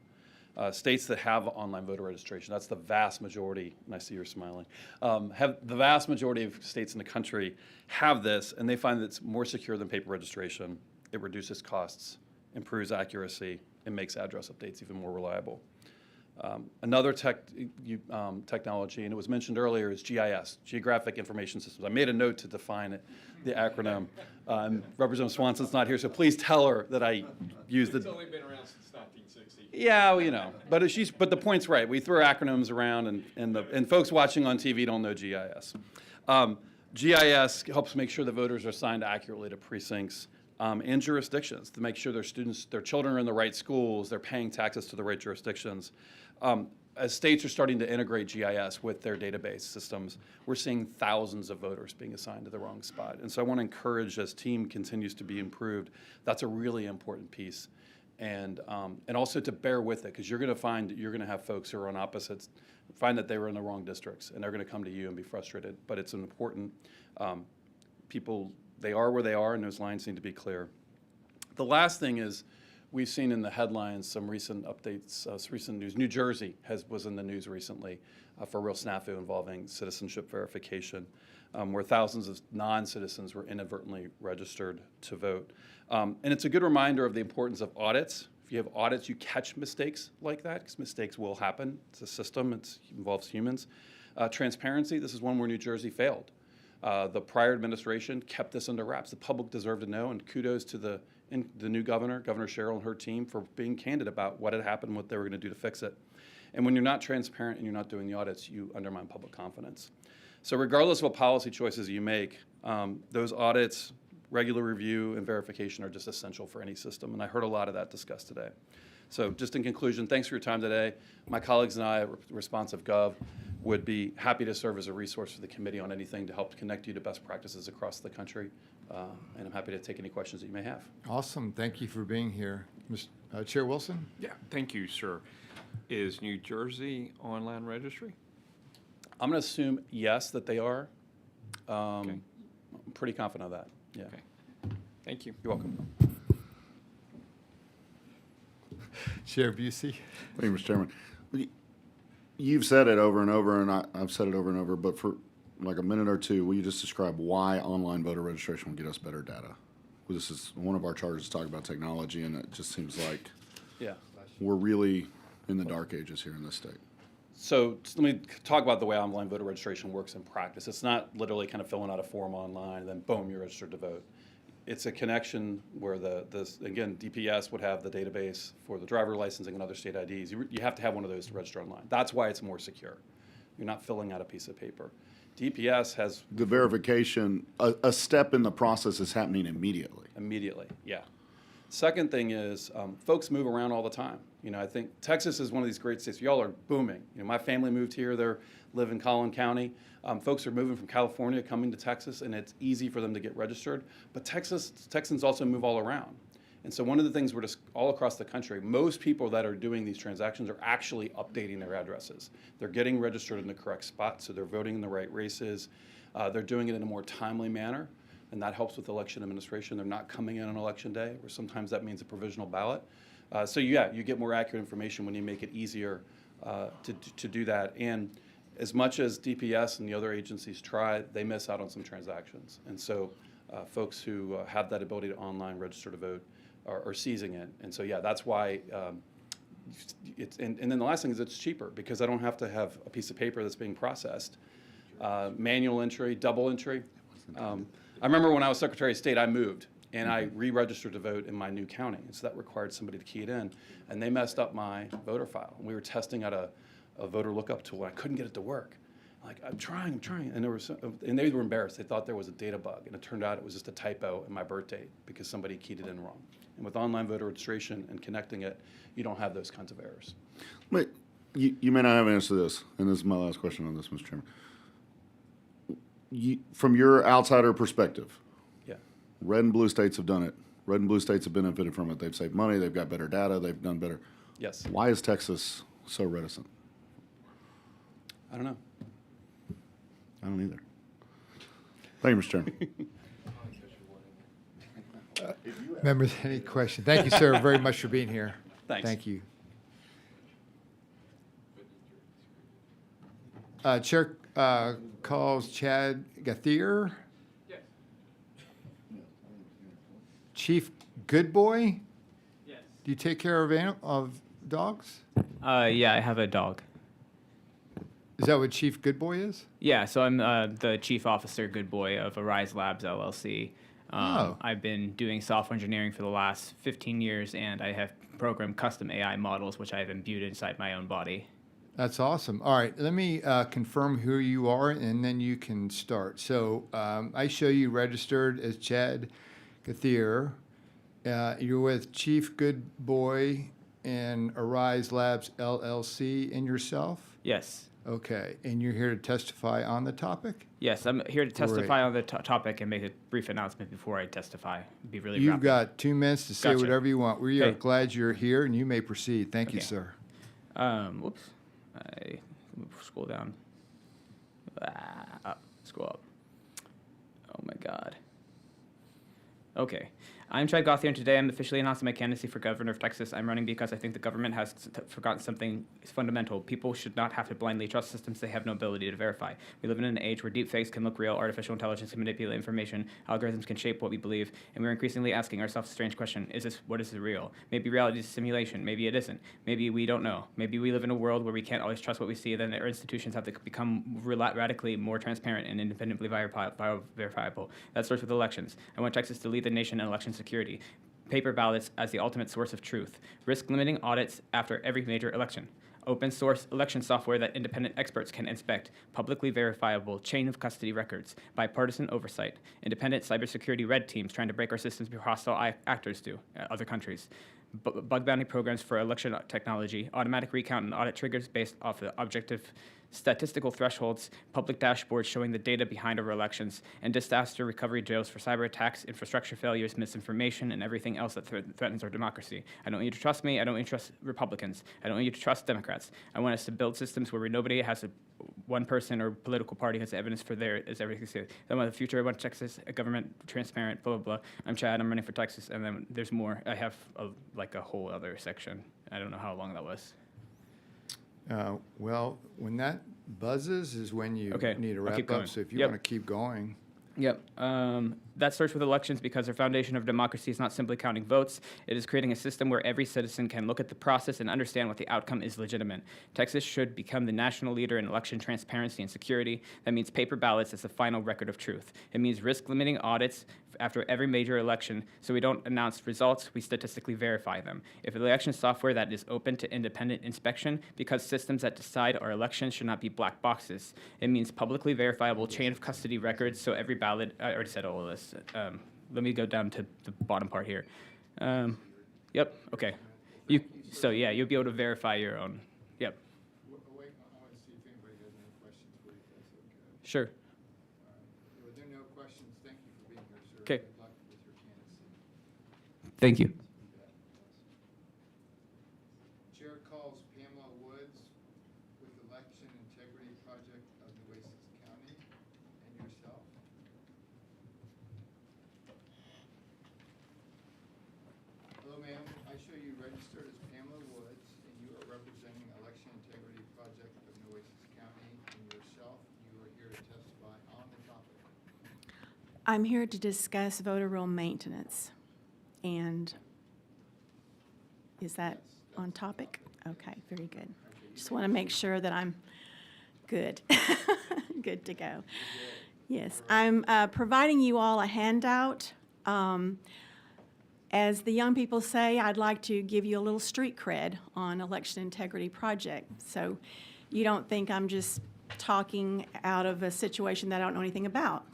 States that have online voter registration, that's the vast majority, and I see you're smiling, have the vast majority of states in the country have this, and they find that it's more secure than paper registration. It reduces costs, improves accuracy, and makes address updates even more reliable. Another technology, and it was mentioned earlier, is GIS, Geographic Information Systems. I made a note to define it, the acronym. Representative Swanson's not here, so please tell her that I used the... It's only been around since 1960. Yeah, well, you know, but the point's right. We throw acronyms around, and folks watching on TV don't know GIS. GIS helps make sure the voters are assigned accurately to precincts and jurisdictions to make sure their children are in the right schools, they're paying taxes to the right jurisdictions. As states are starting to integrate GIS with their database systems, we're seeing thousands of voters being assigned to the wrong spot. And so I want to encourage, as team continues to be improved, that's a really important piece. And also to bear with it, because you're going to have folks who are on opposites find that they were in the wrong districts, and they're going to come to you and be frustrated. But it's an important, people, they are where they are, and those lines need to be clear. The last thing is, we've seen in the headlines some recent updates, some recent news. New Jersey was in the news recently for a real snafu involving citizenship verification, where thousands of non-citizens were inadvertently registered to vote. And it's a good reminder of the importance of audits. If you have audits, you catch mistakes like that, because mistakes will happen. It's a system, it involves humans. Transparency, this is one where New Jersey failed. The prior administration kept this under wraps. The public deserved to know, and kudos to the new governor, Governor Sherrill, and her team for being candid about what had happened, what they were going to do to fix it. And when you're not transparent and you're not doing the audits, you undermine public confidence. So regardless of what policy choices you make, those audits, regular review, and verification are just essential for any system, and I heard a lot of that discussed today. So just in conclusion, thanks for your time today. My colleagues and I at Responsive Gov would be happy to serve as a resource for the committee on anything to help connect you to best practices across the country, and I'm happy to take any questions that you may have. Awesome. Thank you for being here. Chair Wilson? Yeah, thank you, sir. Is New Jersey online registry? I'm going to assume yes, that they are. Okay. I'm pretty confident of that. Yeah. Okay. Thank you. You're welcome. Chair Busey? Thank you, Mr. Chairman. You've said it over and over, and I've said it over and over, but for like a minute or two, will you just describe why online voter registration will get us better data? Well, this is one of our charters to talk about technology, and it just seems like we're really in the dark ages here in this state. So let me talk about the way online voter registration works in practice. It's not literally kind of filling out a form online and then boom, you're registered to vote. It's a connection where again, DPS would have the database for the driver licensing and other state IDs. You have to have one of those to register online. That's why it's more secure. You're not filling out a piece of paper. DPS has... The verification, a step in the process is happening immediately. Immediately, yeah. Second thing is, folks move around all the time. You know, I think Texas is one of these great states. Y'all are booming. You know, my family moved here. They live in Collin County. Folks are moving from California, coming to Texas, and it's easy for them to get registered. But Texans also move all around. And so one of the things we're just all across the country, most people that are doing these transactions are actually updating their addresses. They're getting registered in the correct spot, so they're voting in the right races. They're doing it in a more timely manner, and that helps with election administration. They're not coming in on election day, or sometimes that means a provisional ballot. So yeah, you get more accurate information when you make it easier to do that. And as much as DPS and the other agencies try, they miss out on some transactions. And so folks who have that ability to online register to vote are seizing it. And so yeah, that's why and then the last thing is it's cheaper because I don't have to have a piece of paper that's being processed. Manual entry, double entry. I remember when I was Secretary of State, I moved and I re-registered to vote in my new county. And so that required somebody to key it in, and they messed up my voter file. We were testing out a voter lookup tool, and I couldn't get it to work. Like, I'm trying, and they were embarrassed. They thought there was a data bug, and it turned out it was just a typo in my birth date because somebody keyed it in wrong. And with online voter registration and connecting it, you don't have those kinds of errors. Wait, you may not have an answer to this, and this is my last question on this, Mr. Chairman. From your outsider perspective, Yeah. red and blue states have done it. Red and blue states have benefited from it. They've saved money. They've got better data. They've done better. Yes. Why is Texas so reticent? I don't know. I don't either. Thank you, Mr. Chairman. Members, any questions? Thank you, sir, very much for being here. Thanks. Thank you. Chair calls Chad Gauthier. Yes. Chief Goodboy? Yes. Do you take care of dogs? Yeah, I have a dog. Is that what Chief Goodboy is? Yeah, so I'm the chief officer good boy of Arise Labs LLC. Oh. I've been doing software engineering for the last 15 years, and I have programmed custom AI models, which I've imbued inside my own body. That's awesome. All right, let me confirm who you are, and then you can start. So I show you registered as Chad Gauthier. You're with Chief Goodboy and Arise Labs LLC and yourself? Yes. Okay, and you're here to testify on the topic? Yes, I'm here to testify Great. on the topic and make a brief announcement before I testify. Be really You've rapid. got 2 minutes to say Gotcha. whatever you want. We are Okay. glad you're here, and you may proceed. Thank you, Okay. sir. Whoops. I scroll down. Up. Scroll up. Oh my God. Okay. I'm Chad Gauthier, and today I'm officially announcing my candidacy for governor of Texas. I'm running because I think the government has forgotten something fundamental. People should not have to blindly trust systems they have no ability to verify. We live in an age where deepfakes can look real, artificial intelligence can manipulate information, algorithms can shape what we believe, and we're increasingly asking ourselves a strange question: what is real? Maybe reality is a simulation. Maybe it isn't. Maybe we don't know. Maybe we live in a world where we can't always trust what we see. Then our institutions have to become radically more transparent and independently verifiable. That starts with elections. I want Texas to lead the nation in election security. Paper ballots as the ultimate source of truth. Risk-limiting audits after every major election. Open source election software that independent experts can inspect. Publicly verifiable chain of custody records. Bipartisan oversight. Independent cybersecurity red teams trying to break our systems before hostile actors do, other countries. Bug bounty programs for election technology. Automatic recount and audit triggers based off of objective statistical thresholds, public dashboards showing the data behind our elections, and disaster recovery drills for cyber attacks, infrastructure failures, misinformation, and everything else that threatens our democracy. I don't want you to trust me. I don't want you to trust Republicans. I don't want you to trust Democrats. I want us to build systems where nobody has one person or political party has evidence for is everything. I want the future. I want Texas, a government, transparent, blah, blah, blah. I'm Chad. I'm running for Texas. And then there's more. I have a whole other section. I don't know how long that was. Well, when that buzzes is when you Okay, need to I'll wrap keep up. going. So if you Yep. want to keep going. Yep. That starts with elections because their foundation of democracy is not simply counting votes. It is creating a system where every citizen can look at the process and understand what the outcome is legitimate. Texas should become the national leader in election transparency and security. That means paper ballots as the final record of truth. It means risk-limiting audits after every major election, so we don't announce results, we statistically verify them. If election software that is open to independent inspection, because systems that decide our elections should not be black boxes. It means publicly verifiable chain of custody records, so every ballot, I already said all of this. Let me go down to the bottom part here. Yep, okay. You'll be able to verify your own. Yep. I want to see if anybody has any questions for you, if that's okay. Sure. If there are no questions, thank you for being here, sir. Okay. Good luck with your candidacy. Thank you. registered as Pamela Woods, and you are representing Election Integrity Project of Nueces County and yourself. You are here to testify on the topic. I'm here to discuss voter roll maintenance. And is that on topic? Okay, very good. Just want to make sure that I'm good. Good to go. Yes, I'm providing you all a handout. As the young people say, I'd like to give you a little street cred on Election Integrity Project. So you don't think I'm just talking out of a situation that I don't know anything about.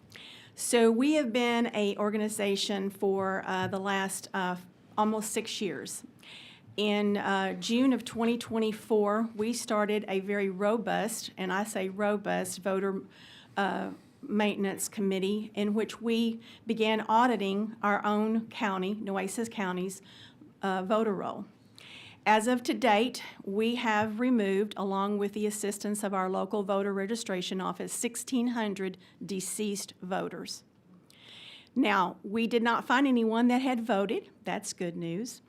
So we have been an organization for the last almost 6 years. In June of 2024, we started a very robust, and I say robust, voter maintenance committee in which we began auditing our own county, Nueces County's voter roll. As of to date, we have removed, along with the assistance of our local voter registration office, 1,600 deceased voters. Now, we did not find anyone that had voted. That's good news.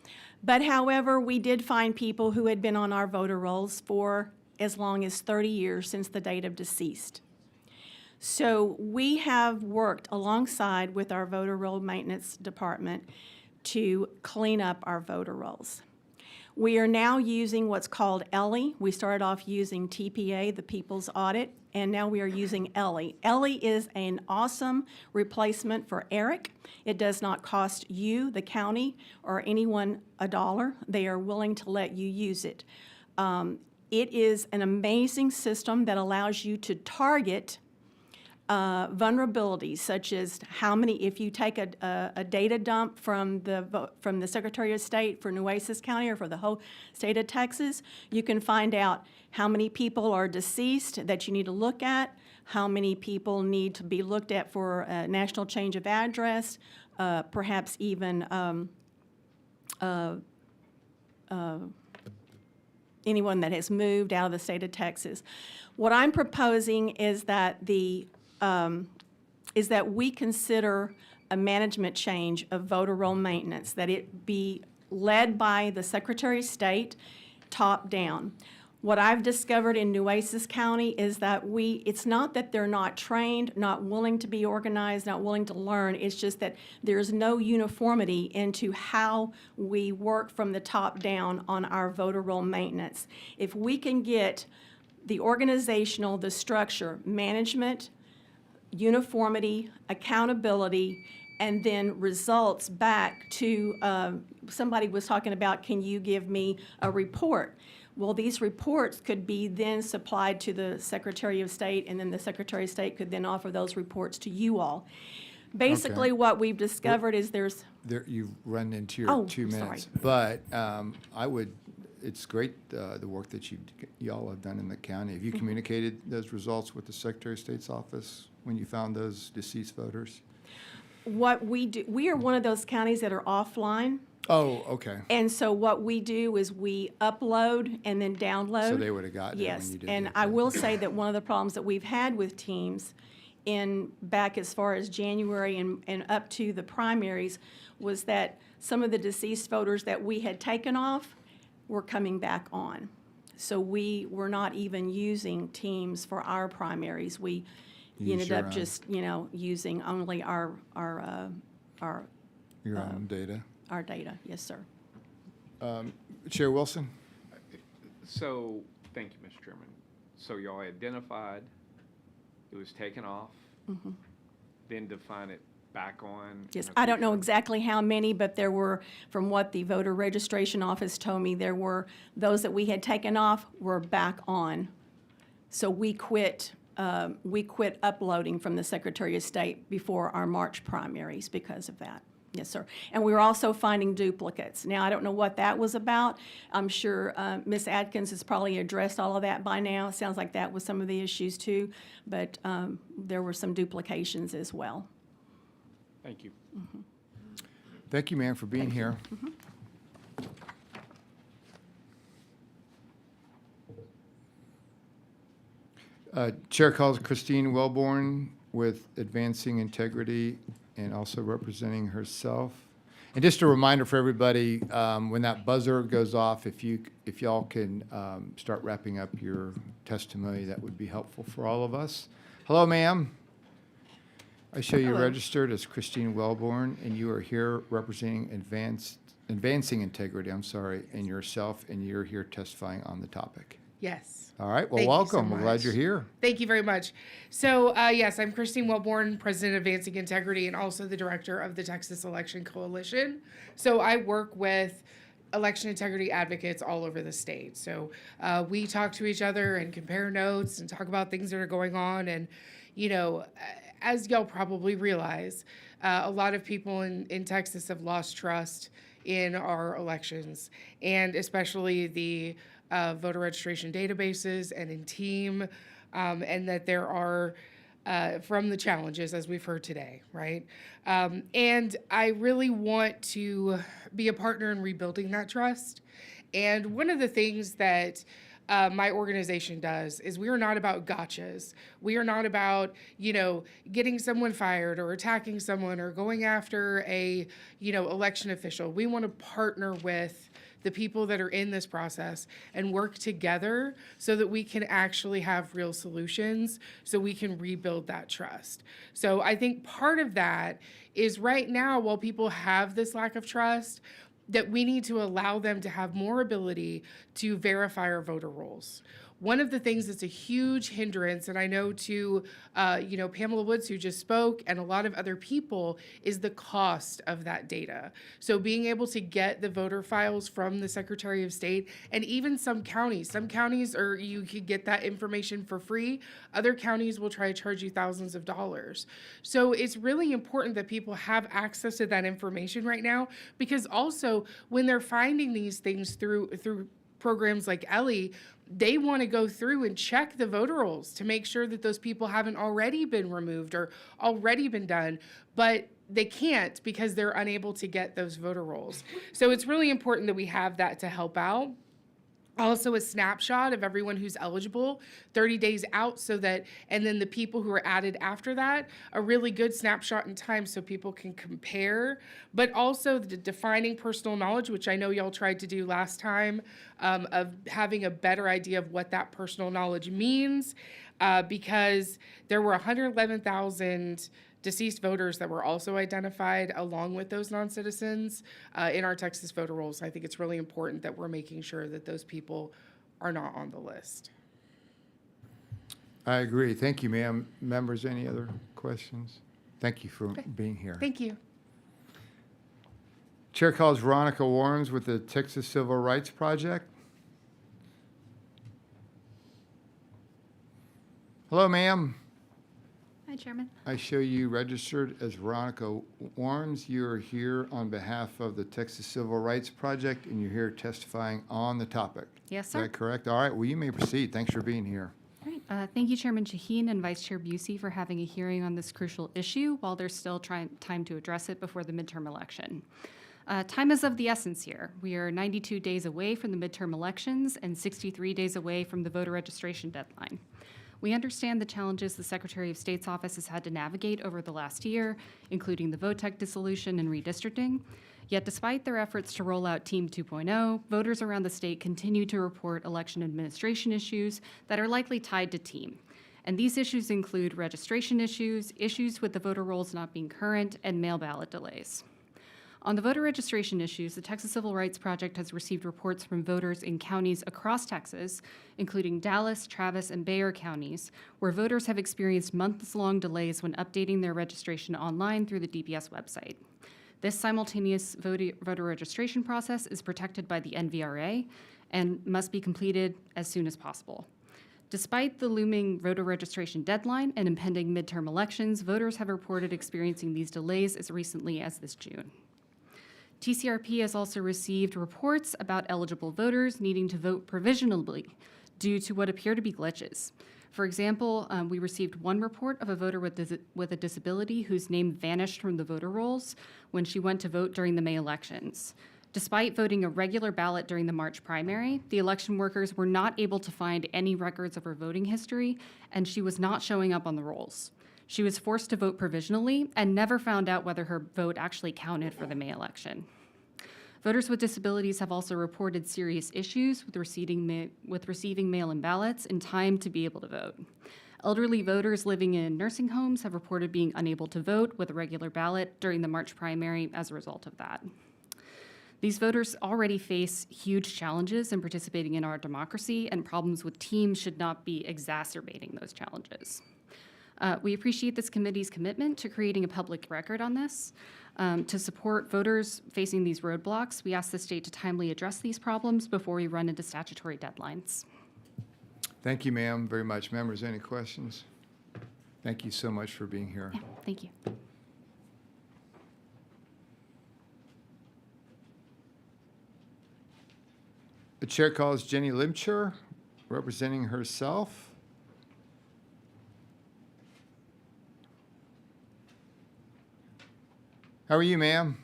But however, we did find people who had been on our voter rolls for as long as 30 years since the date of deceased. So we have worked alongside with our voter roll maintenance department to clean up our voter rolls. We are now using what's called ELLI. We started off using TPA, the People's Audit, and now we are using ELLI. ELLI is an awesome replacement for ERIC. It does not cost you, the county, or anyone a dollar. They are willing to let you use it. It is an amazing system that allows you to target vulnerabilities, such as how many, if you take a data dump from the Secretary of State for Nueces County or for the whole state of Texas, you can find out how many people are deceased that you need to look at, how many people need to be looked at for a national change of address, perhaps even anyone that has moved out of the state of Texas. What I'm proposing is that we consider a management change of voter roll maintenance, that it be led by the Secretary of State, top down. What I've discovered in Nueces County is that it's not that they're not trained, not willing to be organized, not willing to learn. It's just that there's no uniformity into how we work from the top down on our voter roll maintenance. If we can get the organizational, the structure, management, uniformity, accountability, and then results back to, somebody was talking about, can you give me a report? Well, these reports could be then supplied to the Secretary of State, and then the Secretary of State could then offer those reports to you all. Basically, what we've discovered is You've run into your Oh, 2 sorry. minutes. But it's great, the work that y'all have done in the county. Have you Mm-hmm. communicated those results with the Secretary of State's office when you found those deceased voters? What we do, we are one of those counties that are offline. Oh, okay. And so what we do is we upload and then download. So they would have gotten it when Yes, you did and the I upload. will say that one of the problems that we've had with teams back as far as January and up to the primaries was that some of the deceased voters that we had taken off were coming back on. So we were not even using teams for our primaries. We Use ended your up own. just, using only our Your own data. our data. Yes, sir. Chair Wilson? So, thank you, Mr. Chairman. So y'all identified, it was taken off, then define it back on? Yes, in a I don't know future- exactly how many, but there were, from what the voter registration office told me, there were those that we had taken off were back on. So we quit uploading from the Secretary of State before our March primaries because of that. Yes, sir. And we were also finding duplicates. Now, I don't know what that was about. I'm sure Ms. Atkins has probably addressed all of that by now. Sounds like that was some of the issues too, but there were some duplications as well. Thank you. Thank you, ma'am, for being here. Chair calls Christine Wellborn with Advancing Integrity and also representing herself. And just a reminder for everybody, when that buzzer goes off, if y'all can start wrapping up your testimony, that would be helpful for all of us. Hello, ma'am. I show you Hello. registered as Christine Wellborn, and you are here representing Advancing Integrity, and yourself, and you're here testifying on the topic. Yes. All right, well, Thank you so welcome. We're glad much. you're here. Thank you very much. So, yes, I'm Christine Wellborn, President of Advancing Integrity, and also the Director of the Texas Election Coalition. So I work with election integrity advocates all over the state. So we talk to each other and compare notes and talk about things that are going on. And, you know, as y'all probably realize, a lot of people in Texas have lost trust in our elections, and especially the voter registration databases and in team, and that there are from the challenges as we've heard today, right? And I really want to be a partner in rebuilding that trust. And one of the things that my organization does is we are not about gotchas. We are not about, you know, getting someone fired or attacking someone or going after a, you know, election official. We want to partner with the people that are in this process and work together so that we can actually have real solutions, so we can rebuild that trust. So I think part of that is right now, while people have this lack of trust, that we need to allow them to have more ability to verify our voter rolls. One of the things that's a huge hindrance, and I know to, you know, Pamela Woods, who just spoke, and a lot of other people, is the cost of that data. So being able to get the voter files from the Secretary of State, and even some counties are, you could get that information for free. Other counties will try to charge you thousands of dollars. So it's really important that people have access to that information right now, because also when they're finding these things through programs like Ellie, they want to go through and check the voter rolls to make sure that those people haven't already been removed or already been done, but they can't because they're unable to get those voter rolls. So it's really important that we have that to help out. Also a snapshot of everyone who's eligible 30 days out, so that, and then the people who are added after that, a really good snapshot in time so people can compare, but also the defining personal knowledge, which I know y'all tried to do last time, of having a better idea of what that personal knowledge means, because there were 111,000 deceased voters that were also identified along with those non-citizens in our Texas voter rolls. I think it's really important that we're making sure that those people are not on the list. I agree. Thank you, ma'am. Members, any other questions? Thank you for being here. Thank you. Chair calls Veronica Warms with the Texas Civil Rights Project. Hello, ma'am. Hi, Chairman. I show you registered as Veronica Warms. You are here on behalf of the Texas Civil Rights Project, and you're here testifying on the topic. Yes, Is sir. that correct? All right, well, you may proceed. Thanks for being here. Great. Thank you, Chairman Shaheen and Vice Chair Busey, for having a hearing on this crucial issue while there's still time to address it before the midterm election. Time is of the essence here. We are 92 days away from the midterm elections and 63 days away from the voter registration deadline. We understand the challenges the Secretary of State's office has had to navigate over the last year, including the VOTEC dissolution and redistricting. Yet despite their efforts to roll out Team 2.0, voters around the state continue to report election administration issues that are likely tied to Team. And these issues include registration issues, issues with the voter rolls not being current, and mail ballot delays. On the voter registration issues, the Texas Civil Rights Project has received reports from voters in counties across Texas, including Dallas, Travis, and Bexar counties, where voters have experienced months-long delays when updating their registration online through the DPS website. This simultaneous voter registration process is protected by the NVRA and must be completed as soon as possible. Despite the looming voter registration deadline and impending midterm elections, voters have reported experiencing these delays as recently as this June. TCRP has also received reports about eligible voters needing to vote provisionally due to what appear to be glitches. For example, we received one report of a voter with a disability whose name vanished from the voter rolls when she went to vote during the May elections. Despite voting a regular ballot during the March primary, the election workers were not able to find any records of her voting history, and she was not showing up on the rolls. She was forced to vote provisionally and never found out whether her vote actually counted for the May election. Voters with disabilities have also reported serious issues with receiving mail-in ballots in time to be able to vote. Elderly voters living in nursing homes have reported being unable to vote with a regular ballot during the March primary as a result of that. These voters already face huge challenges in participating in our democracy, and problems with teams should not be exacerbating those challenges. We appreciate this committee's commitment to creating a public record on this. To support voters facing these roadblocks, we ask the state to timely address these problems before we run into statutory deadlines. Thank you, ma'am, very much. Members, any questions? Thank you so much for being here. Yeah, thank you. The chair calls Jenny Limcher, representing herself. How are you, ma'am?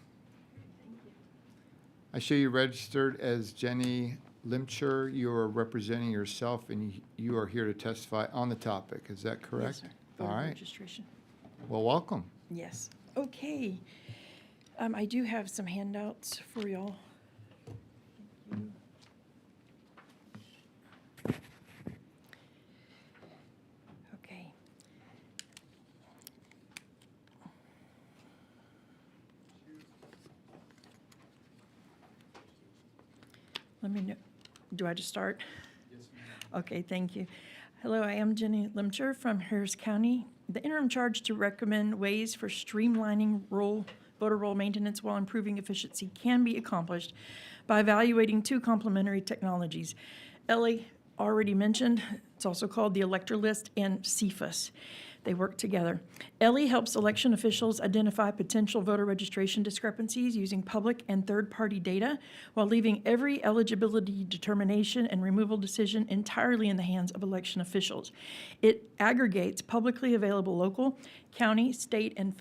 I show you registered as Jenny Limcher. You are representing yourself, and you are here to testify on the topic. Is that correct? Yes, sir. All Voter right. registration. Well, welcome. Yes. Okay. I do have some handouts for y'all. Thank you. Okay. Let me know. Do I just start? Yes, ma'am. Okay, thank you. Hello, I am Jenny Limcher from Harris County. The interim charge to recommend ways for streamlining voter roll maintenance while improving efficiency can be accomplished by evaluating two complementary technologies. Ellie already mentioned, it's also called the elector list, and CFUS. They work together. Ellie helps election officials identify potential voter registration discrepancies using public and third-party data while leaving every eligibility determination and removal decision entirely in the hands of election officials. It aggregates publicly available local, county, state, and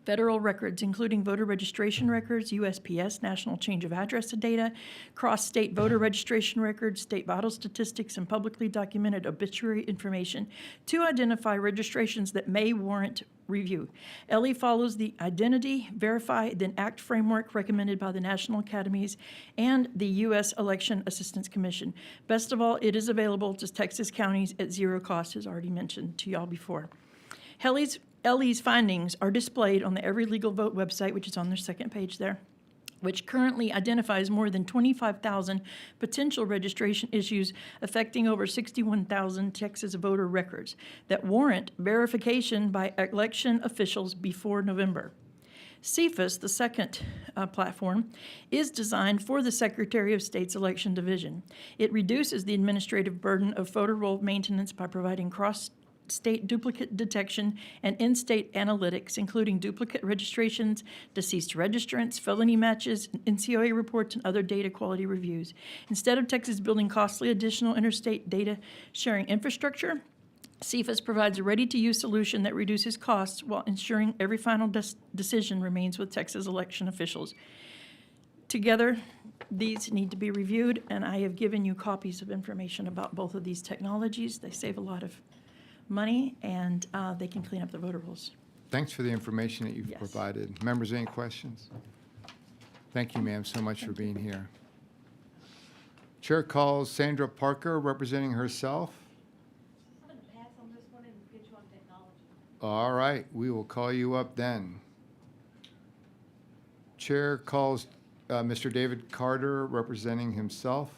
federal records, including voter registration records, USPS, National Change of Address data, cross-state voter registration records, state vital statistics, and publicly documented obituary information to identify registrations that may warrant review. Ellie follows the Identity, Verify, then Act framework recommended by the National Academies and the U.S. Election Assistance Commission. Best of all, it is available to Texas counties at zero cost, as already mentioned to y'all before. Ellie's findings are displayed on the Every Legal Vote website, which is on their second page there, which currently identifies more than 25,000 potential registration issues affecting over 61,000 Texas voter records that warrant verification by election officials before November. CFUS, the second platform, is designed for the Secretary of State's Election Division. It reduces the administrative burden of voter roll maintenance by providing cross-state duplicate detection and in-state analytics, including duplicate registrations, deceased registrants, felony matches, NCOA reports, and other data quality reviews. Instead of Texas building costly additional interstate data sharing infrastructure, CFUS provides a ready-to-use solution that reduces costs while ensuring every final decision remains with Texas election officials. Together, these need to be reviewed, and I have given you copies of information about both of these technologies. They save a lot of money, and they can clean up the voter rolls. Thanks for the information that you've Yes. provided. Members, any questions? Thank you, ma'am, so much for being here. Chair calls Sandra Parker, representing herself. All right, we will call you up then. Chair calls Mr. David Carter, representing himself.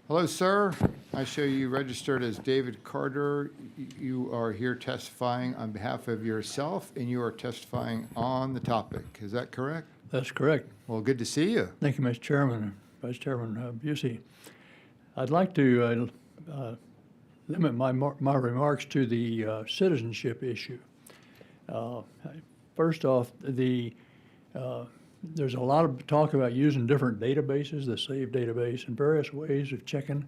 Hello, sir. I show you registered as David Carter. You are here testifying on behalf of yourself, and you are testifying on the topic. Is that correct? That's correct. Well, good to see you. Thank you, Mr. Chairman, Vice Chairman Busey. I'd like to limit my remarks to the citizenship issue. First off, there's a lot of talk about using different databases, the SAVE database, and various ways of checking.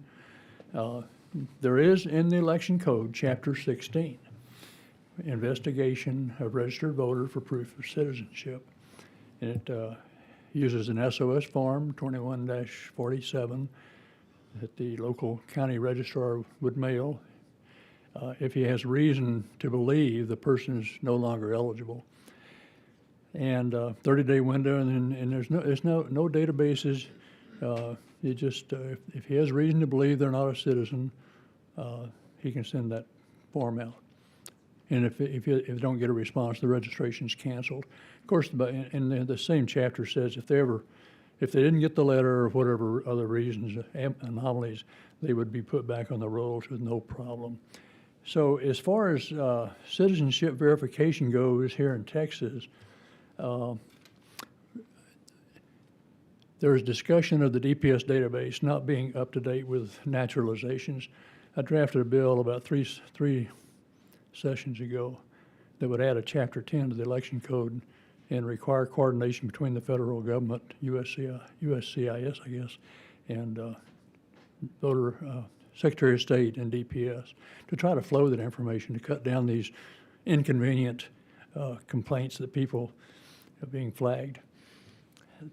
There is in the Election Code, Chapter 16, investigation of registered voter for proof of citizenship. And it uses an SOS form 21-47 that the local county registrar would mail if he has reason to believe the person is no longer eligible. And 30-day window, and there's no databases. You just if he has reason to believe they're not a citizen, he can send that form out. And if you don't get a response, the registration's canceled. Of course, and the same chapter says if they didn't get the letter or whatever other reasons, anomalies, they would be put back on the rolls with no problem. So as far as citizenship verification goes here in Texas, there's discussion of the DPS database not being up to date with naturalizations. I drafted a bill about three sessions ago that would add a Chapter 10 to the election code and require coordination between the federal government, USCIS, I guess, and Secretary of State and DPS to try to flow that information to cut down these inconvenient complaints that people are being flagged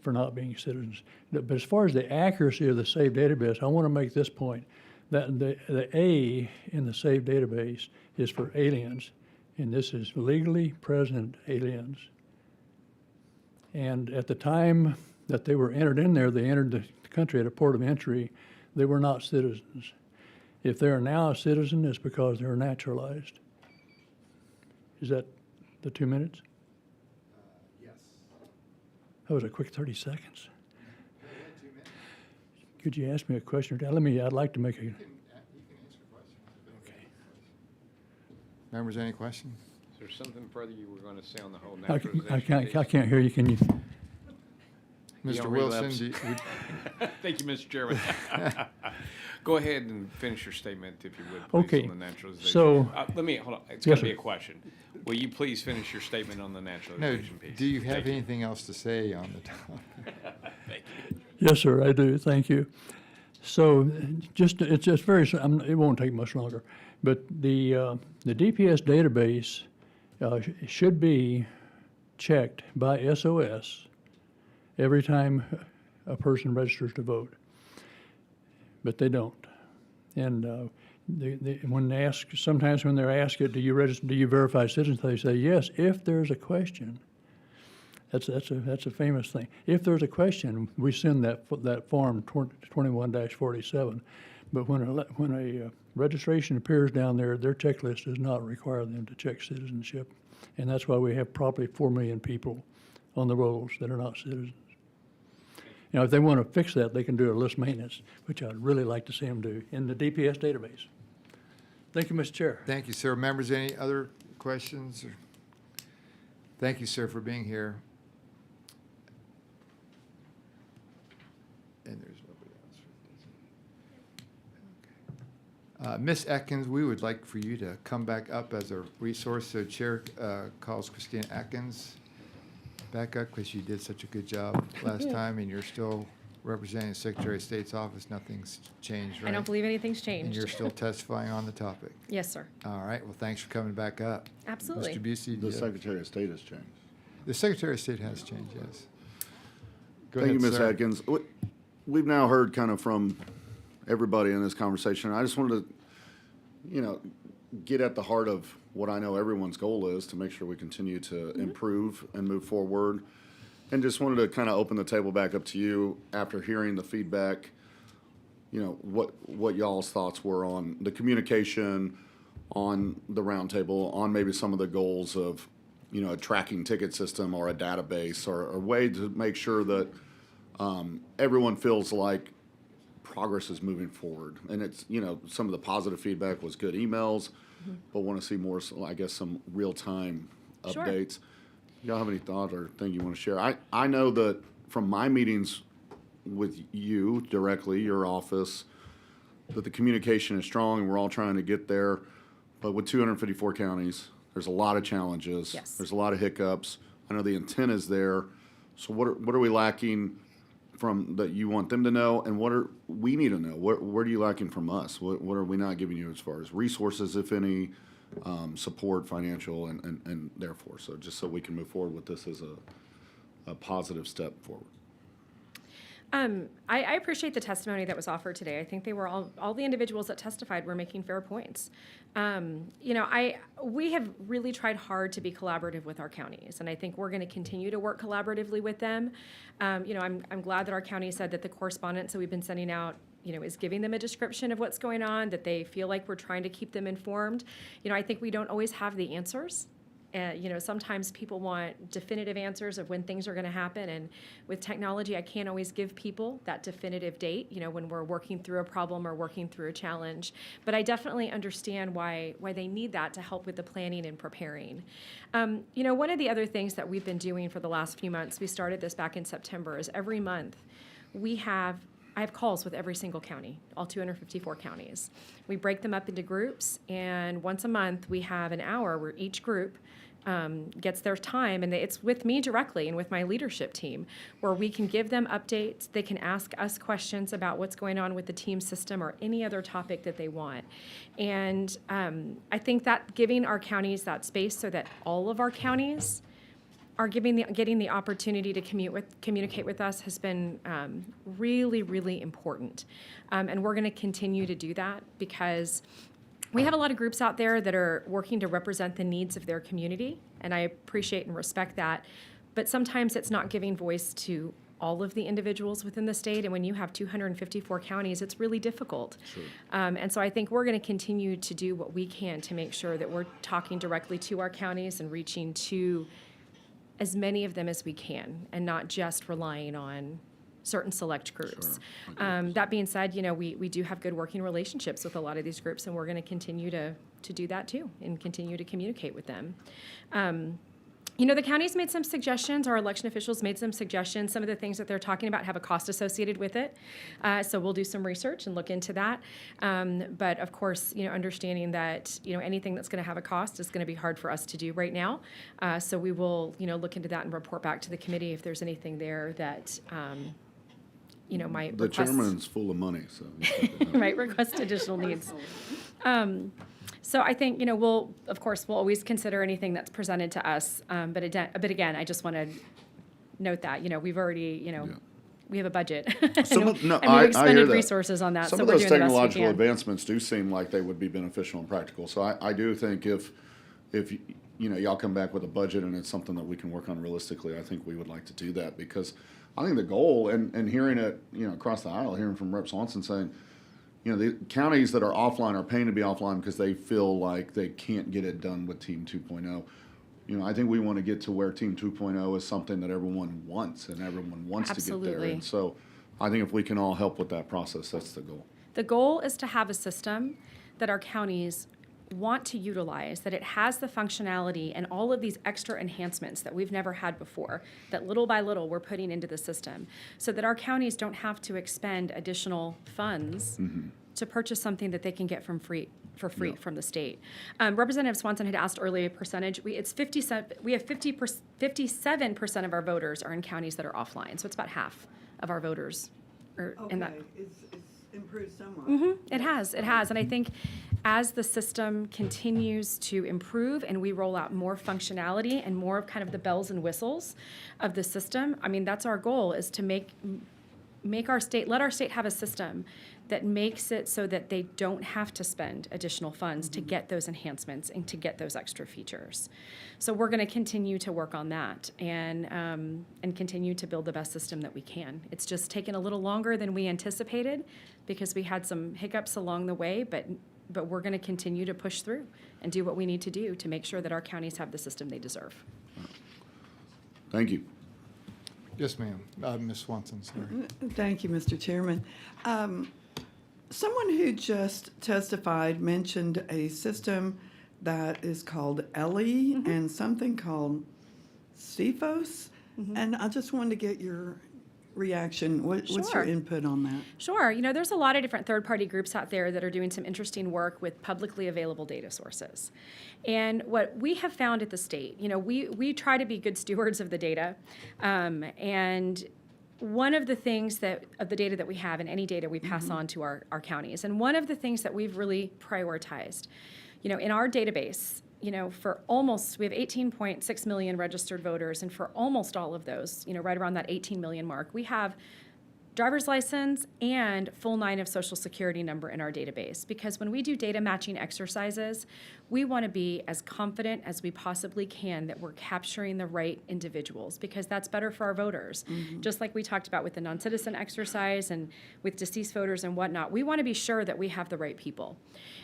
for not being citizens. But as far as the accuracy of the saved database, I want to make this point, that the A in the saved database is for aliens, and this is legally present aliens. And at the time that they were entered in there, they entered the country at a port of entry, they were not citizens. If they are now a citizen, it's because they're naturalized. Is that the 2 minutes? Yes. That was a quick 30 seconds. Could you ask me a question? I'd like to make a... You can answer questions. Okay. Members, any questions? Is there something further you were going to say on the whole I naturalization? can't hear you. Can you? Mr. Wilson, Thank you, Mr. Chairman. Go ahead and finish your statement, if you would, please, Okay. on the naturalization. So- Hold on. It's Yes, going to be sir. a question. Will you please finish your statement on the No, naturalization piece? do you have Thank anything else to say on the topic? Thank you. Yes, sir, I do. Thank you. So it's just very, it won't take much longer. But the DPS database should be checked by SOS every time a person registers to vote. But they don't. And when they ask, sometimes when they're asked, do you verify citizenship, they say yes, if there's a question. That's a famous thing. If there's a question, we send that form 21-47. But when a registration appears down there, their checklist does not require them to check citizenship, and that's why we have probably 4 million people on the rolls that are not citizens. You know, if they want to fix that, they can do a list maintenance, which I'd really like to see them do in the DPS database. Thank you, Mr. Chair. Thank you, sir. Members, any other questions? Thank you, sir, for being here. And there's nobody else. Okay. Ms. Atkins, we would like for you to come back up as a resource. So Chair calls Christina Atkins back up because you did such a good job last time, and you're still representing the Secretary of State's office. Nothing's changed, right? I don't believe anything's changed. And you're still testifying on the topic. Yes, sir. All right. Well, thanks for coming back up. Absolutely. Mr. Busey, The Secretary of State has changed. the Secretary of State has changed, yes. Go Thank ahead, you, Ms. sir. Atkins. We've now heard kind of from everybody in this conversation. I just wanted to, get at the heart of what I know everyone's goal is, to make sure we continue to improve and move forward. And just wanted to kind of open the table back up to you after hearing the feedback, what y'all's thoughts were on the communication, on the roundtable, on maybe some of the goals of, a tracking ticket system or a database or a way to make sure that everyone feels like progress is moving forward. And it's, some of the positive feedback was good emails, but want to see more, I guess, some real-time Sure. updates. Y'all have any thought or thing you want to share? I know that from my meetings with you directly, your office, that the communication is strong and we're all trying to get there. But with 254 counties, there's a lot of challenges. Yes. There's a lot of hiccups. I know the intent is there. So what are we lacking from that you want them to know, and what are we need to know? What are you lacking from us? What are we not giving you as far as resources, if any, support, financial, and therefore, so just so we can move forward with this as a positive step forward. I appreciate the testimony that was offered today. I think they were all the individuals that testified were making fair points. We have really tried hard to be collaborative with our counties, and I think we're going to continue to work collaboratively with them. I'm glad that our county said that the correspondence that we've been sending out, is giving them a description of what's going on, that they feel like we're trying to keep them informed. I think we don't always have the answers. Sometimes people want definitive answers of when things are going to happen, and with technology, I can't always give people that definitive date, when we're working through a problem or working through a challenge. But I definitely understand why they need that to help with the planning and preparing. One of the other things that we've been doing for the last few months, we started this back in September, is every month I have calls with every single county, all 254 counties. We break them up into groups, and once a month we have an hour where each group gets their time, and it's with me directly and with my leadership team, where we can give them updates. They can ask us questions about what's going on with the team system or any other topic that they want. And I think that giving our counties that space so that all of our counties are getting the opportunity to communicate with us has been really, really important. And we're going to continue to do that because we have a lot of groups out there that are working to represent the needs of their community, and I appreciate and respect that. But sometimes it's not giving voice to all of the individuals within the state, and when you have 254 counties, it's really difficult. Sure. And so I think we're going to continue to do what we can to make sure that we're talking directly to our counties and reaching to as many of them as we can, and not just relying on certain select groups. Sure. That being said, we do have good working relationships with a lot of these groups, and we're going to continue to do that too, and continue to communicate with them. The county's made some suggestions, our election officials made some suggestions. Some of the things that they're talking about have a cost associated with it. So we'll do some research and look into that. But of course, understanding that, anything that's going to have a cost is going to be hard for us to do right now. So we will, look into that and report back to the committee if there's anything there that, might The request. chairman's full of money, so. Might request additional needs. So I think, we'll always consider anything that's presented to us. But again, I just want to note that, we've already, we have a budget. Some and of- no, we've I hear expended that. resources on that. Some So of we're those doing the best we technological can. advancements do seem like they would be beneficial and practical. So I do think if y'all come back with a budget and it's something that we can work on realistically, I think we would like to do that, because I think the goal, and hearing it, across the aisle, hearing from Rep. Swanson saying, the counties that are offline are paying to be offline because they feel like they can't get it done with Team 2.0. I think we want to get to where Team 2.0 is something that everyone wants, and everyone wants to get there. Absolutely. And so I think if we can all help with that process, that's the goal. The goal is to have a system that our counties want to utilize, that it has the functionality and all of these extra enhancements that we've never had before, that little by little we're putting into the system, so that our counties don't have to expend additional funds to purchase something that they can get for free from the state. Representative Swanson had asked earlier percentage. We have 57% of our voters are in counties that are offline, so it's about half of our voters are in that. It's improved somewhat. It has, and I think as the system continues to improve and we roll out more functionality and more of kind of the bells and whistles of the system, that's our goal, is to let our state have a system that makes it so that they don't have to spend additional funds to get those enhancements and to get those extra features. So we're going to continue to work on that and continue to build the best system that we can. It's just taken a little longer than we anticipated because we had some hiccups along the way, but we're going to continue to push through and do what we need to do to make sure that our counties have the system they deserve. Thank you. Yes, ma'am. Ms. Swanson, sorry. Thank you, Mr. Chairman. Someone who just testified mentioned a system that is called Ellie and something called CFOS, and I just wanted to get your reaction. What's your Sure. input on that? Sure. There's a lot of different third-party groups out there that are doing some interesting work with publicly available data sources. And what we have found at the state, we try to be good stewards of the data. And one of the things of the data that we have, and any data we pass on to our counties, and one of the things that we've really prioritized, in our database, for almost, we have 18.6 million registered voters, and for almost all of those, right around that 18 million mark, we have driver's license and full 9 of social security number in our database. Because when we do data matching exercises, we want to be as confident as we possibly can that we're capturing the right individuals, because that's better for our voters. Just like we talked about with the non-citizen exercise and with deceased voters and whatnot, we want to be sure that we have the right people.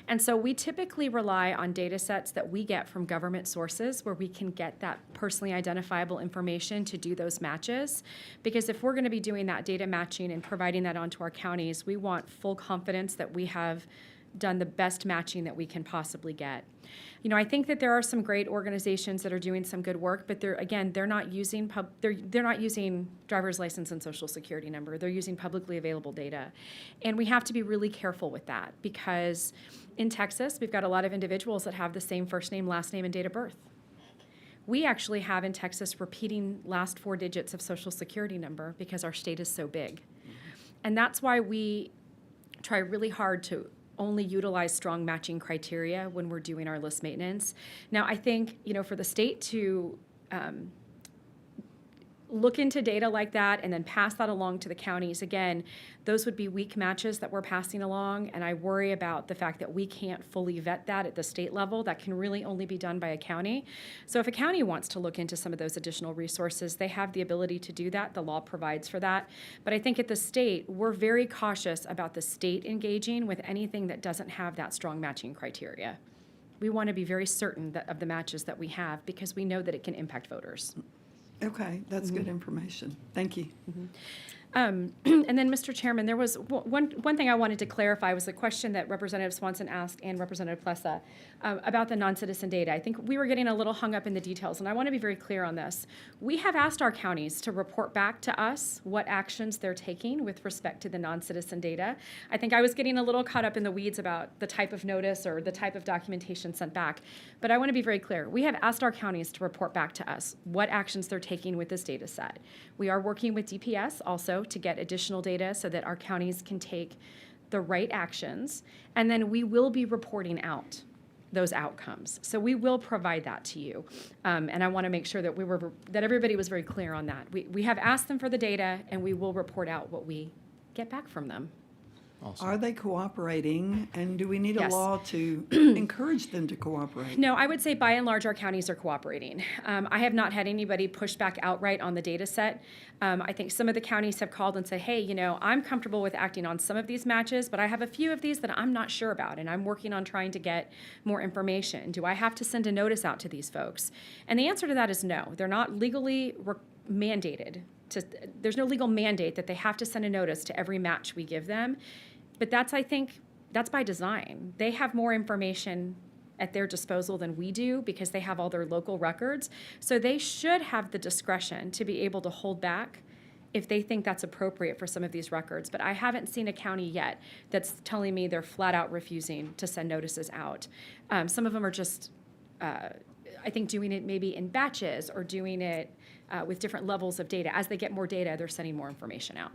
And so we typically rely on data sets that we get from government sources where we can get that personally identifiable information to do those matches. Because if we're going to be doing that data matching and providing that onto our counties, we want full confidence that we have done the best matching that we can possibly get. I think that there are some great organizations that are doing some good work, but they're not using they're not using driver's license and social security number. They're using publicly available data. And we have to be really careful with that, because in Texas, we've got a lot of individuals that have the same first name, last name, and date of birth. We actually have in Texas repeating last 4 digits of social security number because our state is so big. And that's why we try really hard to only utilize strong matching criteria when we're doing our list maintenance. Now, I think, for the state to look into data like that and then pass that along to the counties, again, those would be weak matches that we're passing along, and I worry about the fact that we can't fully vet that at the state level. That can really only be done by a county. So if a county wants to look into some of those additional resources, they have the ability to do that. The law provides for that. But I think at the state, we're very cautious about the state engaging with anything that doesn't have that strong matching criteria. We want to be very certain of the matches that we have, because we know that it can impact voters. Okay, that's good information. Thank you. And then, Mr. Chairman, there was one thing I wanted to clarify was the question that Representative Swanson asked and Representative Plessa about the non-citizen data. I think we were getting a little hung up in the details, and I want to be very clear on this. We have asked our counties to report back to us what actions they're taking with respect to the non-citizen data. I think I was getting a little caught up in the weeds about the type of notice or the type of documentation sent back, but I want to be very clear. We have asked our counties to report back to us what actions they're taking with this data set. We are working with DPS also to get additional data so that our counties can take the right actions, and then we will be reporting out those outcomes. So we will provide that to you, and I want to make sure that that everybody was very clear on that. We have asked them for the data, and we will report out what we get back from them. Awesome. Are they cooperating, and do we need a Yes. law to encourage them to cooperate? No, I would say by and large our counties are cooperating. I have not had anybody push back outright on the data set. I think some of the counties have called and said, hey, I'm comfortable with acting on some of these matches, but I have a few of these that I'm not sure about, and I'm working on trying to get more information. Do I have to send a notice out to these folks? And the answer to that is no. They're not legally mandated. There's no legal mandate that they have to send a notice to every match we give them. But I think that's by design. They have more information at their disposal than we do because they have all their local records. So they should have the discretion to be able to hold back if they think that's appropriate for some of these records. But I haven't seen a county yet that's telling me they're flat out refusing to send notices out. Some of them are just, I think, doing it maybe in batches or doing it with different levels of data. As they get more data, they're sending more information out.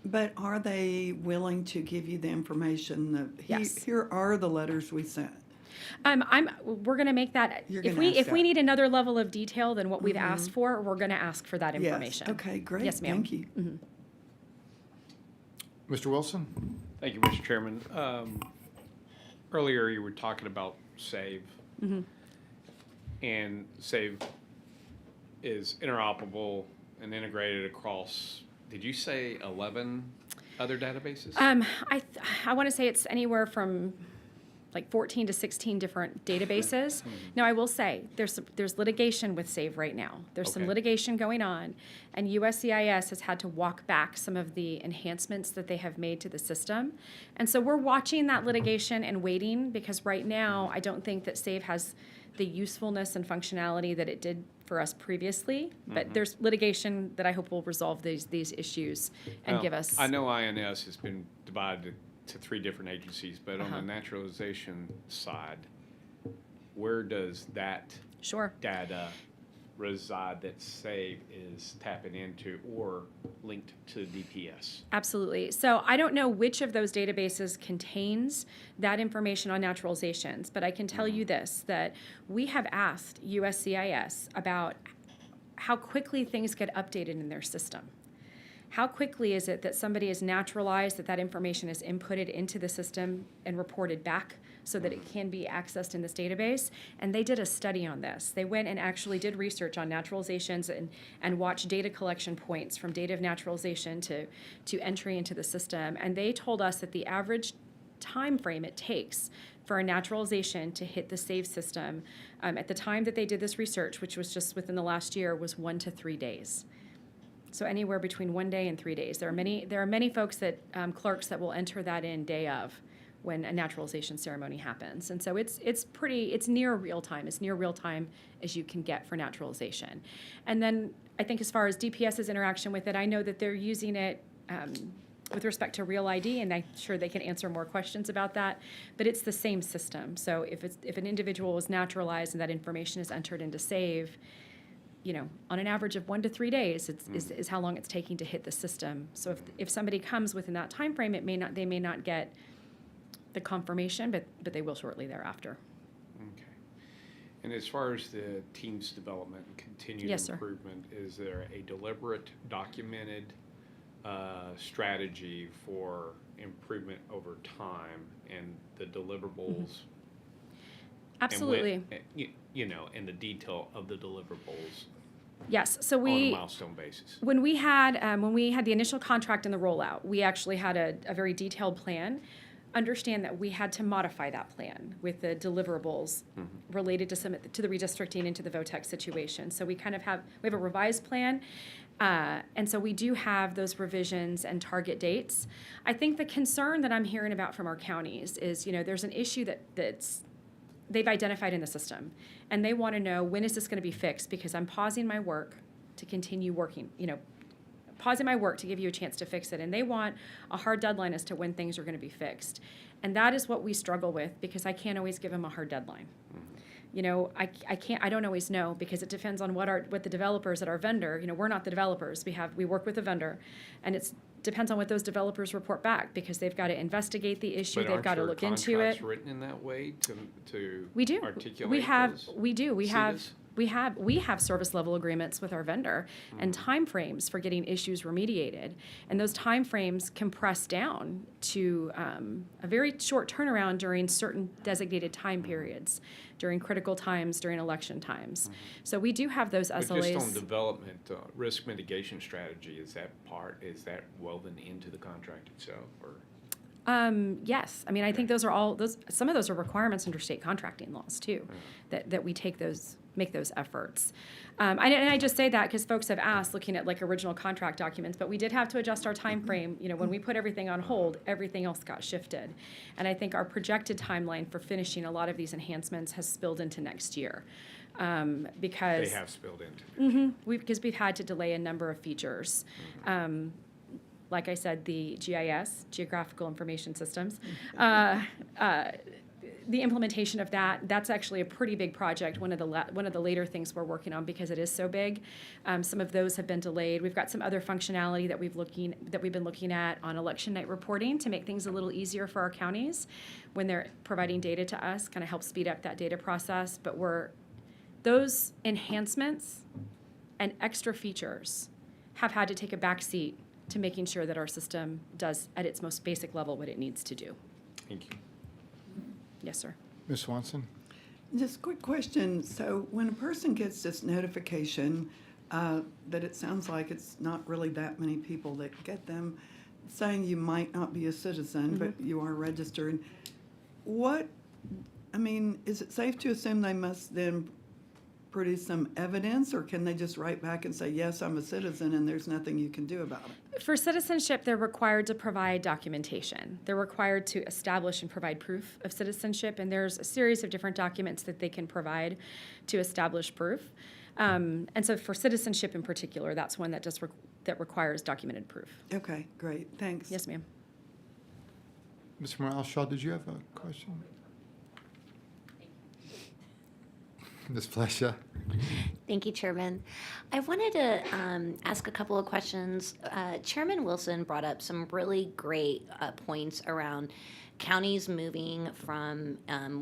But are they willing to give you the information that Yes. here are the letters we sent? We're going to make that. You're If gonna ask we that. need another level of detail than what we've Mhm. asked for, we're going to ask for that Yes. information. Okay, great. Yes, ma'am. Thank you. Mr. Wilson? Thank you, Mr. Chairman. Earlier, you were talking about SAVE, and SAVE is interoperable and integrated across, did you say 11 other databases? I want to say it's anywhere from like 14 to 16 different databases. Now, I will say there's litigation with SAVE right now. There's some Okay. litigation going on, and USCIS has had to walk back some of the enhancements that they have made to the system. And so we're watching that litigation and waiting, because right now I don't think that SAVE has the usefulness and functionality that it did for us previously. But there's litigation that I hope will resolve these issues and Well, give us. I know INS has been divided to 3 different agencies, but on the naturalization side, where does that Sure. data reside that SAVE is tapping into or linked to DPS? Absolutely. So I don't know which of those databases contains that information on naturalizations, but I can tell you this, that we have asked USCIS about how quickly things get updated in their system. How quickly is it that somebody is naturalized, that information is inputted into the system and reported back so that it can be accessed in this database? And they did a study on this. They went and actually did research on naturalizations and watched data collection points from date of naturalization to entry into the system. And they told us that the average time frame it takes for a naturalization to hit the SAVE system at the time that they did this research, which was just within the last year, was 1 to 3 days. So anywhere between 1 day and 3 days. There are many folks that clerks that will enter that in day of when a naturalization ceremony happens, and so it's near real time. It's near real time as you can get for naturalization. And then I think as far as DPS's interaction with it, I know that they're using it with respect to Real ID, and I'm sure they can answer more questions about that. But it's the same system. So if an individual is naturalized and that information is entered into SAVE, on an average of 1 to 3 days is how long it's taking to hit the system. So if somebody comes within that time frame, they may not get the confirmation, but they will shortly thereafter. Okay. And as far as the team's development and continued Yes, sir. improvement, is there a deliberate, documented strategy for improvement over time and the deliverables? Absolutely. And and the detail of the deliverables Yes. So on a milestone basis. when we had the initial contract and the rollout, we actually had a very detailed plan. Understand that we had to modify that plan with the deliverables related to the redistricting into the VOTEC situation. So we have a revised plan, and so we do have those revisions and target dates. I think the concern that I'm hearing about from our counties is, there's an issue that's they've identified in the system, and they want to know, when is this going to be fixed, because I'm pausing my work to continue working, pausing my work to give you a chance to fix it, and they want a hard deadline as to when things are going to be fixed. And that is what we struggle with, because I can't always give them a hard deadline. I don't always know, because it depends on what the developers at our vendor, we're not the developers, we work with the vendor, and it depends on what those developers report back, because they've got to investigate the issue, they've got to look into it. But aren't your contracts written in that way to We do. articulate We have service level agreements with our vendor and timeframes for getting issues remediated. And those timeframes compress down to a very short turnaround during certain designated time periods, during critical times, during election times. So we do have those SLAs. But just on development, risk mitigation strategy, is that woven into the contract itself, or? Yes. I mean, I think some of those are requirements under state contracting laws too, that we make those efforts. And I just say that because folks have asked, looking at original contract documents, but we did have to adjust our time frame. When we put everything on hold, everything else got shifted. And I think our projected timeline for finishing a lot of these enhancements has spilled into next year. Because they have spilled into. Because we've had to delay a number of features. Like I said, the GIS, Geographical Information Systems, the implementation of that's actually a pretty big project. One of the later things we're working on, because it is so big. Some of those have been delayed. We've got some other functionality that we've been looking at on election night reporting to make things a little easier for our counties when they're providing data to us, kind of help speed up that data process. But those enhancements and extra features have had to take a back seat to making sure that our system does, at its most basic level, what it needs to do. Thank you. Yes, sir. Ms. Swanson? Just a quick question. So when a person gets this notification that it sounds like it's not really that many people that get them, saying you might not be a citizen, but you are registered, is it safe to assume they must then produce some evidence, or can they just write back and say, yes, I'm a citizen, and there's nothing you can do about it? For citizenship, they're required to provide documentation. They're required to establish and provide proof of citizenship, and there's a series of different documents that they can provide to establish proof. And so for citizenship in particular, that's one that that requires documented proof. Okay, great. Thanks. Yes, ma'am. Mr. Morales-Shaw, did you have a question? Ms. Plesha. Thank you, Chairman. I wanted to ask a couple of questions. Chairman Wilson brought up some really great points around counties moving from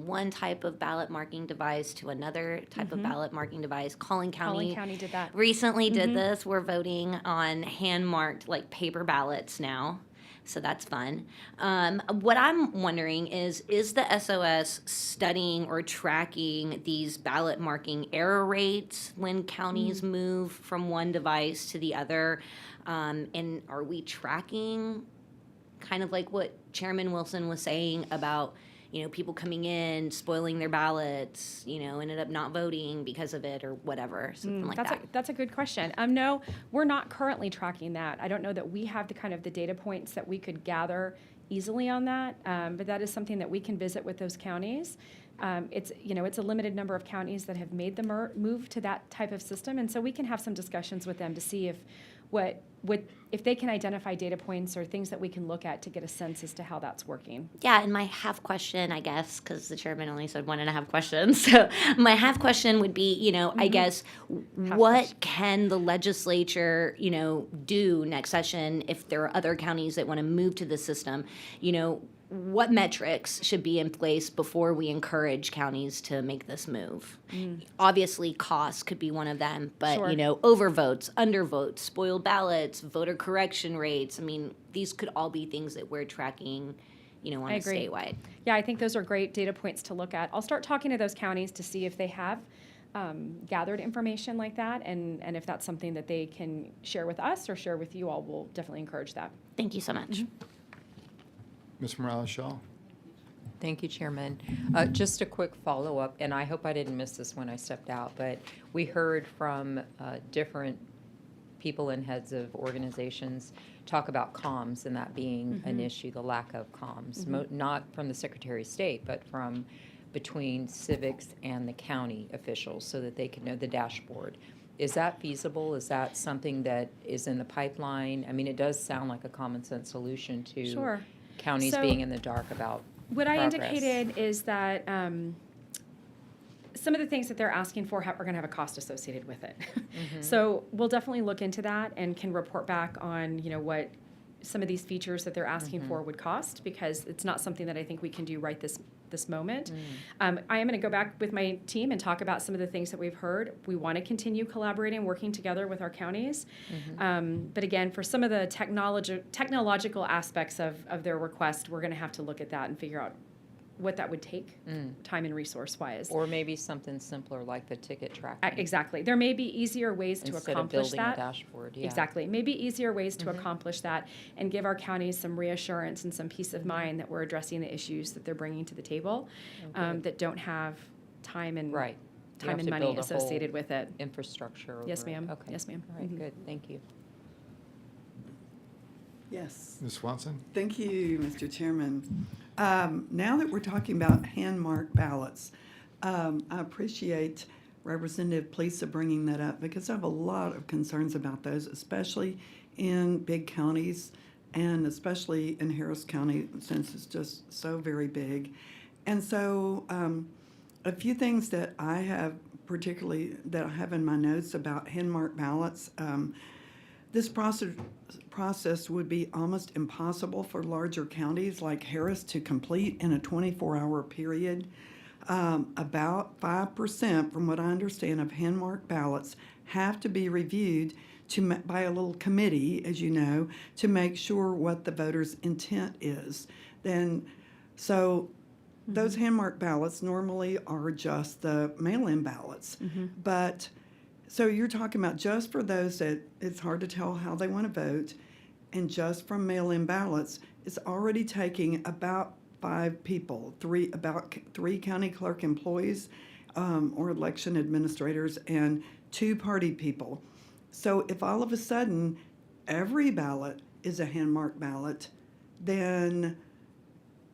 one type of ballot marking device to another type of ballot marking device. Collin County did that. recently did this. We're voting on hand-marked, like, paper ballots now. So that's fun. What I'm wondering is the SOS studying or tracking these ballot marking error rates when counties move from one device to the other? And are we tracking kind of like what Chairman Wilson was saying about, people coming in, spoiling their ballots, ended up not voting because of it or whatever, something like that? That's a good question. No, we're not currently tracking that. I don't know that we have the data points that we could gather easily on that, but that is something that we can visit with those counties. It's a limited number of counties that have made the move to that type of system, and so we can have some discussions with them to see if they can identify data points or things that we can look at to get a sense as to how that's working. Yeah, and my half question, I guess, because the chairman only said 1.5 questions. So my half question would be, I guess, what can the legislature, do next session if there are other counties that want to move to the system? What metrics should be in place before we encourage counties to make this move? Obviously, cost could be one of them, but, Sure. Overvotes, undervotes, spoiled ballots, voter correction rates. I mean, these could all be things that we're tracking, on I a agree. statewide. Yeah, I think those are great data points to look at. I'll start talking to those counties to see if they have gathered information like that, and if that's something that they can share with us or share with you all, we'll definitely encourage that. Thank you so much. Ms. Morales-Shaw. Thank you, Chairman. Just a quick follow-up, and I hope I didn't miss this when I stepped out, but we heard from different people and heads of organizations talk about comms and that being an issue, the lack of comms, not from the Secretary of State, but from between civics and the county officials so that they can know the dashboard. Is that feasible? Is that something that is in the pipeline? I mean, it does sound like a common sense solution to Sure. counties So, being in the dark about What I progress. indicated is that some of the things that they're asking for are going to have a cost associated with it. So we'll definitely look into that and can report back on, what some of these features that they're asking for would cost, because it's not something that I think we can do right this moment. I am going to go back with my team and talk about some of the things that we've heard. We want to continue collaborating, working together with our counties. But again, for some of the technological aspects of their request, we're going to have to look at that and figure out what that would take, time and resource-wise. Or maybe something simpler like the ticket tracking. Exactly. There may be easier ways to Instead of accomplish building a that. dashboard, yeah. Exactly. Maybe easier ways to accomplish that and give our counties some reassurance and some peace of mind that we're addressing the issues that they're bringing to the table that don't have time and Right. You time have and to money build a associated whole with it. Infrastructure. Yes, over it. ma'am. Okay. Yes, ma'am. All right, good. Thank you. Yes. Ms. Swanson. Thank you, Mr. Chairman. Now that we're talking about hand-marked ballots, I appreciate Representative Plesa bringing that up because I have a lot of concerns about those, especially in big counties and especially in Harris County since it's just so very big. And so a few things that I have particularly that I have in my notes about hand-marked ballots. This process would be almost impossible for larger counties like Harris to complete in a 24-hour period. About 5%, from what I understand, of hand-marked ballots have to be reviewed by a little committee, as you know, to make sure what the voter's intent is. Those hand-marked ballots normally are just the mail-in ballots. But so you're talking about just for those that it's hard to tell how they want to vote, and just from mail-in ballots, it's already taking about 5 people, about 3 county clerk employees or election administrators and 2 party people. So if all of a sudden every ballot is a hand-marked ballot, then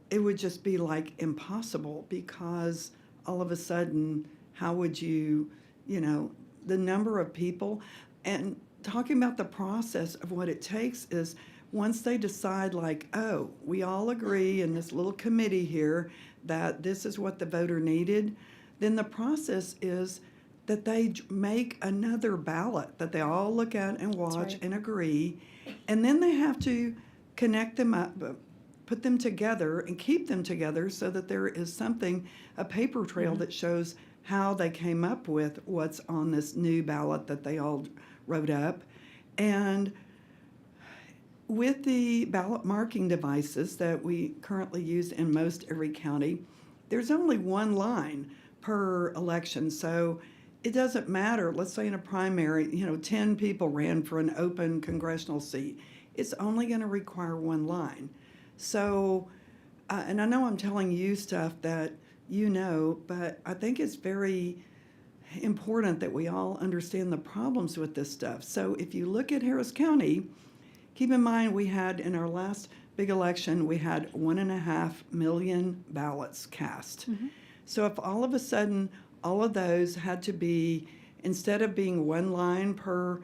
it would just be like impossible, because all of a sudden, how would you, the number of people, and talking about the process of what it takes is once they decide like, oh, we all agree in this little committee here that this is what the voter needed, then the process is that they make another ballot that they all look at and watch right. and agree, and then they have to connect them up, put them together and keep them together so that there is something, a paper trail that shows how they came up with what's on this new ballot that they all wrote up. And with the ballot marking devices that we currently use in most every county, there's only one line per election. So it doesn't matter, let's say in a primary, 10 people ran for an open congressional seat. It's only going to require one line. So, and I know I'm telling you stuff that you know, but I think it's very important that we all understand the problems with this stuff. So if you look at Harris County, keep in mind we had in our last big election, we had 1.5 million ballots cast. So if all of a sudden all of those had to be, instead of being one line per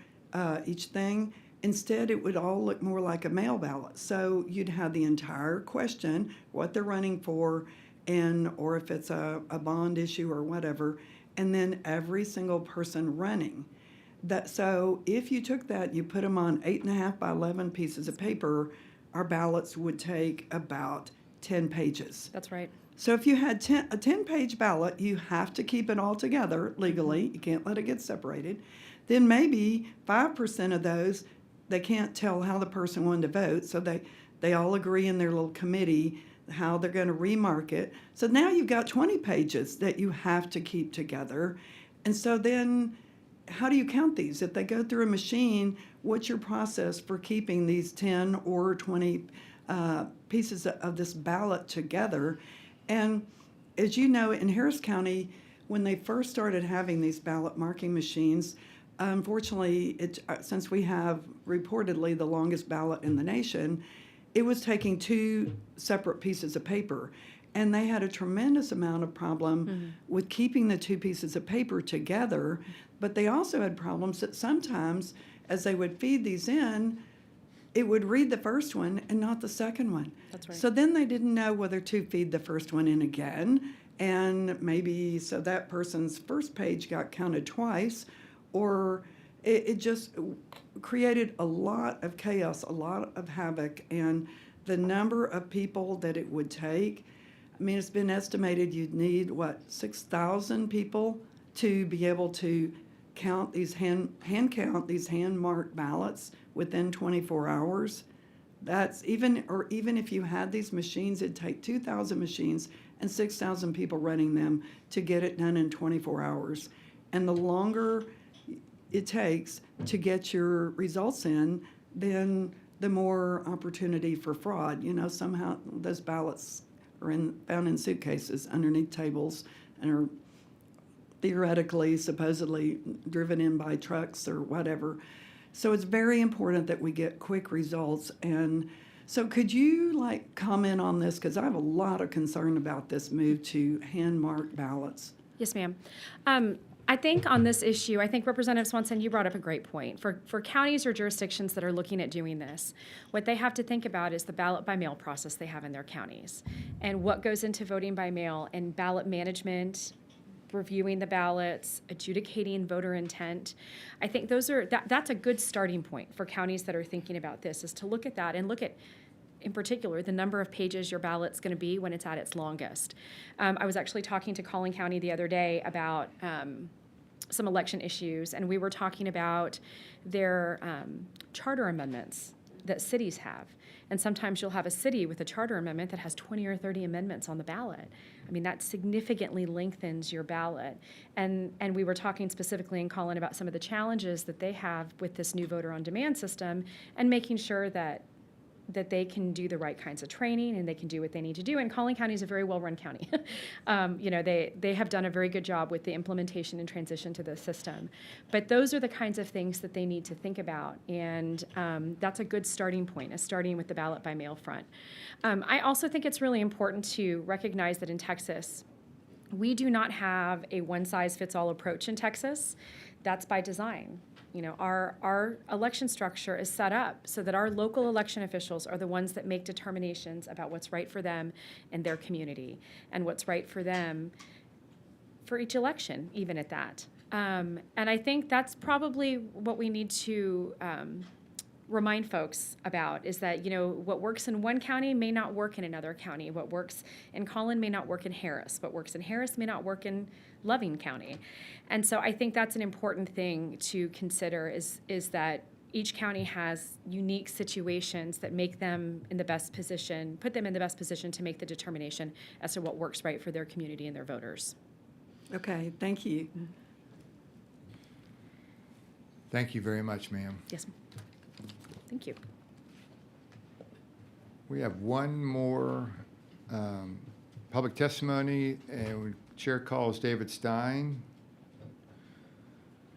each thing, instead it would all look more like a mail ballot. So you'd have the entire question, what they're running for, and or if it's a bond issue or whatever, and then every single person running. So if you took that, you put them on 8.5 by 11 pieces of paper, our ballots would take about 10 pages. That's right. So if you had a 10-page ballot, you have to keep it all together legally. You can't let it get separated. Then maybe 5% of those, they can't tell how the person wanted to vote, so they all agree in their little committee how they're going to remark it. So now you've got 20 pages that you have to keep together. And so then how do you count these? If they go through a machine, what's your process for keeping these 10 or 20 pieces of this ballot together? And as you know, in Harris County, when they first started having these ballot marking machines, unfortunately, since we have reportedly the longest ballot in the nation, it was taking 2 separate pieces of paper. And they had a tremendous amount of problem with keeping the 2 pieces of paper together. But they also had problems that sometimes, as they would feed these in, it would read the first one and not the second one. That's right. So then they didn't know whether to feed the first one in again. And maybe so that person's first page got counted twice, or it just created a lot of chaos, a lot of havoc. And the number of people that it would take, I mean, it's been estimated you'd need, 6,000 people to be able to count these hand count these hand-marked ballots within 24 hours. That's even if you had these machines, it'd take 2,000 machines and 6,000 people running them to get it done in 24 hours. And the longer it takes to get your results in, then the more opportunity for fraud. Somehow those ballots are found in suitcases underneath tables and are theoretically, supposedly driven in by trucks or whatever. So it's very important that we get quick results. And so could you comment on this? Because I have a lot of concern about this move to hand-marked ballots. Yes, ma'am. I think on this issue, I think Representative Swanson, you brought up a great point. For counties or jurisdictions that are looking at doing this, what they have to think about is the ballot by mail process they have in their counties and what goes into voting by mail and ballot management, reviewing the ballots, adjudicating voter intent. I think that's a good starting point for counties that are thinking about this, is to look at that and look at, in particular, the number of pages your ballot's going to be when it's at its longest. I was actually talking to Collin County the other day about some election issues, and we were talking about their charter amendments that cities have. And sometimes you'll have a city with a charter amendment that has 20 or 30 amendments on the ballot. I mean, that significantly lengthens your ballot. And we were talking specifically in Collin about some of the challenges that they have with this new voter on demand system and making sure that they can do the right kinds of training and they can do what they need to do. And Collin County is a very well-run county. They have done a very good job with the implementation and transition to the system. But those are the kinds of things that they need to think about. And that's a good starting point, starting with the ballot by mail front. I also think it's really important to recognize that in Texas, we do not have a one-size-fits-all approach in Texas. That's by design. Our election structure is set up so that our local election officials are the ones that make determinations about what's right for them and their community and what's right for them for each election, even at that. And I think that's probably what we need to remind folks about, is that, what works in one county may not work in another county. What works in Collin may not work in Harris. What works in Harris may not work in Loving County. And so I think that's an important thing to consider, is that each county has unique situations that make them in the best position, put them in the best position to make the determination as to what works right for their community and their voters. Okay, thank you. Thank you very much, ma'am. Yes, ma'am. Thank you. We have one more public testimony, and Chair calls David Stein,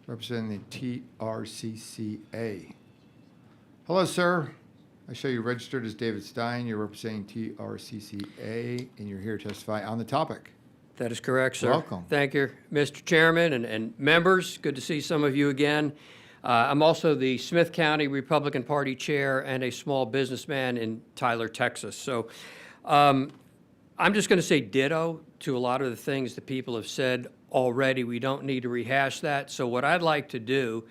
representing the TRCCA. Hello, sir. I show you registered as David Stein. You're representing TRCCA, and you're here to testify on the topic. That is correct, sir. Welcome. Thank you, Mr. Chairman and members. Good to see some of you again. I'm also the Smith County Republican Party Chair and a small businessman in Tyler, Texas. So I'm just going to say ditto to a lot of the things that people have said already. We don't need to rehash that. So what I'd like to do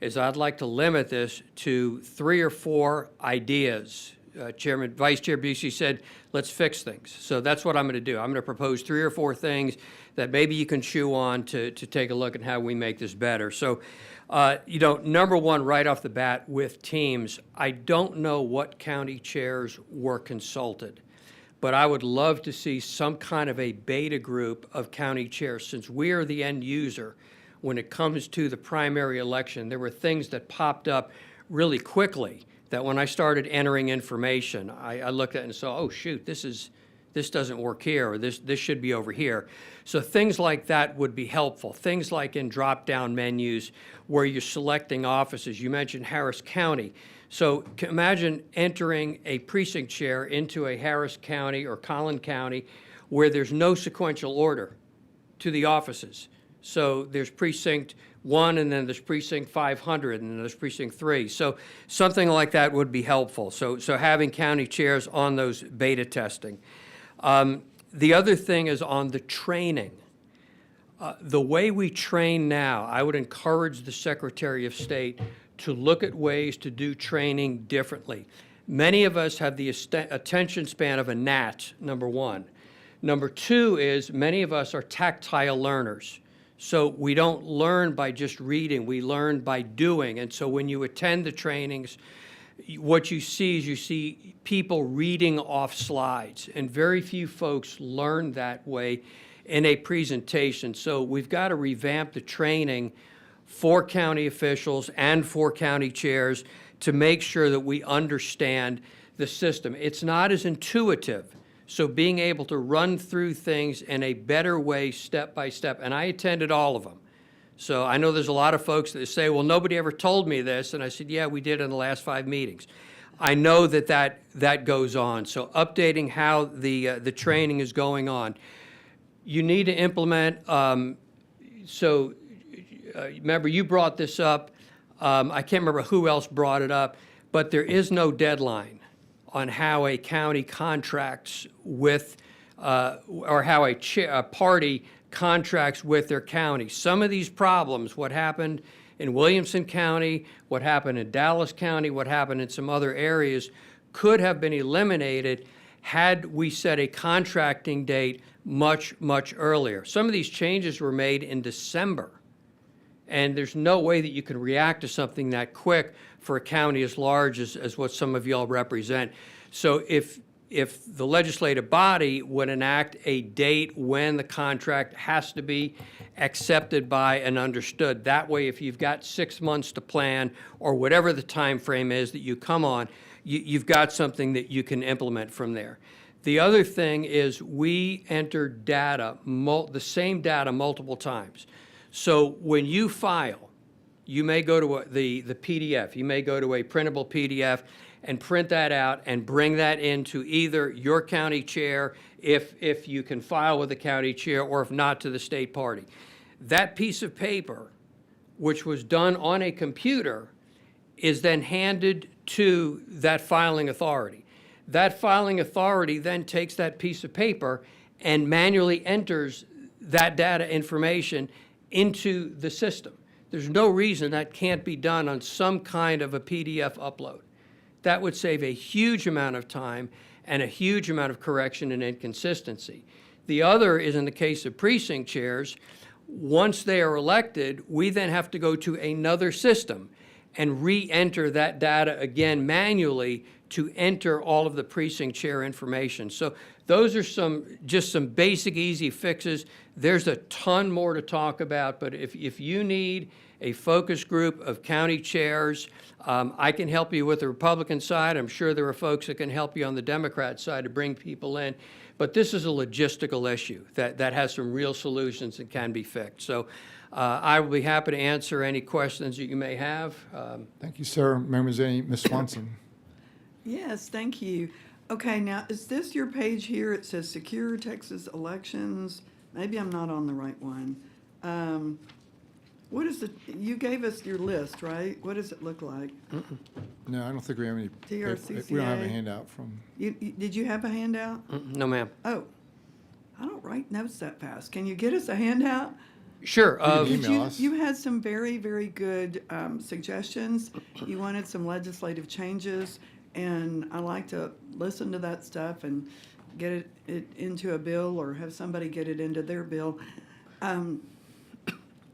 is I'd like to limit this to 3 or 4 ideas. Vice Chair Busey said, let's fix things. So that's what I'm going to do. I'm going to propose 3 or 4 things that maybe you can chew on to take a look at how we make this better. So, number one, right off the bat with teams, I don't know what county chairs were consulted, but I would love to see some kind of a beta group of county chairs. Since we are the end user when it comes to the primary election, there were things that popped up really quickly that when I started entering information, I looked at it and saw, oh, shoot, this doesn't work here, or this should be over here. So things like that would be helpful. Things like in drop-down menus where you're selecting offices. You mentioned Harris County. So imagine entering a precinct chair into a Harris County or Collin County where there's no sequential order to the offices. So there's precinct 1, and then there's precinct 500, and then there's precinct 3. So something like that would be helpful. So having county chairs on those beta testing. The other thing is on the training. The way we train now, I would encourage the Secretary of State to look at ways to do training differently. Many of us have the attention span of a gnat, number one. Number two is many of us are tactile learners. So we don't learn by just reading, we learn by doing. And so when you attend the trainings, what you see is you see people reading off slides, and very few folks learn that way in a presentation. So we've got to revamp the training for county officials and for county chairs to make sure that we understand the system. It's not as intuitive. So being able to run through things in a better way, step by step, and I attended all of them. So I know there's a lot of folks that say, well, nobody ever told me this. And I said, yeah, we did in the last 5 meetings. I know that goes on. So updating how the training is going on. You need to implement, remember you brought this up. I can't remember who else brought it up, but there is no deadline on how a county contracts with, or how a party contracts with their county. Some of these problems, what happened in Williamson County, what happened in Dallas County, what happened in some other areas, could have been eliminated had we set a contracting date much, much earlier. Some of these changes were made in December, and there's no way that you can react to something that quick for a county as large as what some of y'all represent. So if the legislative body would enact a date when the contract has to be accepted by and understood, that way if you've got 6 months to plan or whatever the time frame is that you come on, you've got something that you can implement from there. The other thing is we enter data, the same data multiple times. So when you file, you may go to the PDF, you may go to a printable PDF and print that out and bring that into either your county chair if you can file with the county chair, or if not, to the state party. That piece of paper, which was done on a computer, is then handed to that filing authority. That filing authority then takes that piece of paper and manually enters that data information into the system. There's no reason that can't be done on some kind of a PDF upload. That would save a huge amount of time and a huge amount of correction and inconsistency. The other is in the case of precinct chairs. Once they are elected, we then have to go to another system and re-enter that data again manually to enter all of the precinct chair information. So those are just some basic, easy fixes. There's a ton more to talk about, but if you need a focus group of county chairs, I can help you with the Republican side. I'm sure there are folks that can help you on the Democrat side to bring people in. But this is a logistical issue that has some real solutions that can be fixed. So I will be happy to answer any questions that you may have. Thank you, sir. Members, Ms. Swanson? Yes, thank you. Okay, now, is this your page here? It says Secure Texas Elections. Maybe I'm not on the right one. What is you gave us your list, right? What does it look like? No, I don't think we have any. TRCCA. We don't have a handout from. Did you have a handout? No, ma'am. Oh, I don't write notes that fast. Can you get us a handout? Sure. You had some very, very good suggestions. You wanted some legislative changes, and I like to listen to that stuff and get it into a bill or have somebody get it into their bill.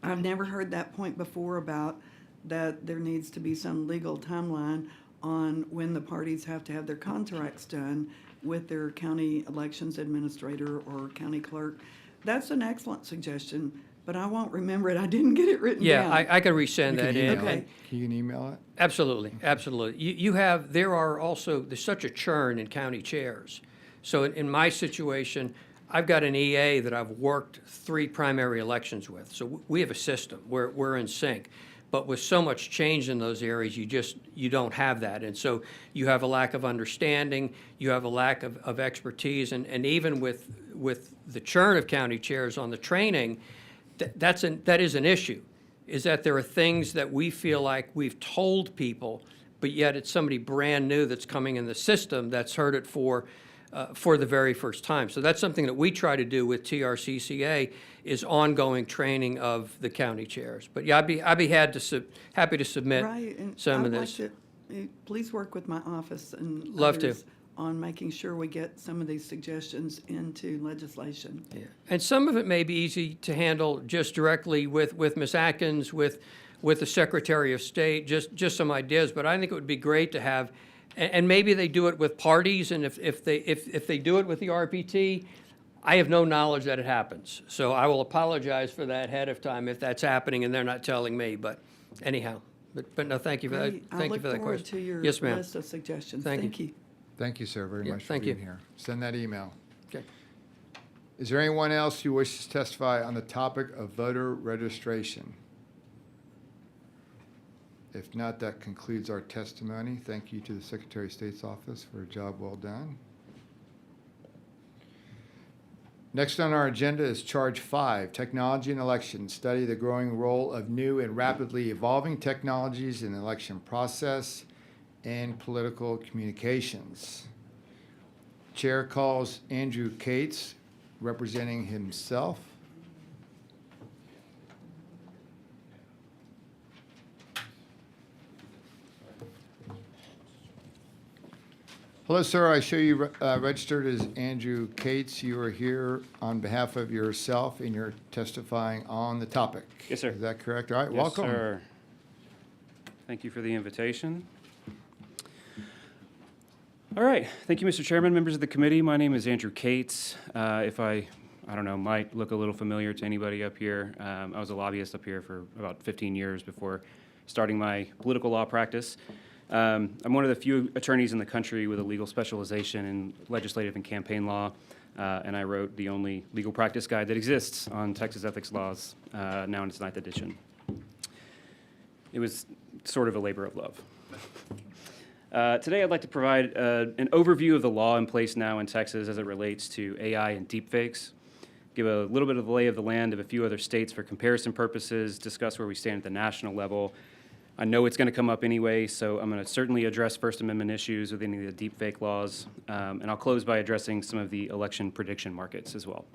I've never heard that point before about that there needs to be some legal timeline on when the parties have to have their contracts done with their county elections administrator or county clerk. That's an excellent suggestion, but I won't remember it. I didn't get it written down. Yeah, I can resend that in. Okay. Can you email it? Absolutely, absolutely. There's such a churn in county chairs. So in my situation, I've got an EA that I've worked 3 primary elections with. So we have a system. We're in sync. But with so much change in those areas, you don't have that. And so you have a lack of understanding, you have a lack of expertise, and even with the churn of county chairs on the training, that is an issue, is that there are things that we feel like we've told people, but yet it's somebody brand new that's coming in the system that's heard it for the very first time. So that's something that we try to do with TRCCA is ongoing training of the county chairs. But yeah, I'd be happy to submit some of this. Please work with my office and Love to. others on making sure we get some of these suggestions into legislation. Yeah. And some of it may be easy to handle just directly with Ms. Atkins, with the Secretary of State, just some ideas. But I think it would be great to have, and maybe they do it with parties, and if they do it with the RPT, I have no knowledge that it happens. So I will apologize for that ahead of time if that's happening and they're not telling me. But anyhow, but no, thank you for that. Thank you for that question. I look forward to your Yes, ma'am. list of suggestions. Thank you. Thank you, sir, very Yeah, much for thank being you. here. Send that email. Okay. Is there anyone else who wishes to testify on the topic of voter registration? If not, that concludes our testimony. Thank you to the Secretary of State's office for a job well done. Next on our agenda is Charge 5, Technology and Elections. Study the growing role of new and rapidly evolving technologies in the election process and political communications. Chair calls Andrew Cates, representing himself. Hello, sir. I show you registered as Andrew Cates. You are here on behalf of yourself, and you're testifying on the topic. Yes, sir. Is that correct? All right, Yes, welcome. sir. Thank you for the invitation. All right. Thank you, Mr. Chairman, members of the committee. My name is Andrew Cates. If I don't know, might look a little familiar to anybody up here. I was a lobbyist up here for about 15 years before starting my political law practice. I'm one of the few attorneys in the country with a legal specialization in legislative and campaign law, and I wrote the only legal practice guide that exists on Texas ethics laws, now in its 9th edition. It was sort of a labor of love. Today I'd like to provide an overview of the law in place now in Texas as it relates to AI and deepfakes, give a little bit of the lay of the land of a few other states for comparison purposes, discuss where we stand at the national level. I know it's going to come up anyway, so I'm going to certainly address First Amendment issues with any of the deepfake laws, and I'll close by addressing some of the election prediction markets as well.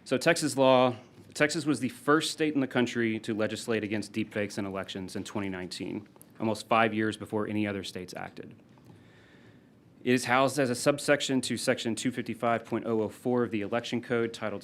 So Texas was the first state in the country to legislate against deepfakes in elections in 2019, almost 5 years before any other states acted. It is housed as a subsection to Section 255.004 of the Election Code titled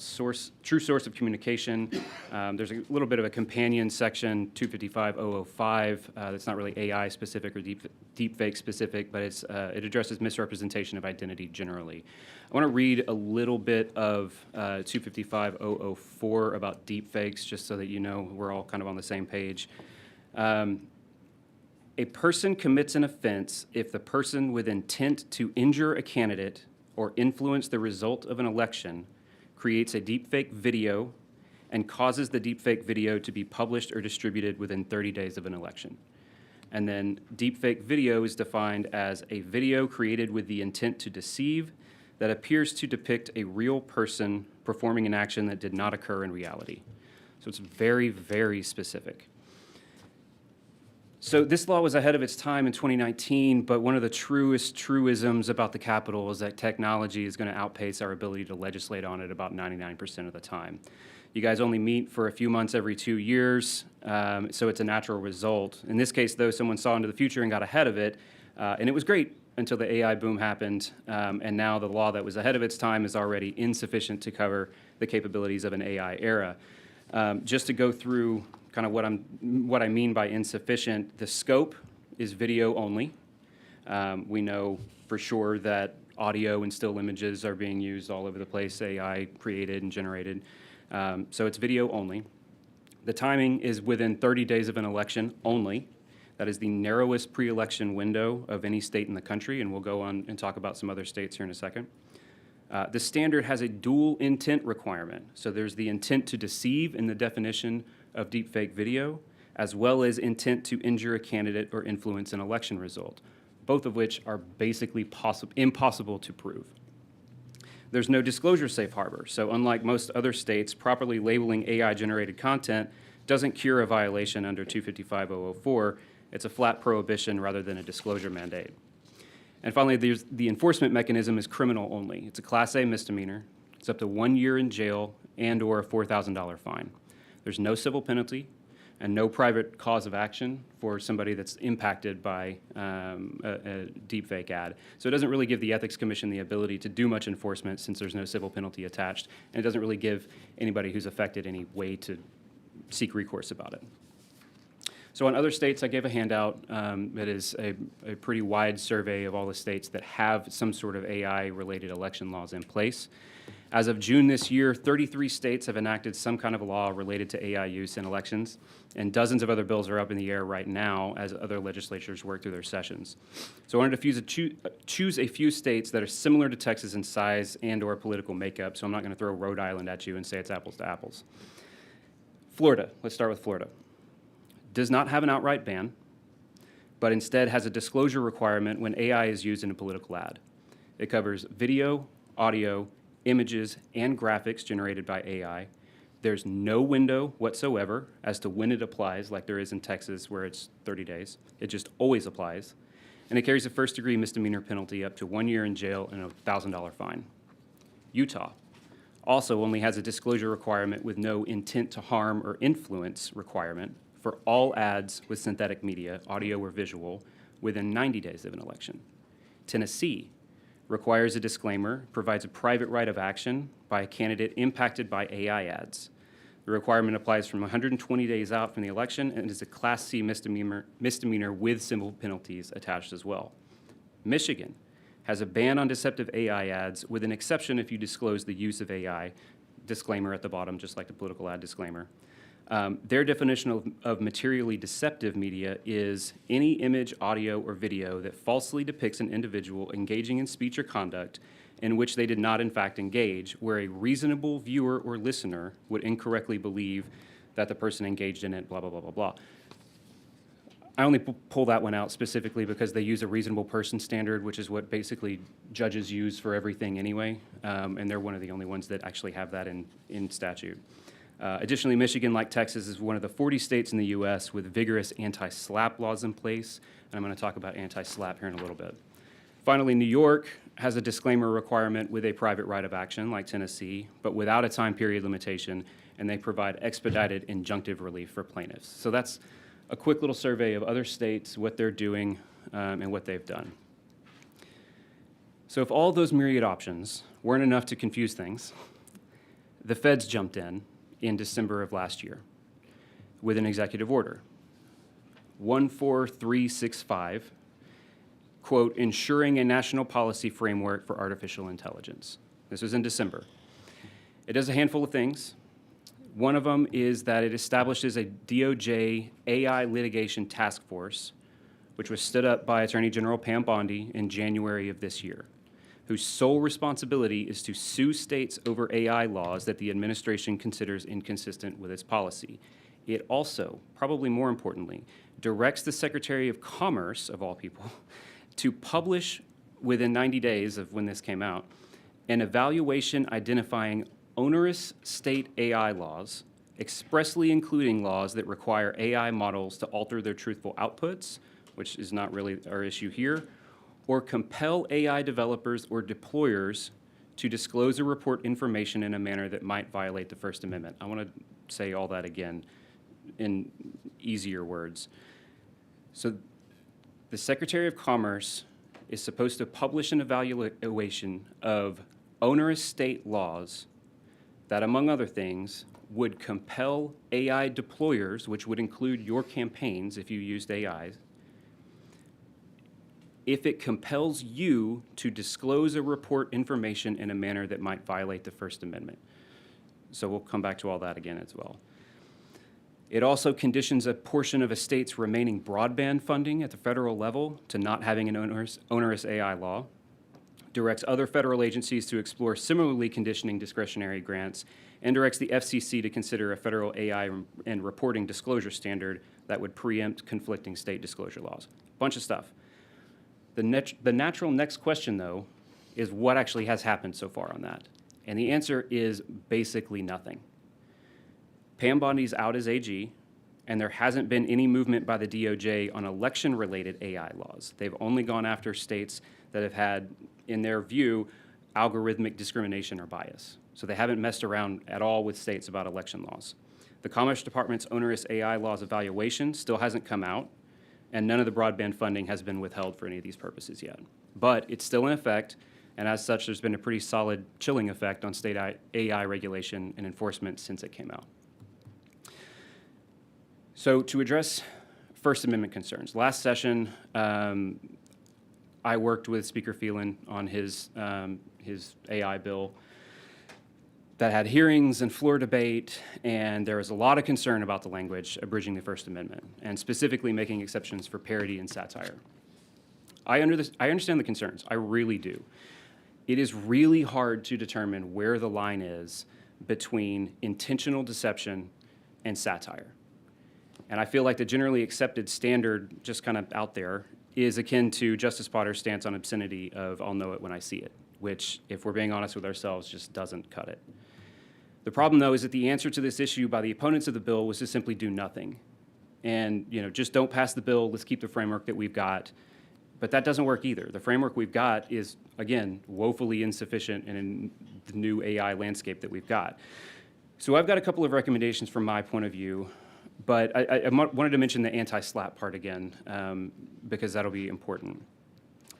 True Source of Communication. There's a little bit of a companion section, 255.005, that's not really AI specific or deepfake specific, but it addresses misrepresentation of identity generally. I want to read a little bit of 255.004 about deepfakes, just so that you know we're all kind of on the same page. A person commits an offense if the person with intent to injure a candidate or influence the result of an election creates a deepfake video and causes the deepfake video to be published or distributed within 30 days of an election. And then deepfake video is defined as a video created with the intent to deceive that appears to depict a real person performing an action that did not occur in reality. So it's very, very specific. So this law was ahead of its time in 2019, but one of the truest truisms about the Capitol is that technology is going to outpace our ability to legislate on it about 99% of the time. You guys only meet for a few months every 2 years, so it's a natural result. In this case, though, someone saw into the future and got ahead of it, and it was great until the AI boom happened, and now the law that was ahead of its time is already insufficient to cover the capabilities of an AI era. Just to go through kind of what I mean by insufficient, the scope is video only. We know for sure that audio and still images are being used all over the place, AI created and generated. So it's video only. The timing is within 30 days of an election only. That is the narrowest pre-election window of any state in the country, and we'll go on and talk about some other states here in a second. The standard has a dual intent requirement. So there's the intent to deceive in the definition of deepfake video, as well as intent to injure a candidate or influence an election result, both of which are basically impossible to prove. There's no disclosure safe harbor. So unlike most other states, properly labeling AI-generated content doesn't cure a violation under 255.004. It's a flat prohibition rather than a disclosure mandate. And finally, the enforcement mechanism is criminal only. It's a Class A misdemeanor. It's up to 1 year in jail and or a $4,000 fine. There's no civil penalty and no private cause of action for somebody that's impacted by a deepfake ad. So it doesn't really give the Ethics Commission the ability to do much enforcement since there's no civil penalty attached, and it doesn't really give anybody who's affected any way to seek recourse about it. So in other states, I gave a handout that is a pretty wide survey of all the states that have some sort of AI-related election laws in place. As of June this year, 33 states have enacted some kind of a law related to AI use in elections, and dozens of other bills are up in the air right now as other legislatures work through their sessions. So I wanted to choose a few states that are similar to Texas in size and or political makeup, so I'm not going to throw Rhode Island at you and say it's apples to apples. Florida, let's start with Florida. Does not have an outright ban, but instead has a disclosure requirement when AI is used in a political ad. It covers video, audio, images, and graphics generated by AI. There's no window whatsoever as to when it applies, like there is in Texas where it's 30 days. It just always applies. And it carries a first-degree misdemeanor penalty up to 1 year in jail and a $1,000 fine. Utah also only has a disclosure requirement with no intent to harm or influence requirement for all ads with synthetic media, audio or visual, within 90 days of an election. Tennessee requires a disclaimer, provides a private right of action by a candidate impacted by AI ads. The requirement applies from 120 days out from the election and is a Class C misdemeanor with civil penalties attached as well. Michigan has a ban on deceptive AI ads with an exception if you disclose the use of AI, disclaimer at the bottom, just like the political ad disclaimer. Their definition of materially deceptive media is any image, audio, or video that falsely depicts an individual engaging in speech or conduct in which they did not in fact engage, where a reasonable viewer or listener would incorrectly believe that the person engaged in it, blah, blah, blah, blah, blah. I only pull that one out specifically because they use a reasonable person standard, which is what basically judges use for everything anyway, and they're one of the only ones that actually have that in statute. Additionally, Michigan, like Texas, is one of the 40 states in the U.S. with vigorous anti-SLAPP laws in place, and I'm going to talk about anti-SLAPP here in a little bit. Finally, New York has a disclaimer requirement with a private right of action like Tennessee, but without a time period limitation, and they provide expedited injunctive relief for plaintiffs. So that's a quick little survey of other states, what they're doing, and what they've done. So if all those myriad options weren't enough to confuse things, the feds jumped in December of last year with an executive order, 14365, quote, ensuring a national policy framework for artificial intelligence. This was in December. It does a handful of things. One of them is that it establishes a DOJ AI litigation task force, which was stood up by Attorney General Pam Bondi in January of this year, whose sole responsibility is to sue states over AI laws that the administration considers inconsistent with its policy. It also, probably more importantly, directs the Secretary of Commerce, of all people, to publish within 90 days of when this came out, an evaluation identifying onerous state AI laws, expressly including laws that require AI models to alter their truthful outputs, which is not really our issue here, or compel AI developers or deployers to disclose or report information in a manner that might violate the First Amendment. I want to say all that again in easier words. So the Secretary of Commerce is supposed to publish an evaluation of onerous state laws that, among other things, would compel AI deployers, which would include your campaigns if you used AI, if it compels you to disclose or report information in a manner that might violate the First Amendment. So we'll come back to all that again as well. It also conditions a portion of a state's remaining broadband funding at the federal level to not having an onerous AI law, directs other federal agencies to explore similarly conditioning discretionary grants, and directs the FCC to consider a federal AI and reporting disclosure standard that would preempt conflicting state disclosure laws. Bunch of stuff. The natural next question, though, is what actually has happened so far on that? And the answer is basically nothing. Pam Bondi's out as AG, and there hasn't been any movement by the DOJ on election-related AI laws. They've only gone after states that have had, in their view, algorithmic discrimination or bias. So they haven't messed around at all with states about election laws. The Commerce Department's onerous AI laws evaluation still hasn't come out, and none of the broadband funding has been withheld for any of these purposes yet. But it's still in effect, and as such, there's been a pretty solid chilling effect on state AI regulation and enforcement since it came out. So to address First Amendment concerns, last session, I worked with Speaker Phelan on his AI bill that had hearings and floor debate, and there was a lot of concern about the language abridging the First Amendment, and specifically making exceptions for parody and satire. I understand the concerns, I really do. It is really hard to determine where the line is between intentional deception and satire. And I feel like the generally accepted standard, just kind of out there, is akin to Justice Potter's stance on obscenity of "I'll know it when I see it," which, if we're being honest with ourselves, just doesn't cut it. The problem, though, is that the answer to this issue by the opponents of the bill was to simply do nothing. And, just don't pass the bill, let's keep the framework that we've got. But that doesn't work either. The framework we've got is, again, woefully insufficient in the new AI landscape that we've got. So I've got a couple of recommendations from my point of view, but I wanted to mention the anti-SLAPP part again, because that'll be important.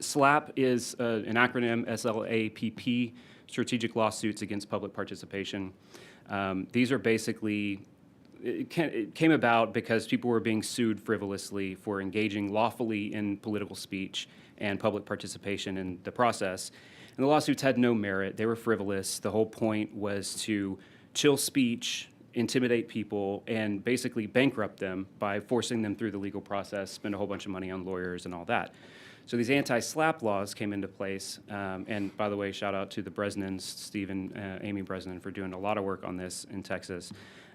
SLAPP is an acronym, SLAPP, Strategic Lawsuits Against Public Participation. These are basically, it came about because people were being sued frivolously for engaging lawfully in political speech and public participation in the process. And the lawsuits had no merit. They were frivolous. The whole point was to chill speech, intimidate people, and basically bankrupt them by forcing them through the legal process, spend a whole bunch of money on lawyers and all that. So these anti-SLAPP laws came into place, and by the way, shout out to the Bresnans, Steve and Amy Bresnan, for doing a lot of work on this in Texas.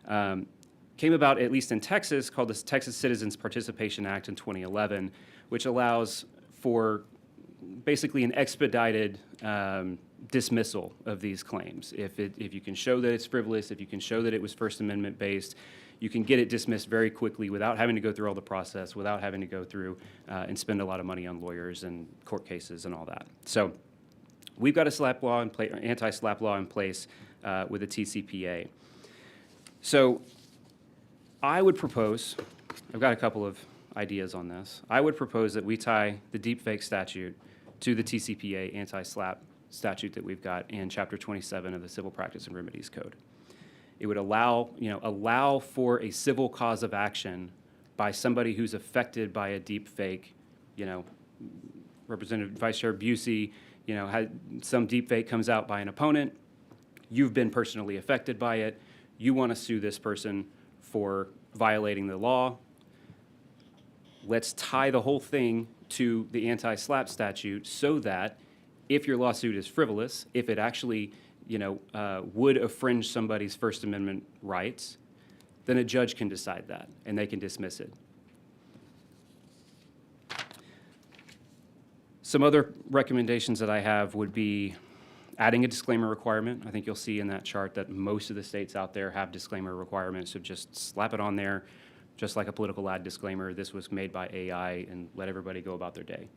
Came about, at least in Texas, called the Texas Citizens Participation Act in 2011, which allows for basically an expedited dismissal of these claims. If you can show that it's frivolous, if you can show that it was First Amendment based, you can get it dismissed very quickly without having to go through all the process, without having to go through and spend a lot of money on lawyers and court cases and all that. So we've got a SLAPP law in place, anti-SLAPP law in place with the TCPA. So I would propose, I've got a couple of ideas on this. I would propose that we tie the deepfake statute to the TCPA anti-SLAPP statute that we've got in Chapter 27 of the Civil Practice and Remedies Code. It would allow for a civil cause of action by somebody who's affected by a deepfake. Representative Vice Chair Busey, had some deepfake comes out by an opponent. You've been personally affected by it. You want to sue this person for violating the law. Let's tie the whole thing to the anti-SLAPP statute so that if your lawsuit is frivolous, if it actually, would infringe somebody's First Amendment rights, then a judge can decide that and they can dismiss it. Some other recommendations that I have would be adding a disclaimer requirement. I think you'll see in that chart that most of the states out there have disclaimer requirements, so just slap it on there, just like a political ad disclaimer. This was made by AI, and let everybody go about their day.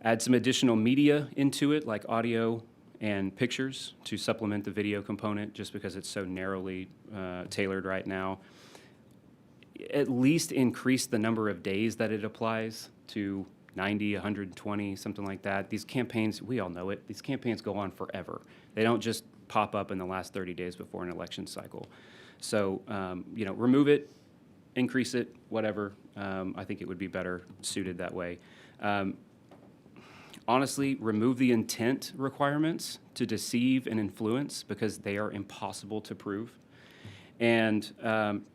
Add some additional media into it, like audio and pictures, to supplement the video component, just because it's so narrowly tailored right now. At least increase the number of days that it applies to 90, 120, something like that. These campaigns, we all know it, these campaigns go on forever. They don't just pop up in the last 30 days before an election cycle. So, remove it, increase it, whatever. I think it would be better suited that way. Honestly, remove the intent requirements to deceive and influence, because they are impossible to prove. And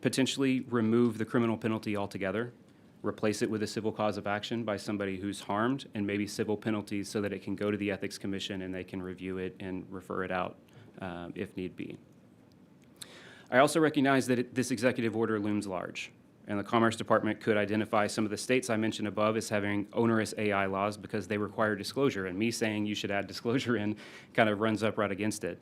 potentially remove the criminal penalty altogether. Replace it with a civil cause of action by somebody who's harmed, and maybe civil penalties so that it can go to the Ethics Commission and they can review it and refer it out if need be. I also recognize that this executive order looms large, and the Commerce Department could identify some of the states I mentioned above as having onerous AI laws because they require disclosure, and me saying you should add disclosure in kind of runs up right against it.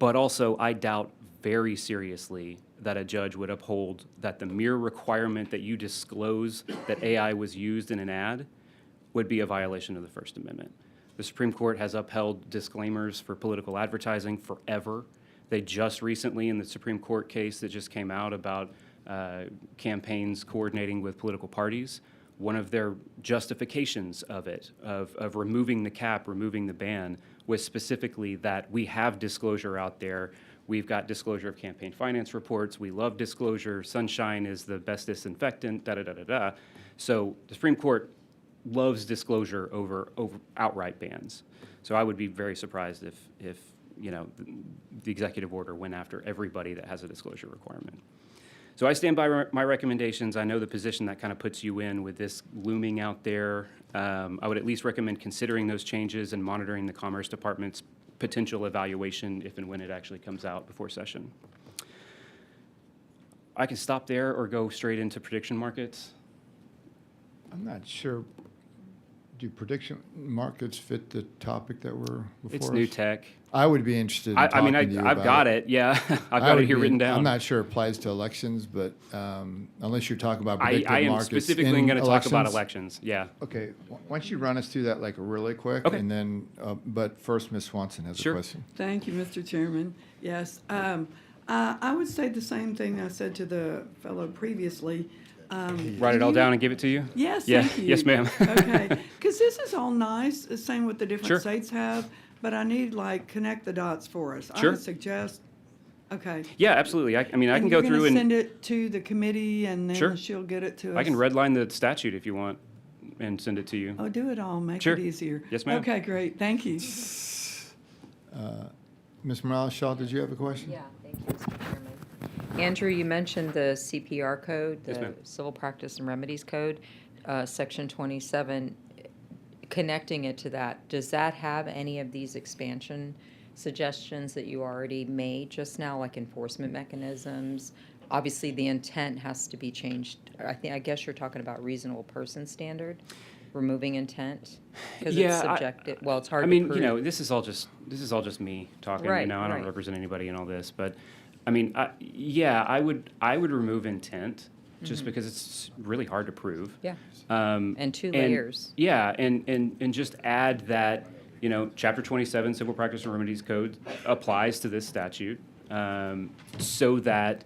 But also, I doubt very seriously that a judge would uphold that the mere requirement that you disclose that AI was used in an ad would be a violation of the First Amendment. The Supreme Court has upheld disclaimers for political advertising forever. They just recently, in the Supreme Court case that just came out about campaigns coordinating with political parties, one of their justifications of it, of removing the cap, removing the ban, was specifically that we have disclosure out there. We've got disclosure of campaign finance reports. We love disclosure. Sunshine is the best disinfectant, da-da-da-da-da. So the Supreme Court loves disclosure over outright bans. So I would be very surprised if the executive order went after everybody that has a disclosure requirement. So I stand by my recommendations. I know the position that kind of puts you in with this looming out there. I would at least recommend considering those changes and monitoring the Commerce Department's potential evaluation if and when it actually comes out before session. I can stop there or go straight into prediction markets. I'm not sure, do prediction markets fit the topic that we're before It's us? new tech. I would be interested in talking to you I've about got it, yeah. I've got it here written down. I'm not sure it applies to elections, but unless you're talking about predictive I am markets specifically in going to talk about elections. elections, yeah. Okay, why don't you run us through that like really quick? Okay. And then, but first, Ms. Swanson has Sure. a question. Thank you, Mr. Chairman. Yes, I would say the same thing I said to the fellow previously. Write it all down and give it to you? Yes, Yeah. thank you. Yes, ma'am. Okay, because this is all nice, the same what the different Sure. states have, but I need connect the dots for us. I Sure. would suggest, okay. Yeah, absolutely. I can And go you're through gonna and send it to the committee and then Sure. she'll get it to us? I can redline the statute if you want and send it to you. Oh, do it all, make Sure. it easier. Yes, ma'am. Okay, great, thank you. Ms. Morales-Shaw, did you have a question? Yeah, thank you, Mr. Chairman. Andrew, you mentioned the CPR code, Yes, the ma'am. Civil Practice and Remedies Code, Section 27. Connecting it to that, does that have any of these expansion suggestions that you already made just now, like enforcement mechanisms? Obviously, the intent has to be changed. I guess you're talking about reasonable person standard, removing intent? Because it's Yeah, subjective, well, it's hard I to mean, prove. this is all just me talking. Right, I don't right. represent anybody in all this, but I mean, yeah, I would remove intent just because it's really hard to prove. Yeah. And two layers. Yeah, and just add that, you know, Chapter 27 Civil Practice and Remedies Code applies to this statute, so that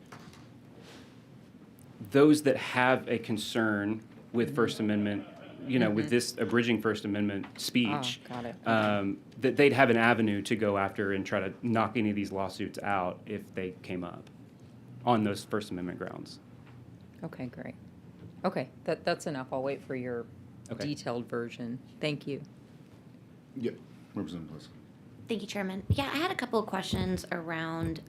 those that have a concern with First Amendment, you know, with this abridging First Amendment speech, got it. that they'd have an avenue to go after and try to knock any of these lawsuits out if they came up on those First Amendment grounds. Okay, great. Okay, that's enough. I'll wait for your Okay. detailed version. Thank you. Yep, Representative Bliss. Thank you, Chairman. Yeah, I had a couple of questions around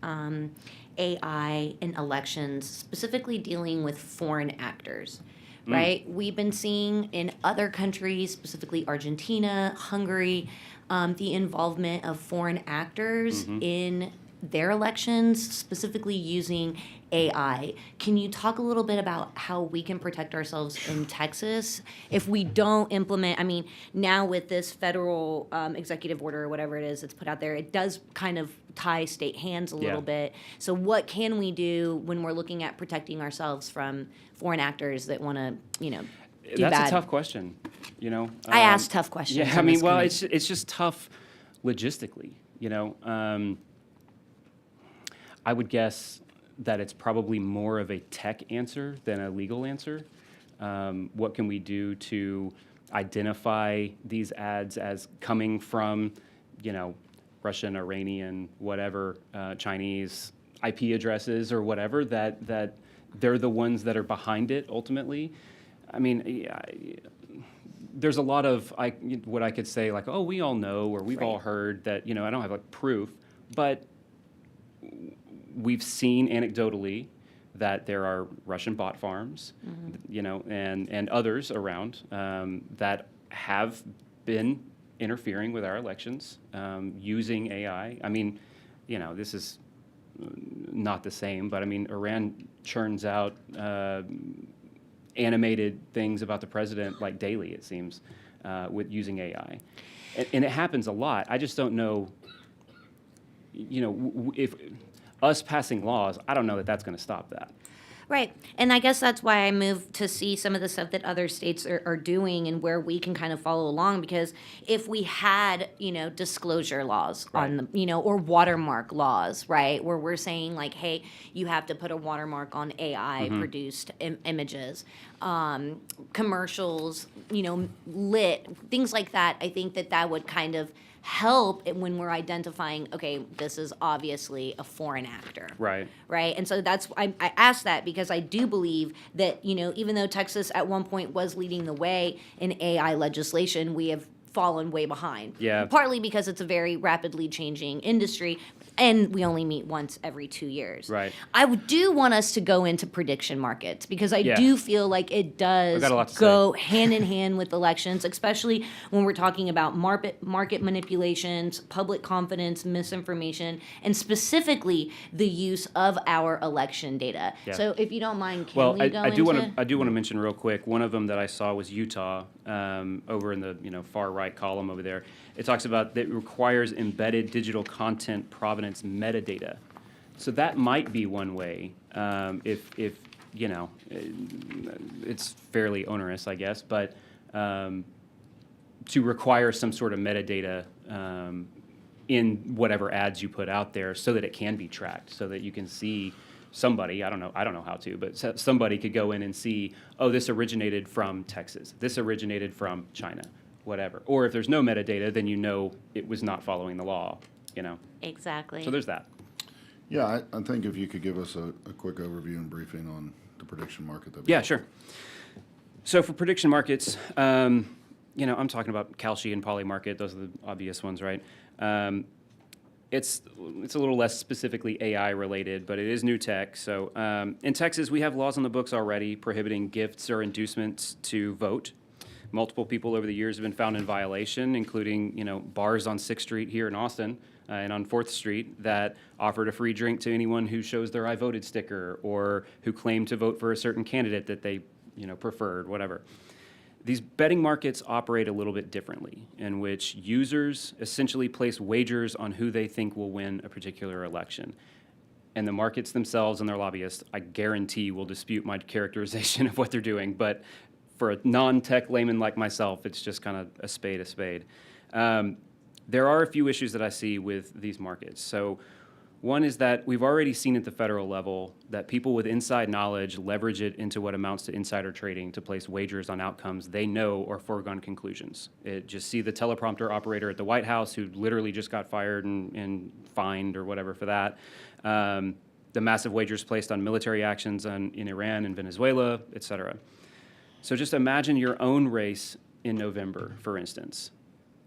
AI in elections, specifically dealing with foreign actors, right? We've been seeing in other countries, specifically Argentina, Hungary, the involvement of foreign actors in their elections, specifically using AI. Can you talk a little bit about how we can protect ourselves in Texas if we don't implement? I mean, now with this federal executive order or whatever it is that's put out there, it does kind of tie state hands a little bit. So what can we do when we're looking at protecting ourselves from foreign actors that want to, you know, do That's bad? a tough question, you know. I ask tough questions. Yeah, I in mean, this well, committee. it's just tough logistically, you know. I would guess that it's probably more of a tech answer than a legal answer. What can we do to identify these ads as coming from, you know, Russian, Iranian, whatever, Chinese IP addresses or whatever, that they're the ones that are behind it ultimately? I mean, there's a lot of what I could say, like, oh, we all know, or we've all heard that, you know, I don't have like proof, but we've seen anecdotally that there are Russian bot farms, you know, and others around that have been interfering with our elections using AI. I mean, you know, this is not the same, but I mean, Iran churns out animated things about the president like daily, it seems, with using AI. And it happens a lot. I just don't know, you know, if us passing laws, I don't know that that's going to stop that. Right. And I guess that's why I moved to see some of the stuff that other states are doing and where we can kind of follow along. Because if we had, you know, disclosure laws on the, you know, or watermark laws, right, where we're saying like, hey, you have to put a watermark on AI produced images, commercials, you know, lit, things like that, I think that would kind of help when we're identifying, okay, this is obviously a foreign actor. Right. Right. And so that's, I asked that because I do believe that, you know, even though Texas at one point was leading the way in AI legislation, we have fallen way behind. Yeah. Partly because it's a very rapidly changing industry and we only meet once every 2 years. Right. I do want us to go into prediction markets because I do feel like it does got a lot to go hand in hand with elections, especially when we're talking about market manipulations, public confidence, misinformation, and specifically the use of our election data. Yeah. So if you don't mind, can Well, we go I do into? want to mention real quick. One of them that I saw was Utah, over in the far right column over there. It talks about that it requires embedded digital content provenance metadata. So that might be one way, if you know, it's fairly onerous, I guess, but to require some sort of metadata in whatever ads you put out there, so that it can be tracked, so that you can see. Somebody, I don't know how to, but somebody could go in and see, oh, this originated from Texas, this originated from China, whatever. Or if there's no metadata, then you know it was not following the law, you know. Exactly. So there's that. Yeah, I think if you could give us a quick overview and briefing on the prediction market. That'd be Yeah, helpful. sure. So for prediction markets, you know, I'm talking about Kalshi and Poly Market. Those are the obvious ones, right? It's a little less specifically AI related, but it is new tech. So in Texas, we have laws on the books already prohibiting gifts or inducements to vote. Multiple people over the years have been found in violation, including, you know, bars on 6th Street here in Austin and on 4th Street that offered a free drink to anyone who shows their I voted sticker or who claimed to vote for a certain candidate that they, you know, preferred, whatever. These betting markets operate a little bit differently, in which users essentially place wagers on who they think will win a particular election. And the markets themselves and their lobbyists, I guarantee, will dispute my characterization of what they're doing. But for a non-tech layman like myself, it's just kind of a spade a spade. There are a few issues that I see with these markets. So one is that we've already seen at the federal level that people with inside knowledge leverage it into what amounts to insider trading to place wagers on outcomes they know are foregone conclusions. Just see the teleprompter operator at the White House who literally just got fired and fined or whatever for that. The massive wagers placed on military actions in Iran and Venezuela, et cetera. So just imagine your own race in November, for instance,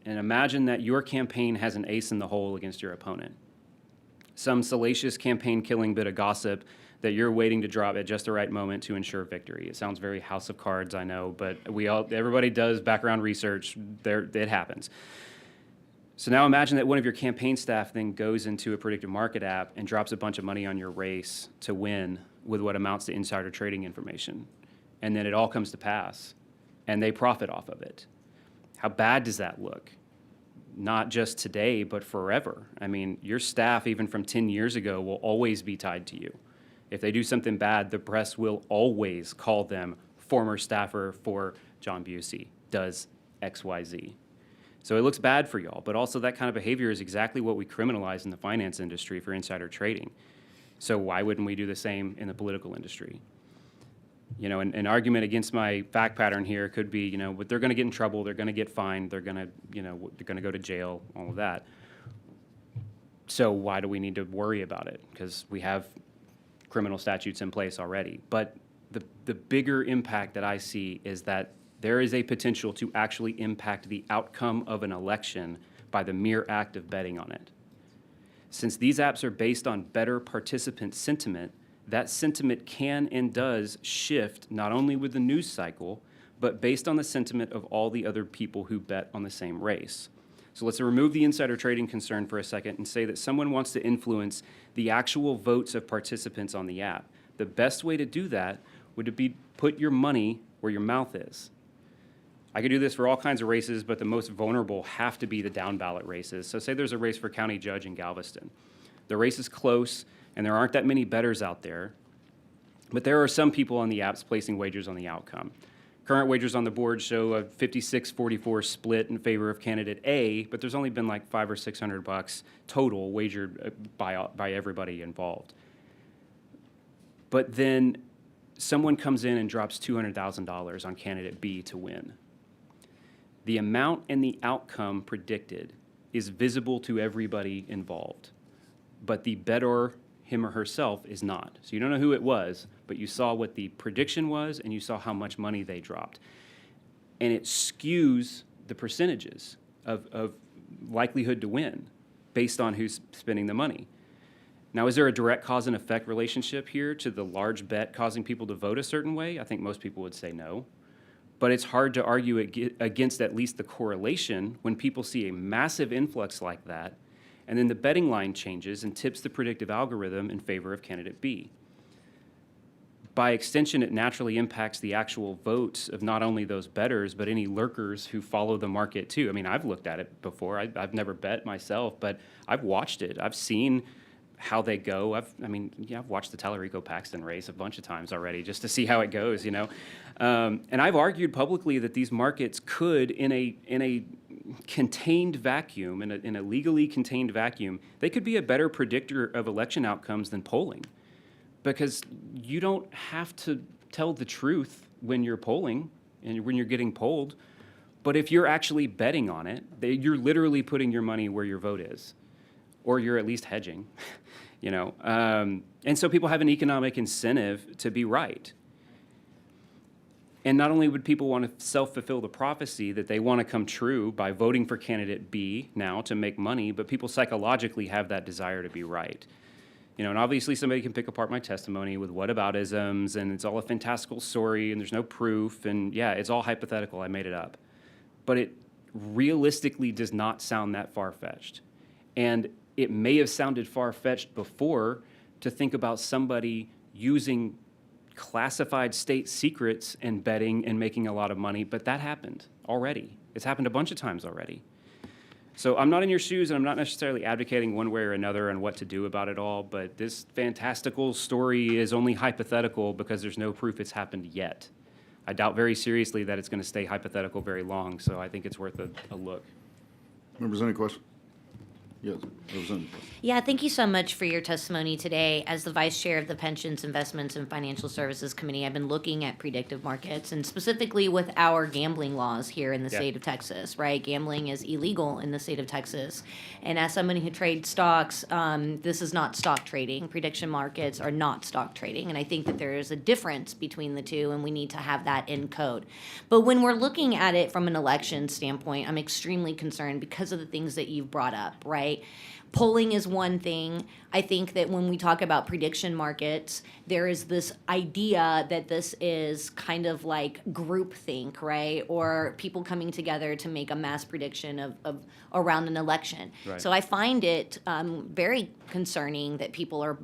and imagine that your campaign has an ace in the hole against your opponent. Some salacious campaign-killing bit of gossip that you're waiting to drop at just the right moment to ensure victory. It sounds very House of Cards, I know, but everybody does background research. It happens. So now imagine that one of your campaign staff then goes into a predictive market app and drops a bunch of money on your race to win with what amounts to insider trading information. And then it all comes to pass, and they profit off of it. How bad does that look? Not just today, but forever. I mean, your staff, even from 10 years ago, will always be tied to you. If they do something bad, the press will always call them former staffer for John Busey, does XYZ. So it looks bad for y'all, but also that kind of behavior is exactly what we criminalize in the finance industry for insider trading. So why wouldn't we do the same in the political industry? You know, an argument against my fact pattern here could be, you know, but they're going to get in trouble, they're going to get fined, they're going to, you know, they're going to go to jail, all of that. So why do we need to worry about it? Because we have criminal statutes in place already. But the bigger impact that I see is that there is a potential to actually impact the outcome of an election by the mere act of betting on it. Since these apps are based on better participant sentiment, that sentiment can and does shift not only with the news cycle, but based on the sentiment of all the other people who bet on the same race. So let's remove the insider trading concern for a second and say that someone wants to influence the actual votes of participants on the app. The best way to do that would be put your money where your mouth is. I could do this for all kinds of races, but the most vulnerable have to be the down ballot races. So say there's a race for county judge in Galveston. The race is close, and there aren't that many bettors out there, but there are some people on the apps placing wagers on the outcome. Current wagers on the board show a 56-44 split in favor of candidate A, but there's only been like $500 or $600 total wagered by everybody involved. But then someone comes in and drops $200,000 on candidate B to win. The amount and the outcome predicted is visible to everybody involved, but the bettor, him or herself, is not. So you don't know who it was, but you saw what the prediction was and you saw how much money they dropped. And it skews the percentages of likelihood to win based on who's spending the money. Now, is there a direct cause and effect relationship here to the large bet causing people to vote a certain way? I think most people would say no. But it's hard to argue against at least the correlation when people see a massive influx like that, and then the betting line changes and tips the predictive algorithm in favor of candidate B. By extension, it naturally impacts the actual votes of not only those bettors, but any lurkers who follow the market too. I mean, I've looked at it before. I've never bet myself, but I've watched it. I've seen how they go. I've watched the Tallarico-Paxton race a bunch of times already just to see how it goes, you know. And I've argued publicly that these markets could, in a contained vacuum, in a legally contained vacuum, they could be a better predictor of election outcomes than polling. Because you don't have to tell the truth when you're polling and when you're getting polled. But if you're actually betting on it, you're literally putting your money where your vote is. Or you're at least hedging, you know. And so people have an economic incentive to be right. And not only would people want to self-fulfill the prophecy that they want to come true by voting for candidate B now to make money, but people psychologically have that desire to be right. You know, and obviously somebody can pick apart my testimony with whataboutisms, and it's all a fantastical story, and there's no proof, and yeah, it's all hypothetical, I made it up. But it realistically does not sound that far-fetched. And it may have sounded far-fetched before to think about somebody using classified state secrets and betting and making a lot of money, but that happened already. It's happened a bunch of times already. So I'm not in your shoes, and I'm not necessarily advocating one way or another on what to do about it all, but this fantastical story is only hypothetical because there's no proof it's happened yet. I doubt very seriously that it's going to stay hypothetical very long, so I think it's worth a look. Members, any question? Yes, Representative. Yeah, thank you so much for your testimony today. As the Vice Chair of the Pensions, Investments, and Financial Services Committee, I've been looking at predictive markets and specifically with our gambling laws here in the state of Texas, right? Gambling is illegal in the state of Texas. And as somebody who trades stocks, this is not stock trading. Prediction markets are not stock trading. And I think that there is a difference between the two, and we need to have that in code. But when we're looking at it from an election standpoint, I'm extremely concerned because of the things that you've brought up, right? Polling is one thing. I think that when we talk about prediction markets, there is this idea that this is kind of like groupthink, right? Or people coming together to make a mass prediction of around an election. Right. So I find it very concerning that people are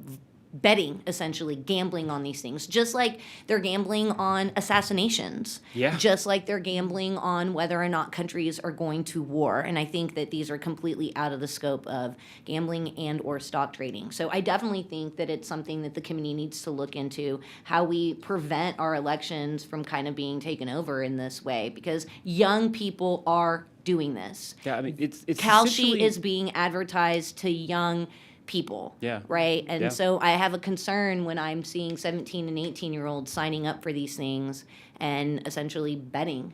betting, essentially gambling on these things, just like they're gambling on assassinations, just like they're gambling on whether or not countries are going to war. And I think that these are completely out of the scope of gambling and or stock trading. So I definitely think that it's something that the committee needs to look into, how we prevent our elections from kind of being taken over in this way, because young people are doing this. Yeah, I mean, it's Kalshi essentially- is being advertised to young people, right? And so I have a concern when I'm seeing 17 and 18-year-olds signing up for these things and essentially betting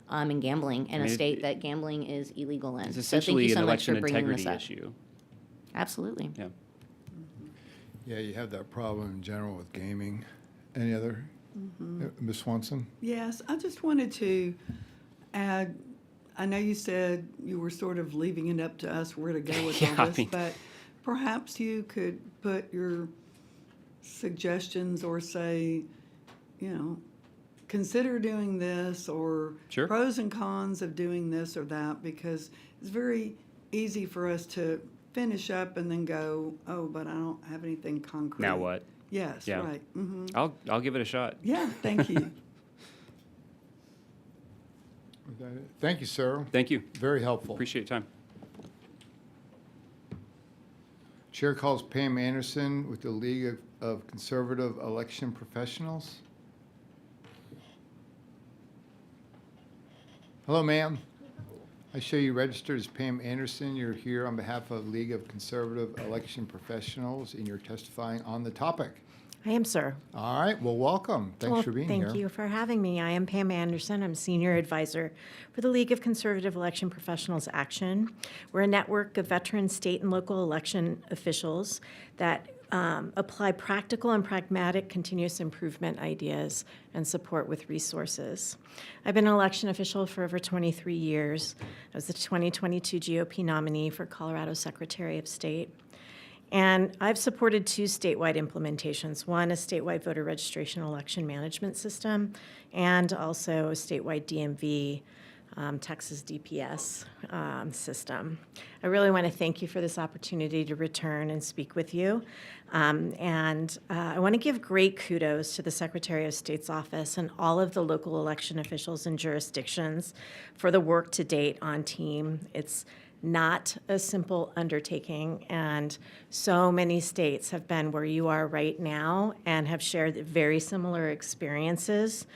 and gambling in a state that gambling is illegal in. It's So thank you essentially so an much for election bringing integrity this up. issue. Absolutely. Yeah. Yeah, you have that problem in general with gaming. Any other? Ms. Swanson? Yes, I just wanted to add, I know you said you were sort of leaving it up to us where to go with all this, but perhaps you could put your suggestions or say, you know, consider doing this or pros and cons of doing this or that, because it's very easy for us to finish up and then go, oh, but I don't have anything concrete. Now what? Yes, Yeah. right. Mm-hmm. I'll give it a shot. Yeah, thank you. Is that it? Thank you, sir. Thank you. Very helpful. Appreciate your time. Chair calls Pam Anderson with the League of Conservative Election Professionals. Hello, ma'am. I show you registered as Pam Anderson. You're here on behalf of League of Conservative Election Professionals, and you're testifying on the topic. I am, sir. All right. Well, welcome. Thanks for being here. Thank you for having me. I am Pam Anderson. I'm Senior Advisor for the League of Conservative Election Professionals Action. We're a network of veteran state and local election officials that apply practical and pragmatic continuous improvement ideas and support with resources. I've been an election official for over 23 years. I was the 2022 GOP nominee for Colorado Secretary of State. And I've supported two statewide implementations, one a statewide voter registration election management system, and also a statewide DMV, Texas DPS system. I really want to thank you for this opportunity to return and speak with you. I want to give great kudos to the Secretary of State's office and all of the local election officials and jurisdictions for the work to date on TEAM. It's not a simple undertaking, and so many states have been where you are right now and have shared very similar experiences.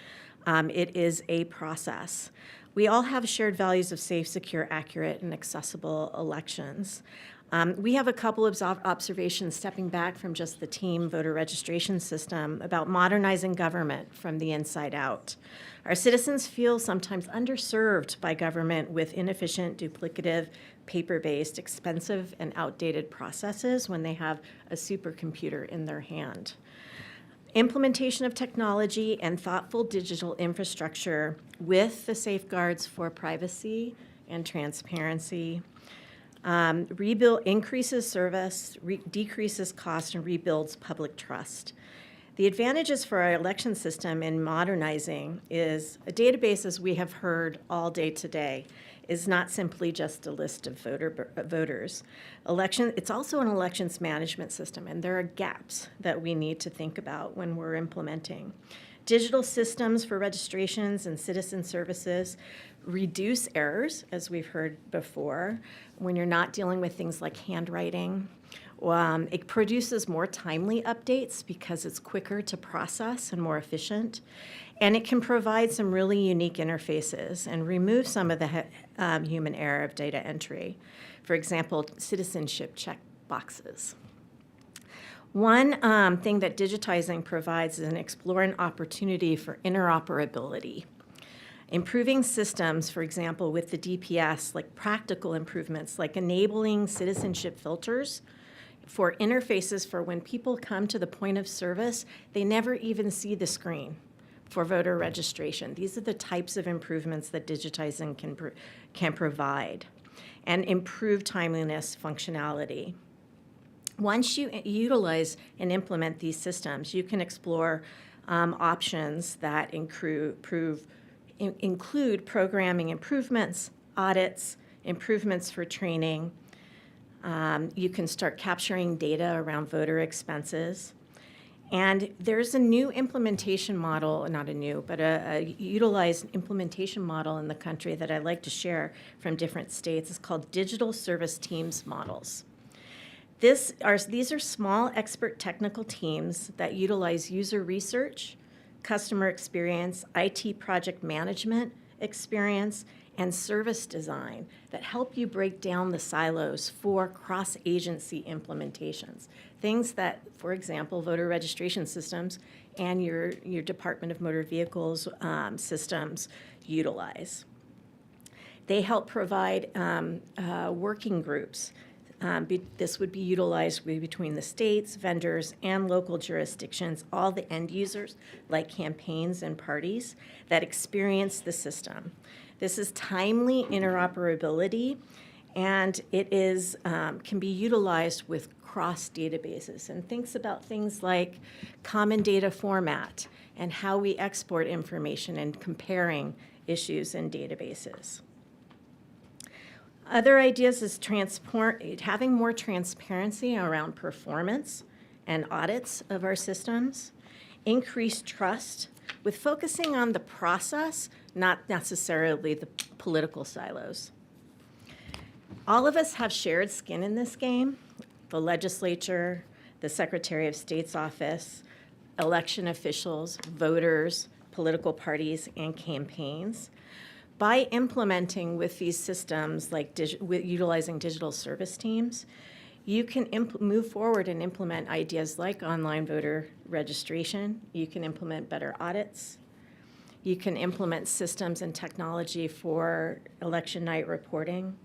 It is a process. We all have shared values of safe, secure, accurate, and accessible elections. We have a couple of observations stepping back from just the TEAM voter registration system about modernizing government from the inside out. Our citizens feel sometimes underserved by government with inefficient, duplicative, paper-based, expensive, and outdated processes when they have a supercomputer in their hand. Implementation of technology and thoughtful digital infrastructure with the safeguards for privacy and transparency increases service, decreases cost, and rebuilds public trust. The advantages for our election system in modernizing is a database, as we have heard all day today, is not simply just a list of voters. It's also an elections management system, and there are gaps that we need to think about when we're implementing. Digital systems for registrations and citizen services reduce errors, as we've heard before, when you're not dealing with things like handwriting. It produces more timely updates because it's quicker to process and more efficient. And it can provide some really unique interfaces and remove some of the human error of data entry. For example, citizenship check boxes. One thing that digitizing provides is an exploring opportunity for interoperability. Improving systems, for example, with the DPS, like practical improvements, like enabling citizenship filters for interfaces for when people come to the point of service, they never even see the screen for voter registration. These are the types of improvements that digitizing can provide, and improve timeliness functionality. Once you utilize and implement these systems, you can explore options that include programming improvements, audits, improvements for training. You can start capturing data around voter expenses. And there's a new implementation model, not a new, but a utilized implementation model in the country that I'd like to share from different states. It's called digital service teams models. These are small expert technical teams that utilize user research, customer experience, IT project management experience, and service design that help you break down the silos for cross-agency implementations. Things that, for example, voter registration systems and your Department of Motor Vehicles systems utilize. They help provide working groups. This would be utilized between the states, vendors, and local jurisdictions, all the end users, like campaigns and parties, that experience the system. This is timely interoperability, and it is can be utilized with cross databases, and thinks about things like common data format and how we export information and comparing issues in databases. Other ideas is having more transparency around performance and audits of our systems, increased trust with focusing on the process, not necessarily the political silos. All of us have shared skin in this game: the legislature, the Secretary of State's office, election officials, voters, political parties, and campaigns. By implementing with these systems, like utilizing digital service teams, you can move forward and implement ideas like online voter registration. You can implement better audits. You can implement systems and technology for election night reporting,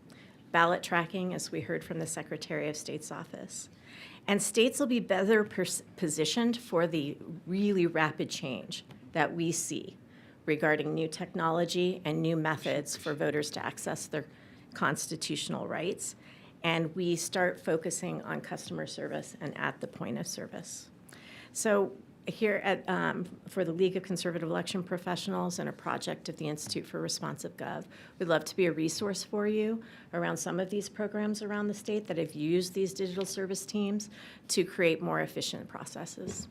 ballot tracking, as we heard from the Secretary of State's office. And states will be better positioned for the really rapid change that we see regarding new technology and new methods for voters to access their constitutional rights. And we start focusing on customer service and at the point of service. So here at, for the League of Conservative Election Professionals and a project of the Institute for Responsive Gov, we'd love to be a resource for you around some of these programs around the state that have used these digital service teams to create more efficient processes.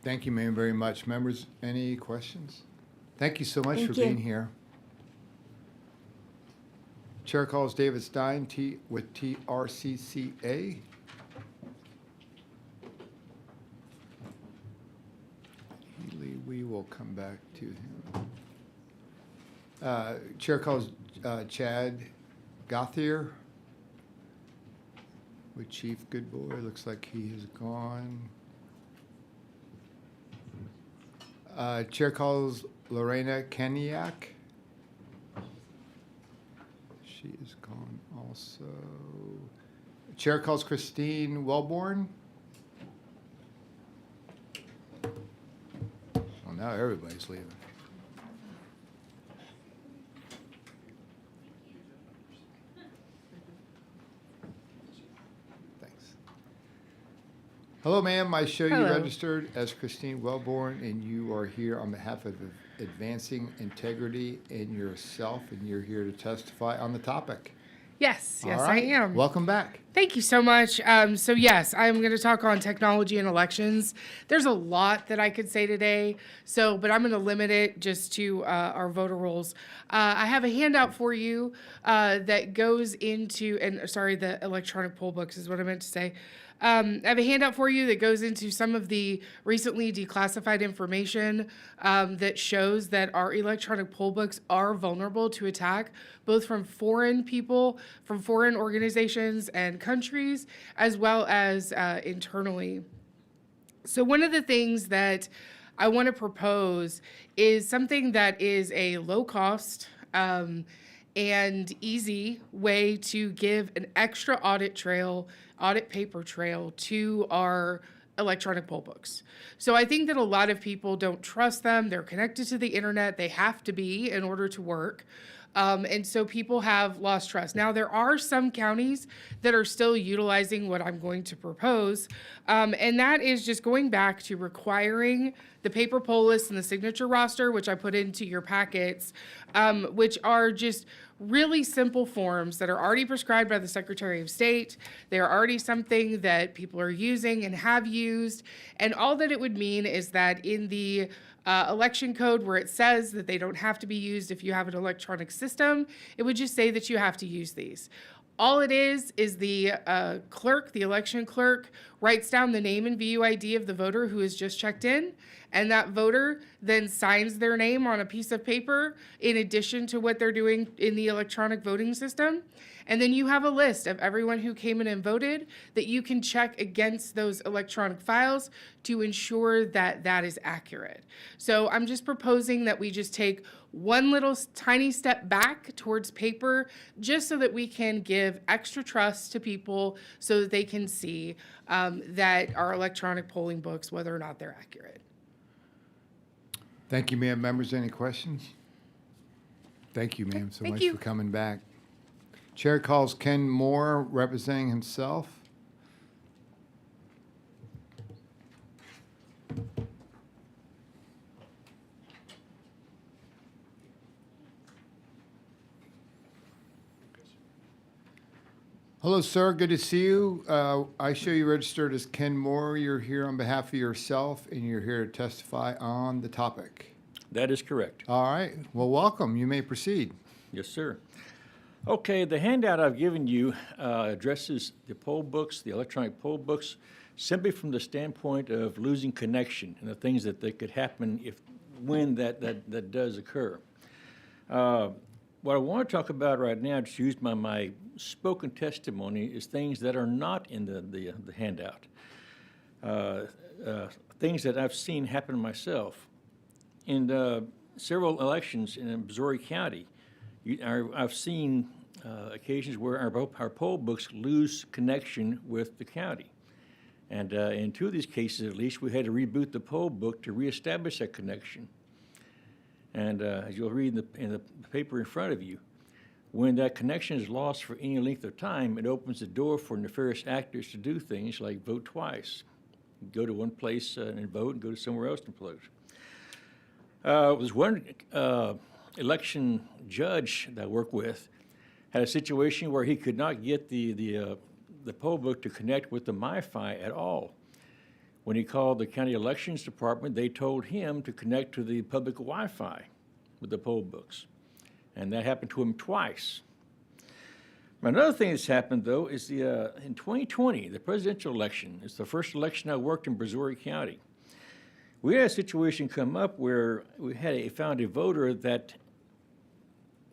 Thank you, ma'am, very much. Members, any questions? Thank you so much Thank for you. being here. Chair calls David Stein with TRCCA. Healy, we will come back to him. Chair calls Chad Gothier with Chief Goodboy. Looks like he has gone. Chair calls Lorena Keniak. She is gone also. Chair calls Christine Wellborn. Well, now everybody's leaving. Thanks. Hello, ma'am. I show you Hello. registered as Christine Wellborn, and you are here on behalf of Advancing Integrity in Yourself, and you're here to testify on the topic. Yes, All yes, right. I am. Welcome back. Thank you so much. So yes, I'm going to talk on technology and elections. There's a lot that I could say today, but I'm going to limit it just to our voter rolls. I have a handout for you that goes into, the electronic poll books is what I meant to say. I have a handout for you that goes into some of the recently declassified information that shows that our electronic poll books are vulnerable to attack, both from foreign people, from foreign organizations and countries, as well as internally. So one of the things that I want to propose is something that is a low cost and easy way to give an extra audit paper trail to our electronic poll books. So I think that a lot of people don't trust them. They're connected to the internet. They have to be in order to work. And so people have lost trust. Now, there are some counties that are still utilizing what I'm going to propose, and that is just going back to requiring the paper poll list and the signature roster, which I put into your packets, which are just really simple forms that are already prescribed by the Secretary of State. They are already something that people are using and have used. And all that it would mean is that in the election code where it says that they don't have to be used if you have an electronic system, it would just say that you have to use these. All it is the clerk, the election clerk, writes down the name and VUID of the voter who has just checked in, and that voter then signs their name on a piece of paper in addition to what they're doing in the electronic voting system. And then you have a list of everyone who came in and voted that you can check against those electronic files to ensure that that is accurate. So I'm just proposing that we just take one little tiny step back towards paper just so that we can give extra trust to people so that they can see that our electronic polling books, whether or not they're accurate. Thank you, ma'am. Members, any questions? Thank you, ma'am, so Thank much you. for coming back. Chair calls Ken Moore, representing himself. Hello, sir. Good to see you. I show you registered as Ken Moore. You're here on behalf of yourself, and you're here to testify on the topic. That is correct. All right. Well, welcome. You may proceed. Yes, sir. Okay, the handout I've given you addresses the poll books, the electronic poll books, simply from the standpoint of losing connection and the things that could happen when that does occur. What I want to talk about right now, to use my spoken testimony, is things that are not in the handout. Things that I've seen happen myself. In several elections in Missouri County, I've seen occasions where our poll books lose connection with the county. And in two of these cases, at least, we had to reboot the poll book to reestablish that connection. And as you'll read in the paper in front of you, when that connection is lost for any length of time, it opens the door for nefarious actors to do things like vote twice. Go to one place and vote, and go to somewhere else and vote. It was one election judge that I worked with had a situation where he could not get the poll book to connect with the MiFi at all. When he called the county elections department, they told him to connect to the public Wi-Fi with the poll books. And that happened to him twice. Another thing that's happened, though, is in 2020, the presidential election. It's the first election I worked in Missouri County. We had a situation come up where we found a voter that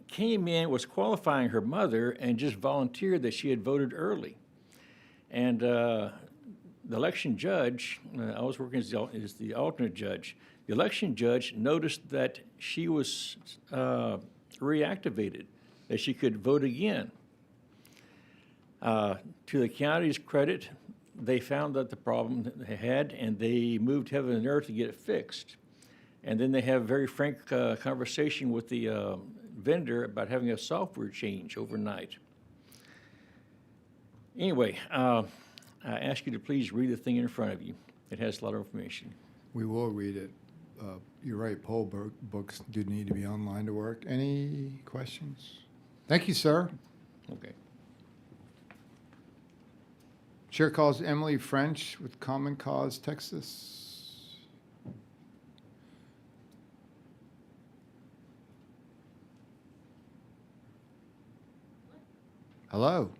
came in, was qualifying her mother, and just volunteered that she had voted early. And the election judge, I was working as the alternate judge, the election judge noticed that she was reactivated, that she could vote again. To the county's credit, they found that the problem that they had, and they moved heaven and earth to get it fixed. And then they have a very frank conversation with the vendor about having a software change overnight. Anyway, I ask you to please read the thing in front of you. It has a lot of information. We will read it. You're right, poll books do need to be online to work. Any questions? Thank you, sir. Okay. Chair calls Emily French with Common Cause, Texas. Hello.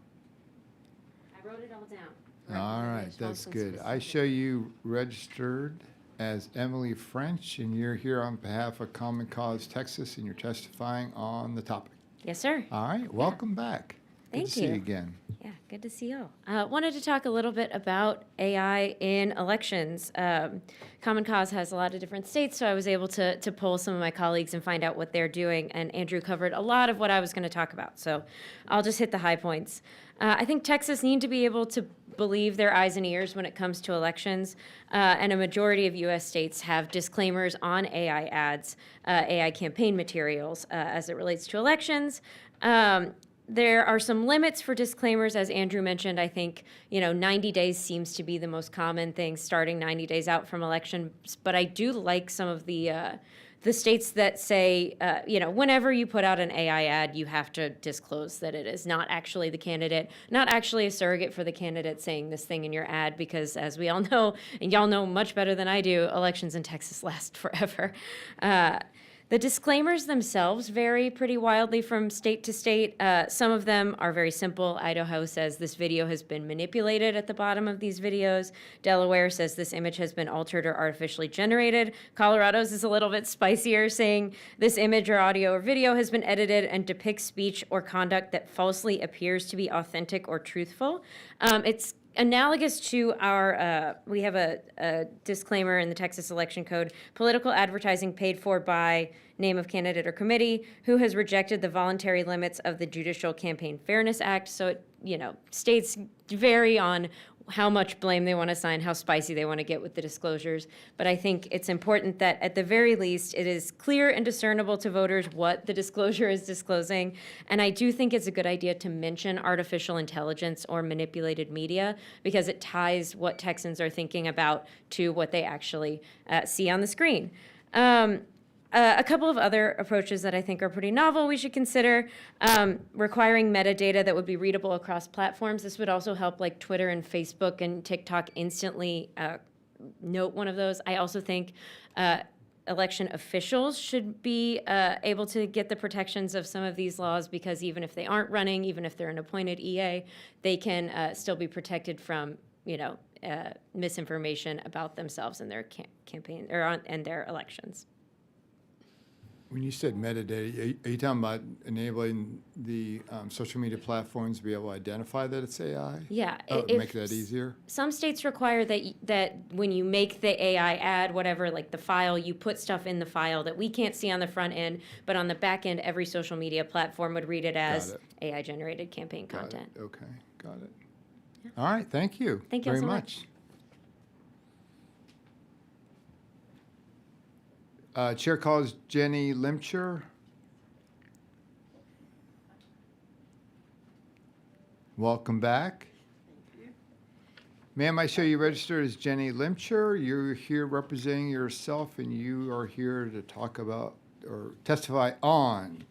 I wrote it all down. All right, that's good. I show you registered as Emily French, and you're here on behalf of Common Cause Texas, and you're testifying on the topic. Yes, sir. All right, welcome back. Good Thank to see you. you again. Yeah, good to see you all. Wanted to talk a little bit about AI in elections. Common Cause has a lot of different states, so I was able to poll some of my colleagues and find out what they're doing, and Andrew covered a lot of what I was going to talk about, so I'll just hit the high points. I think Texas need to be able to believe their eyes and ears when it comes to elections, and a majority of U.S. states have disclaimers on AI ads, AI campaign materials as it relates to elections. There are some limits for disclaimers, as Andrew mentioned. I think 90 days seems to be the most common thing, starting 90 days out from elections. But I do like some of the states that say, whenever you put out an AI ad, you have to disclose that it is not actually the candidate, not actually a surrogate for the candidate saying this thing in your ad, because as we all know, and y'all know much better than I do, elections in Texas last forever. The disclaimers themselves vary pretty wildly from state to state. Some of them are very simple. Idaho says this video has been manipulated at the bottom of these videos. Delaware says this image has been altered or artificially generated. Colorado's is a little bit spicier, saying this image or audio or video has been edited and depicts speech or conduct that falsely appears to be authentic or truthful. It's analogous to our, we have a disclaimer in the Texas Election Code, political advertising paid for by name of candidate or committee who has rejected the voluntary limits of the Judicial Campaign Fairness Act. So, states vary on how much blame they want to assign, how spicy they want to get with the disclosures. But I think it's important that at the very least, it is clear and discernible to voters what the disclosure is disclosing. And I do think it's a good idea to mention artificial intelligence or manipulated media, because it ties what Texans are thinking about to what they actually see on the screen. A couple of other approaches that I think are pretty novel we should consider, requiring metadata that would be readable across platforms. This would also help like Twitter and Facebook and TikTok instantly note one of those. I also think election officials should be able to get the protections of some of these laws, because even if they aren't running, even if they're an appointed EA, they can still be protected from misinformation about themselves and their campaign and their elections. When you said metadata, are you talking about enabling the social media platforms to be able to identify that it's AI? Yeah. Make that easier? Some states require that when you make the AI ad, whatever, like the file, you put stuff in the file that we can't see on the front end, but on the back end, every social media platform would read it as AI-generated campaign content. Okay, got it. Yeah. All right, thank you. Thank you very so much. Chair calls Jenny Limcher. Welcome back. Thank you. Ma'am, I show you registered as Jenny Limcher. You're here representing yourself, and you are here to talk about or testify on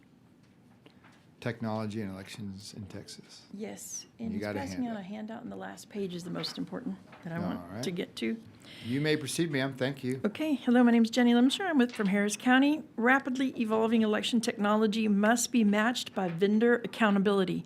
technology and elections in Texas. Yes, You and he's got a passing out handout. a handout, and the last page is the most important that I All want right. to get to. You may proceed, ma'am. Thank you. Okay, hello, my name is Jenny Limcher. I'm from Harris County. Rapidly evolving election technology must be matched by vendor accountability.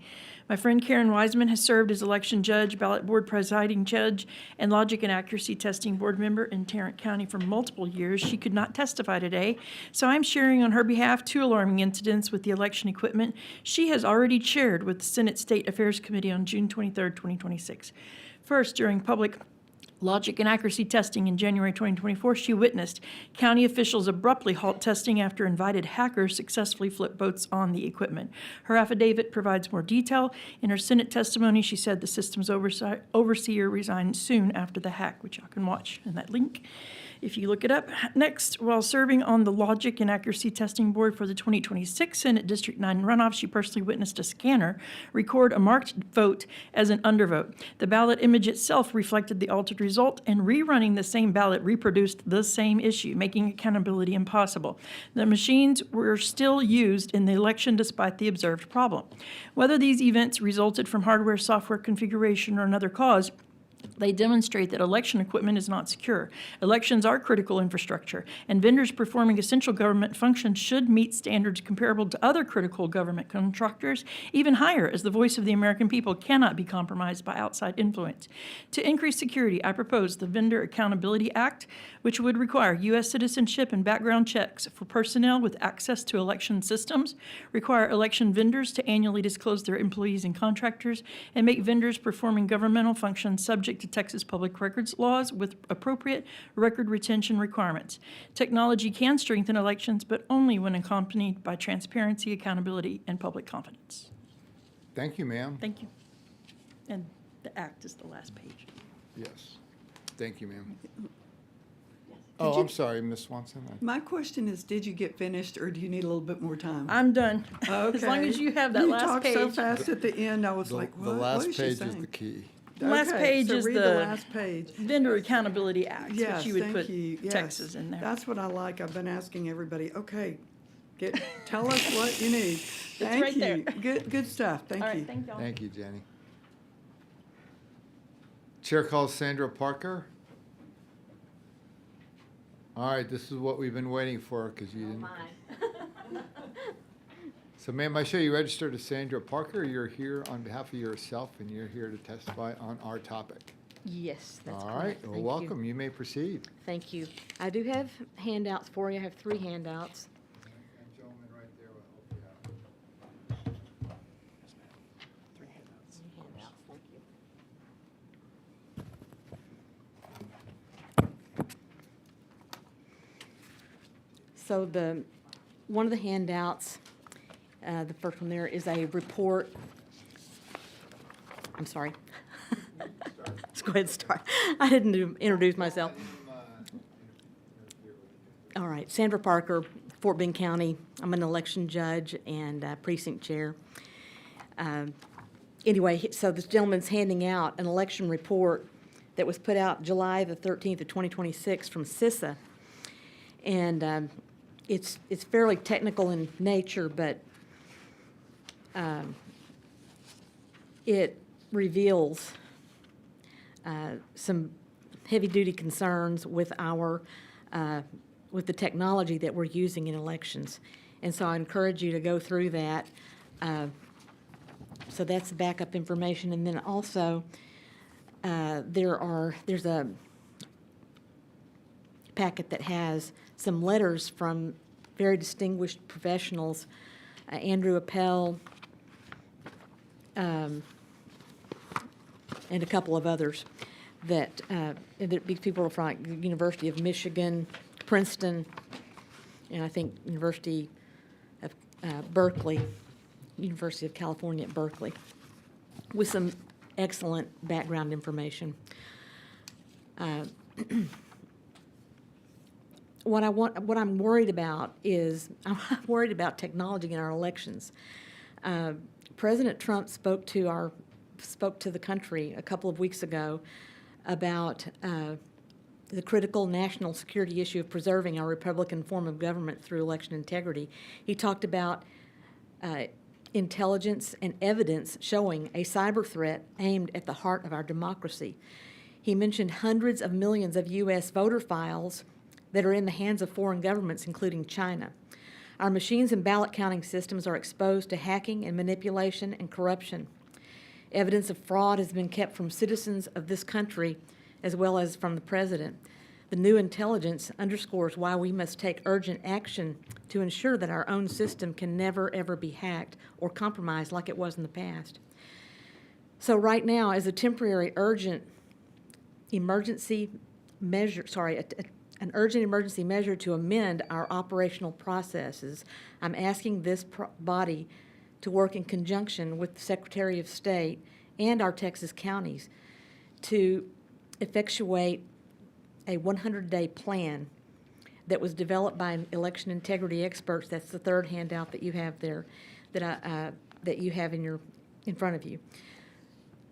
My friend Karen Wiseman has served as election judge, ballot board presiding judge, and logic and accuracy testing board member in Tarrant County for multiple years. She could not testify today, so I'm sharing on her behalf two alarming incidents with the election equipment she has already shared with the Senate State Affairs Committee on June 23, 2026. First, during public logic and accuracy testing in January 2024, she witnessed county officials abruptly halt testing after invited hackers successfully flipped votes on the equipment. Her affidavit provides more detail. In her Senate testimony, she said the system's overseer resigned soon after the hack, which y'all can watch in that link if you look it up. Next, while serving on the Logic and Accuracy Testing Board for the 2026 Senate District 9 runoff, she personally witnessed a scanner record a marked vote as an undervote. The ballot image itself reflected the altered result, and rerunning the same ballot reproduced the same issue, making accountability impossible. The machines were still used in the election despite the observed problem. Whether these events resulted from hardware, software configuration, or another cause, They demonstrate that election equipment is not secure. Elections are critical infrastructure, and vendors performing essential government functions should meet standards comparable to other critical government contractors, even higher, as the voice of the American people cannot be compromised by outside influence. To increase security, I propose the Vendor Accountability Act, which would require U.S. citizenship and background checks for personnel with access to election systems, require election vendors to annually disclose their employees and contractors, and make vendors performing governmental functions subject to Texas public records laws with appropriate record retention requirements. Technology can strengthen elections, but only when accompanied by transparency, accountability, and public confidence. Thank you, ma'am. Thank you. And the act is the last page. Yes. Thank you, ma'am. Oh, I'm sorry, Ms. Swanson. My question is, did you get finished, or do you need a little bit more time? I'm done. Okay. As long as you have that last You talked so page. fast at the end, I was The- like, The what last is she page is saying? the key. The last Okay, page so is read the the last page. Vendor Accountability Act, Yes, which you would thank put you. Yes. Texas in there. That's what I like. I've been asking everybody, okay, tell us what you need. Thank right you. there. Good stuff. Thank All right, you. thank y'all. Thank you, Jenny. Chair calls Sandra Parker. All right, this is what we've been waiting for, because you didn't. So ma'am, I show you registered as Sandra Parker. You're here on behalf of yourself, and you're here to testify on our topic. Yes, that's All correct. right, well, Thank you. welcome. You may proceed. Thank you. I do have handouts for you. I have 3 handouts. So one of the handouts, the first one there is a report. I'm sorry. Let's go ahead and start. I didn't introduce myself. All right, Sandra Parker, Fort Bend County. I'm an election judge and precinct chair. Anyway, so this gentleman's handing out an election report that was put out July the 13th of 2026 from CISA. And it's fairly technical in nature, but it reveals some heavy-duty concerns with with the technology that we're using in elections. And so I encourage you to go through that. So that's the backup information. And then also, there's a packet that has some letters from very distinguished professionals, Andrew Appel, and a couple of others that people are from the University of Michigan, Princeton, and I think University of Berkeley, University of California at Berkeley, with some excellent background information. What I'm worried about is I'm worried about technology in our elections. President Trump spoke to the country a couple of weeks ago about the critical national security issue of preserving our Republican form of government through election integrity. He talked about intelligence and evidence showing a cyber threat aimed at the heart of our democracy. He mentioned hundreds of millions of U.S. voter files that are in the hands of foreign governments, including China. Our machines and ballot counting systems are exposed to hacking and manipulation and corruption. Evidence of fraud has been kept from citizens of this country as well as from the president. The new intelligence underscores why we must take urgent action to ensure that our own system can never, ever be hacked or compromised like it was in the past. So right now, as a temporary urgent emergency measure, an urgent emergency measure to amend our operational processes, I'm asking this body to work in conjunction with the Secretary of State and our Texas counties to effectuate a 100-day plan that was developed by election integrity experts. That's the third handout that you have there, that you have in front of you.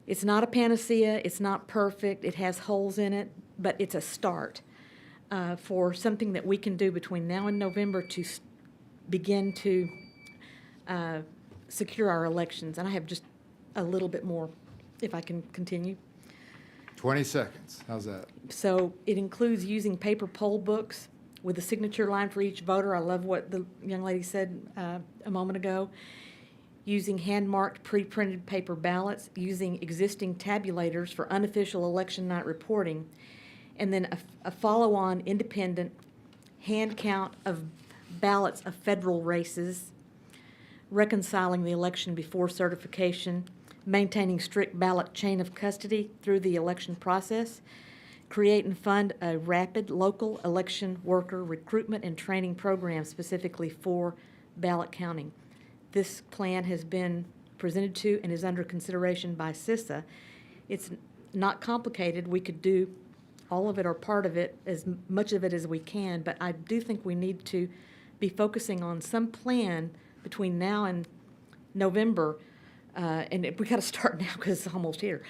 It's not a panacea. It's not perfect. It has holes in it, but it's a start for something that we can do between now and November to begin to secure our elections. And I have just a little bit more, if I can continue. 20 seconds. How's that? So it includes using paper poll books with a signature line for each voter. I love what the young lady said a moment ago. Using hand-marked pre-printed paper ballots, using existing tabulators for unofficial election night reporting, and then a follow-on independent hand count of ballots of federal races, reconciling the election before certification, maintaining strict ballot chain of custody through the election process, create and fund a rapid local election worker recruitment and training program specifically for ballot counting. This plan has been presented to and is under consideration by CISA. It's not complicated. We could do all of it or part of it, as much of it as we can, but I do think we need to be focusing on some plan between now and November, and we got to start now because it's almost here,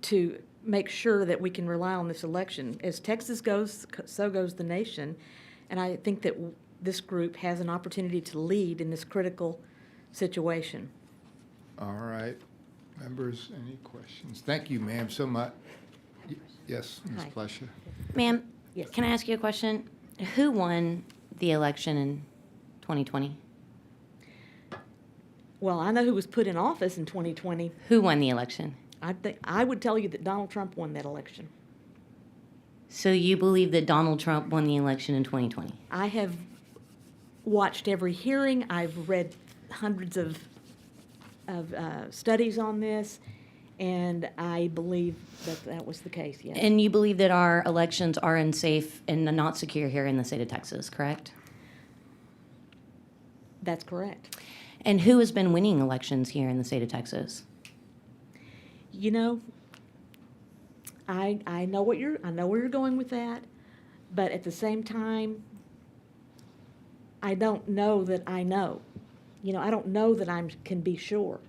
to make sure that we can rely on this election. As Texas goes, so goes the nation, and I think that this group has an opportunity to lead in this critical situation. All right. Members, any questions? Thank you, ma'am, so much. Yes, Ms. Hi. Plesha. Ma'am, Yes. can I ask you a question? Who won the election in 2020? Well, I know who was put in office in 2020. Who won the election? I would tell you that Donald Trump won that election. So you believe that Donald Trump won the election in 2020? I have watched every hearing. I've read hundreds of studies on this, and I believe that that was the case, yes. And you believe that our elections are unsafe and not secure here in the state of Texas, correct? That's correct. And who has been winning elections here in the state of Texas? You know, I know where you're going with that, but at the same time, I don't know that I know. You know, I don't know that I can be sure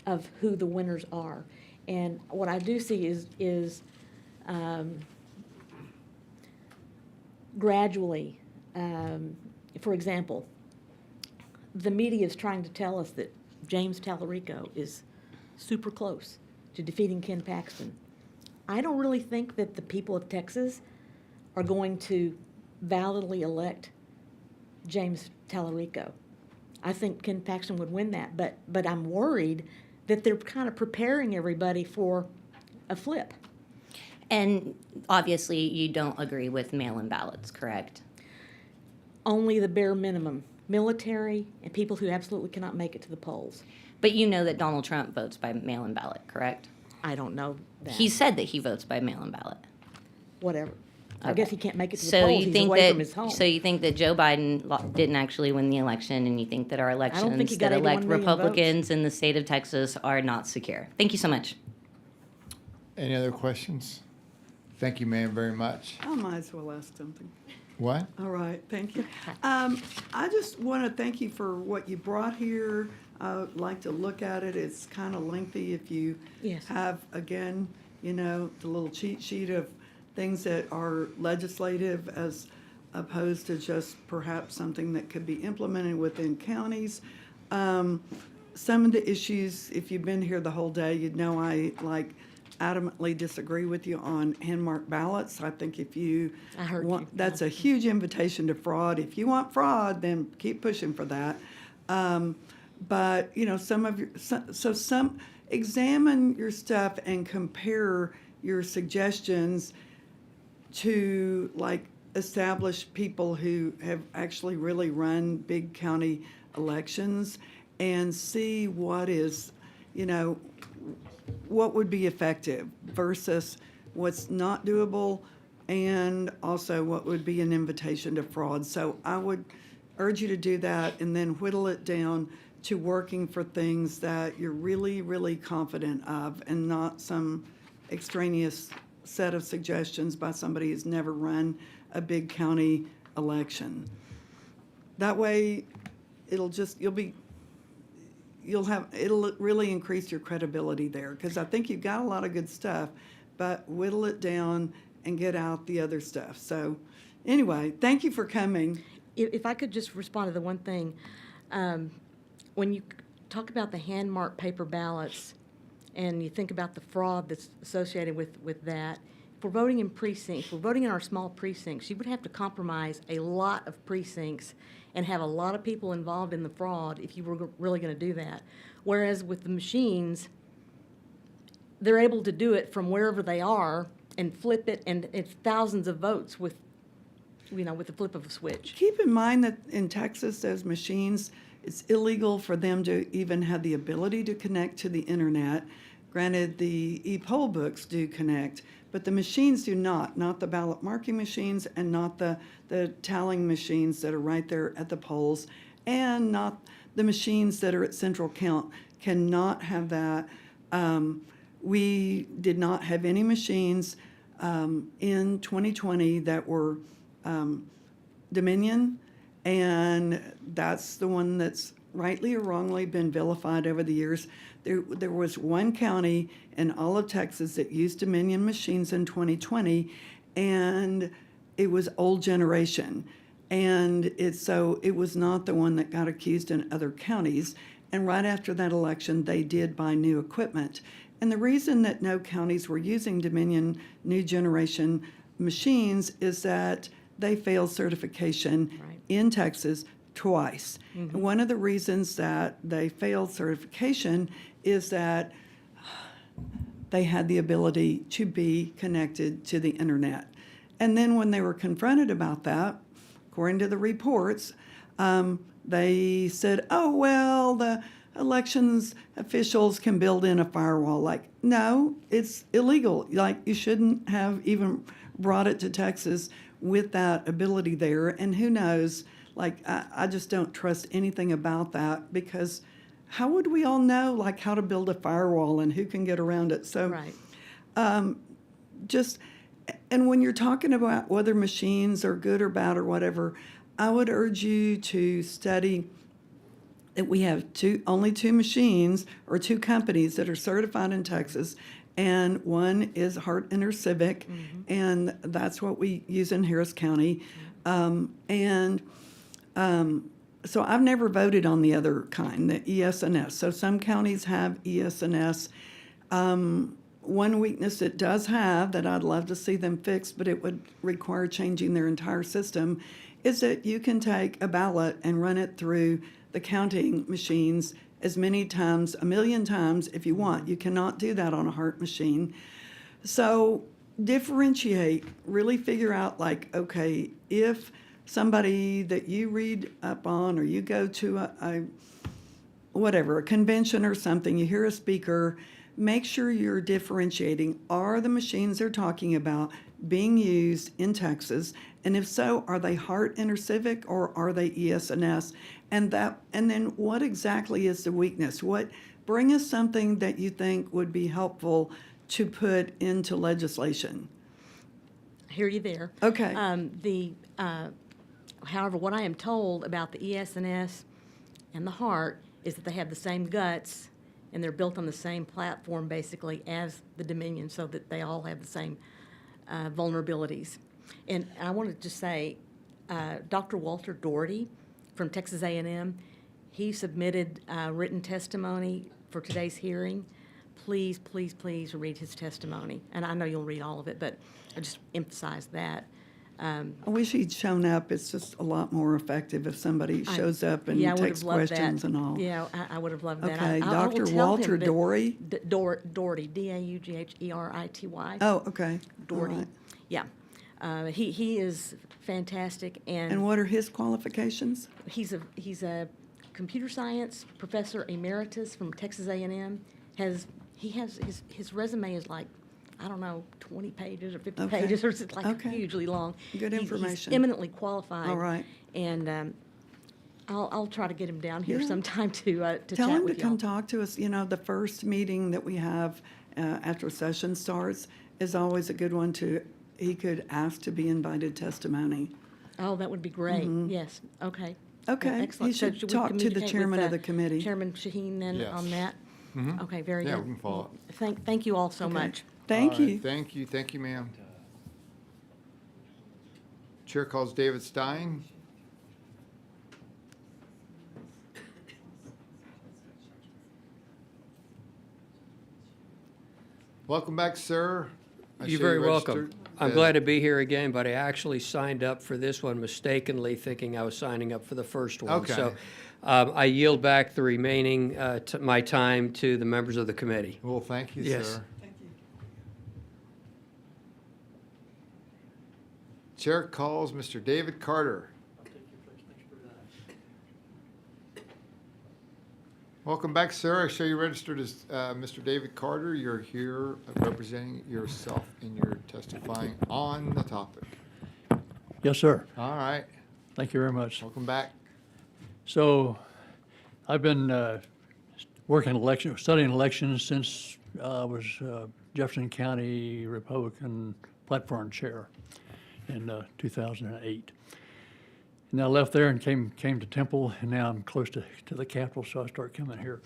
of who the winners are. And what I do see is gradually, for example, the media is trying to tell us that James Tallarico is super close to defeating Ken Paxton. I don't really think that the people of Texas are going to validly elect James Tallarico. I think Ken Paxton would win that, but I'm worried that they're kind of preparing everybody for a flip. And obviously, you don't agree with mail-in ballots, correct? Only the bare minimum. Military and people who absolutely cannot make it to the polls. But you know that Donald Trump votes by mail-in ballot, correct? I don't know that. He said that he votes by mail-in ballot. Whatever. I Okay. guess he can't make it to the So polls. you He's think away that from his home. so you think that Joe Biden didn't actually win the election, and you think that our think he elections got that 81 elect million Republicans in the state of Texas are not secure? Thank you so much. Any other questions? Thank you, ma'am, very much. I might as well ask something. What? All right, thank you. I just want to thank you for what you brought here. I'd like to look at it. It's kind of lengthy if you Yes. have, again, you know, the little cheat sheet of things that are legislative as opposed to just perhaps something that could be implemented within counties. Some of the issues, if you've been here the whole day, you'd know I adamantly disagree with you on hand-marked ballots. I think if you I heard want, you. that's a huge invitation to fraud. If you want fraud, then keep pushing for that. But you know, some examine your stuff and compare your suggestions to established people who have actually really run big county elections and see what is, you know, what would be effective versus what's not doable, and also what would be an invitation to fraud. So I would urge you to do that and then whittle it down to working for things that you're really, really confident of and not some extraneous set of suggestions by somebody who's never run a big county election. That way, it'll really increase your credibility there, because I think you've got a lot of good stuff, but whittle it down and get out the other stuff. So anyway, thank you for coming. If I could just respond to the one thing, when you talk about the hand-marked paper ballots and you think about the fraud that's associated with that, if we're voting in precincts, if we're voting in our small precincts, you would have to compromise a lot of precincts and have a lot of people involved in the fraud if you were really going to do that. Whereas with the machines, they're able to do it from wherever they are and flip it, and it's thousands of votes with, with the flip of a switch. Keep in mind that in Texas, those machines, it's illegal for them to even have the ability to connect to the internet. Granted, the e-poll books do connect, but the machines do not the ballot marking machines and not the tallying machines that are right there at the polls, and not the machines that are at central count cannot have that. We did not have any machines in 2020 that were Dominion, and that's the one that's rightly or wrongly been vilified over the years. There was one county in all of Texas that used Dominion machines in 2020, and it was old generation. And it was not the one that got accused in other counties. And right after that election, they did buy new equipment. And the reason that no counties were using Dominion new generation machines is that they failed certification in Texas twice. And one of the reasons that they failed certification is that they had the ability to be connected to the internet. And then when they were confronted about that, according to the reports, they said, oh, well, the elections officials can build in a firewall. Like, no, it's illegal. Like, you shouldn't have even brought it to Texas with that ability there. And who knows, like, I just don't trust anything about that, because how would we all know, like, how to build a firewall and who can get around it? So and when you're talking about whether machines are good or bad or whatever, I would urge you to study that we have only two machines or two companies that are certified in Texas, and one is Hart InterCivic, and that's what we use in Harris County. So I've never voted on the other kind, the ES&S. So some counties have ES&S. One weakness it does have that I'd love to see them fix, but it would require changing their entire system, is that you can take a ballot and run it through the counting machines as many times, 1,000,000 times if you want. You cannot do that on a Hart machine. So differentiate, really figure out, like, okay, if somebody that you read up on or you go to a convention or something, you hear a speaker, make sure you're differentiating. Are the machines they're talking about being used in Texas? And if so, are they Hart InterCivic or are they ES&S? And then what exactly is the weakness? Bring us something that you think would be helpful to put into legislation. I hear you there. Okay. However, what I am told about the ES&S and the Hart is that they have the same guts, and they're built on the same platform, basically, as the Dominion, so that they all have the same vulnerabilities. And I wanted to say, Dr. Walter Doherty from Texas A&M, he submitted written testimony for today's hearing. Please, please, please read his testimony. And I know you'll read all of it, but I just emphasize that. I wish he'd shown up. It's just a lot more effective if somebody shows up and takes questions and all. Yeah, I would have loved that. Okay, I will Dr. tell Walter him that Doherty? Doherty, Daughgerity. Oh, okay. Doherty. All right. Yeah. He is fantastic. And what are his qualifications? He's a computer science professor emeritus from Texas A&M. His resume is like, I don't know, 20 pages or 50 pages, or it's like hugely long. Good information. He's eminently qualified. All right. And I'll try to get him down here sometime to Tell chat with him to y'all. come talk to us. You know, the first meeting that we have after session starts is always a good one he could ask to be invited testimony. Oh, that would be great. Yes. Okay. Okay. Excellent. He should talk to the communicate chairman with, of the committee. Chairman Shaheen then Yes. on that? Okay, very Yeah, good. we can follow up. Thank you all so much. Thank All right, you. Thank you, ma'am. Chair calls David Stein. Welcome back, sir. I You're see very you welcome. registered. I'm glad to be here again, but I actually signed up for this one mistakenly, thinking I was signing up for the first one. Okay. So I yield back the remaining my time to the members of the committee. Well, thank you, Yes. sir. Chair calls Mr. David Carter. Welcome back, sir. I show you registered as Mr. David Carter. You're here representing yourself and you're testifying on the topic. Yes, sir. All right. Thank you very much. Welcome back. So I've been studying elections since I was Jefferson County Republican platform chair in 2008. And I left there and came to Temple, and now I'm close to the Capitol, so I start coming here.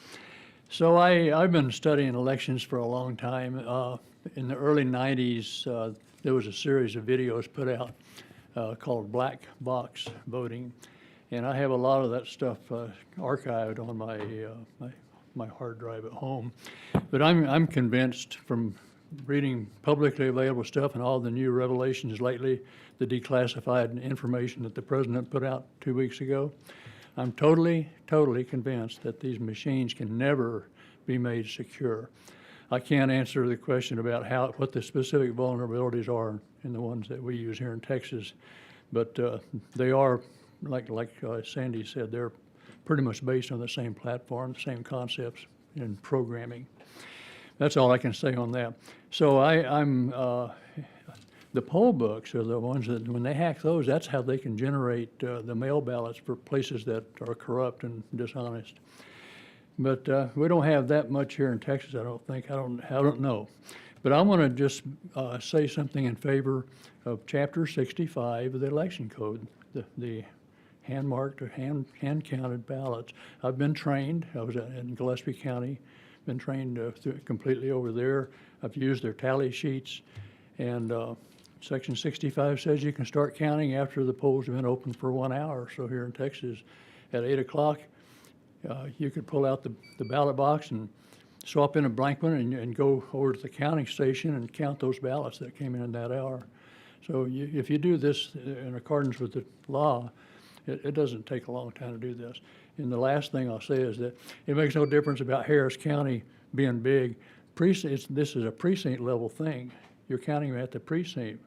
So I've been studying elections for a long time. In the early 90s, there was a series of videos put out called Black Box Voting, and I have a lot of that stuff archived on my hard drive at home. But I'm convinced from reading publicly available stuff and all the new revelations lately, the declassified information that the president put out 2 weeks ago, I'm totally convinced that these machines can never be made secure. I can't answer the question about what the specific vulnerabilities are in the ones that we use here in Texas, but they are, like Sandy said, they're pretty much based on the same platform, the same concepts in programming. That's all I can say on that. So the poll books are the ones that, when they hack those, that's how they can generate the mail ballots for places that are corrupt and dishonest. But we don't have that much here in Texas, I don't think. I don't know. But I want to just say something in favor of Chapter 65 of the Election Code, the hand-marked or hand-counted ballots. I've been trained. I was in Gillespie County, been trained completely over there. I've used their tally sheets, and Section 65 says you can start counting after the polls have been open for 1 hour. So here in Texas, at 8 o'clock, you could pull out the ballot box and swap in a blank one and go over to the counting station and count those ballots that came in that hour. So if you do this in accordance with the law, it doesn't take a long time to do this. And the last thing I'll say is that it makes no difference about Harris County being big. This is a precinct level thing. You're counting at the precinct.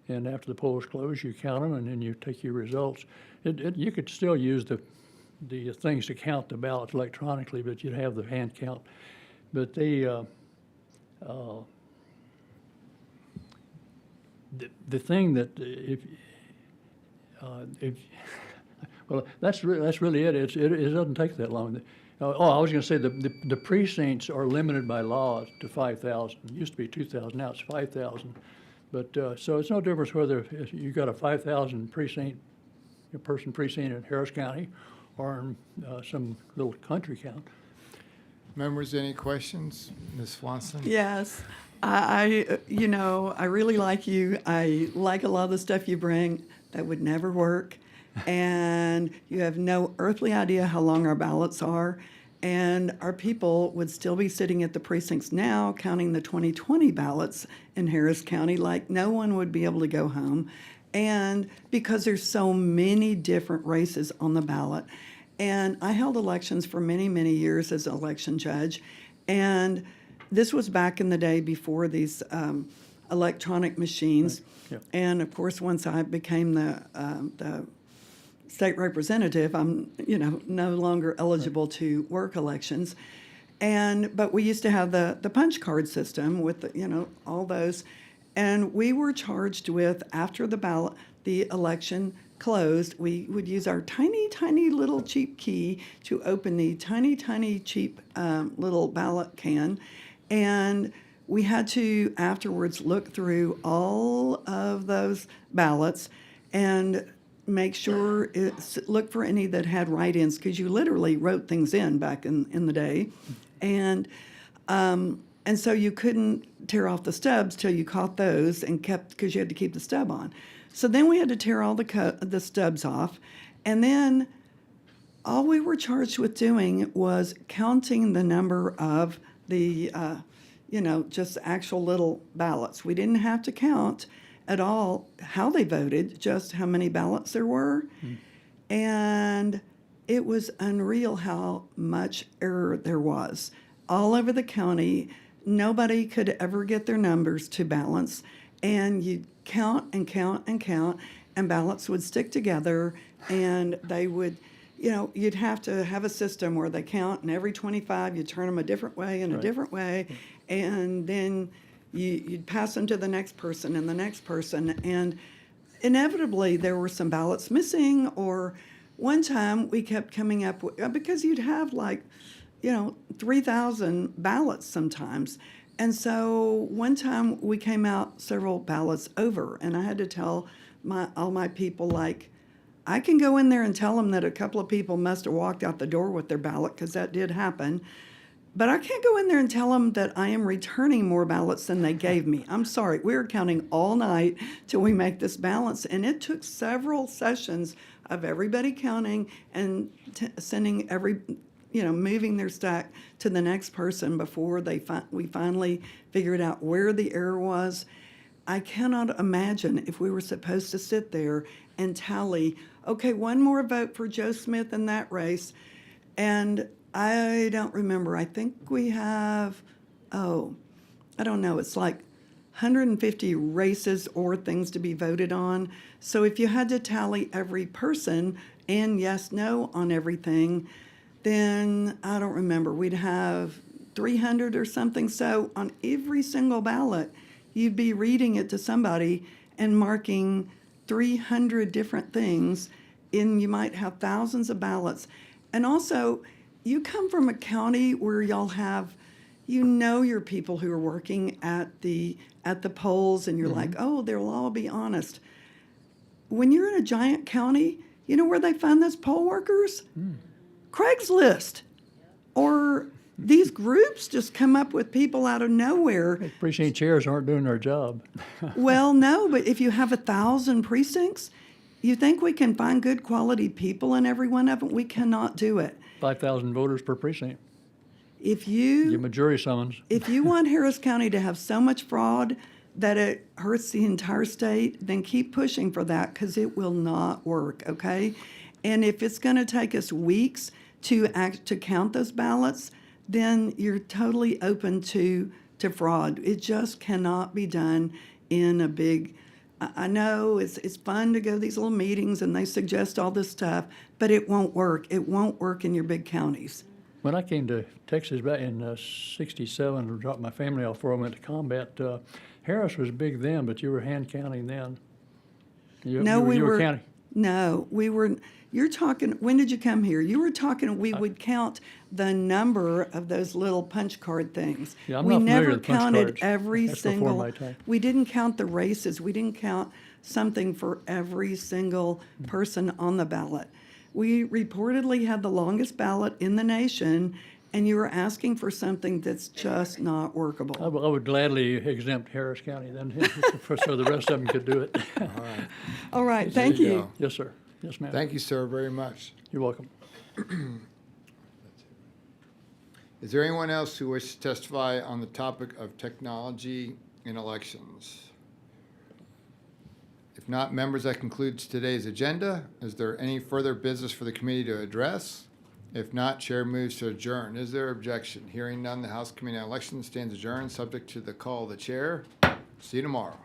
And after the polls close, you count them and then you take your results. You could still use the things to count the ballots electronically, but you'd have the hand count. But the thing that well, that's really it. It doesn't take that long. I was going to say the precincts are limited by law to 5,000. It used to be 2,000. Now it's 5,000. But so it's no difference whether you got a 5,000 precinct, person precinct in Harris County, or in some little country count. Members, any questions? Ms. Swanson? Yes. I really like you. I like a lot of the stuff you bring that would never work. And you have no earthly idea how long our ballots are. And our people would still be sitting at the precincts now counting the 2020 ballots in Harris County like no one would be able to go home. And because there's so many different races on the ballot. And I held elections for many, many years as an election judge. And this was back in the day before these electronic machines. Right. Yeah. And of course, once I became the state representative, I'm no longer eligible to work elections. But we used to have the punch card system with all those. And we were charged with, after the election closed, we would use our tiny, tiny little cheap key to open the tiny, tiny cheap little ballot can. And we had to afterwards look through all of those ballots and make sure, look for any that had write-ins, because you literally wrote things in back in the day. And so you couldn't tear off the stubs till you caught those and kept, because you had to keep the stub on. So then we had to tear all the stubs off. And then all we were charged with doing was counting the number of the just actual little ballots. We didn't have to count at all how they voted, just how many ballots there were. And it was unreal how much error there was. All over the county, nobody could ever get their numbers to balance. And you'd count and count and count, and ballots would stick together, and they would, you'd have to have a system where they count, and every 25 you turn them a different way and a different way, and then you'd pass them to the next person and the next person. And inevitably, there were some ballots missing, or one time we kept coming up with, because you'd have 3,000 ballots sometimes. And so one time we came out several ballots over, and I had to tell all my people, I can go in there and tell them that a couple of people must have walked out the door with their ballot, because that did happen. But I can't go in there and tell them that I am returning more ballots than they gave me. I'm sorry. We were counting all night till we make this balance. And it took several sessions of everybody counting and sending moving their stack to the next person before we finally figured out where the error was. I cannot imagine if we were supposed to sit there and tally, okay, one more vote for Joe Smith in that race. And I don't remember. I think we have, I don't know, it's 150 races or things to be voted on. So if you had to tally every person and yes, no on everything, then I don't remember. We'd have 300 or something. So on every single ballot, you'd be reading it to somebody and marking 300 different things, and you might have thousands of ballots. And also, you come from a county where y'all have, your people who are working at the polls, and you're like, oh, they'll all be honest. When you're in a giant county, you know where they find those poll workers? Craigslist. Or these groups just come up with people out of nowhere. Precinct chairs aren't doing their job. Well, no, but if you have 1,000 precincts, you think we can find good quality people in every one of them? We cannot do it. 5,000 voters per precinct. If you Give them a jury summons. If you want Harris County to have so much fraud that it hurts the entire state, then keep pushing for that, because it will not work, okay? And if it's going to take us weeks to count those ballots, then you're totally open to fraud. It just cannot be done in a big. I know it's fun to go to these little meetings and they suggest all this stuff, but it won't work. It won't work in your big counties. When I came to Texas back in '67 to drop my family off before I went to combat, Harris was big then, but you were hand counting then. You were counting. No, we were. You're talking, when did you come here? You were talking, we would count the number of those little punch card things. Yeah, I'm not familiar with punch counted cards. every That's before single. my time. We didn't count the races. We didn't count something for every single person on the ballot. We reportedly had the longest ballot in the nation, and you were asking for something that's just not workable. I would gladly exempt Harris County then, so the rest of them could do it. All right. All right, thank There you you. go. Yes, sir. Yes, ma'am. Thank you, sir, very much. You're welcome. Is there anyone else who wishes to testify on the topic of technology in elections? If not, members, that concludes today's agenda. Is there any further business for the committee to address? If not, chair moves to adjourn. Is there objection? Hearing none, the House Committee on Elections stands adjourned, subject to the call of the chair. See you tomorrow.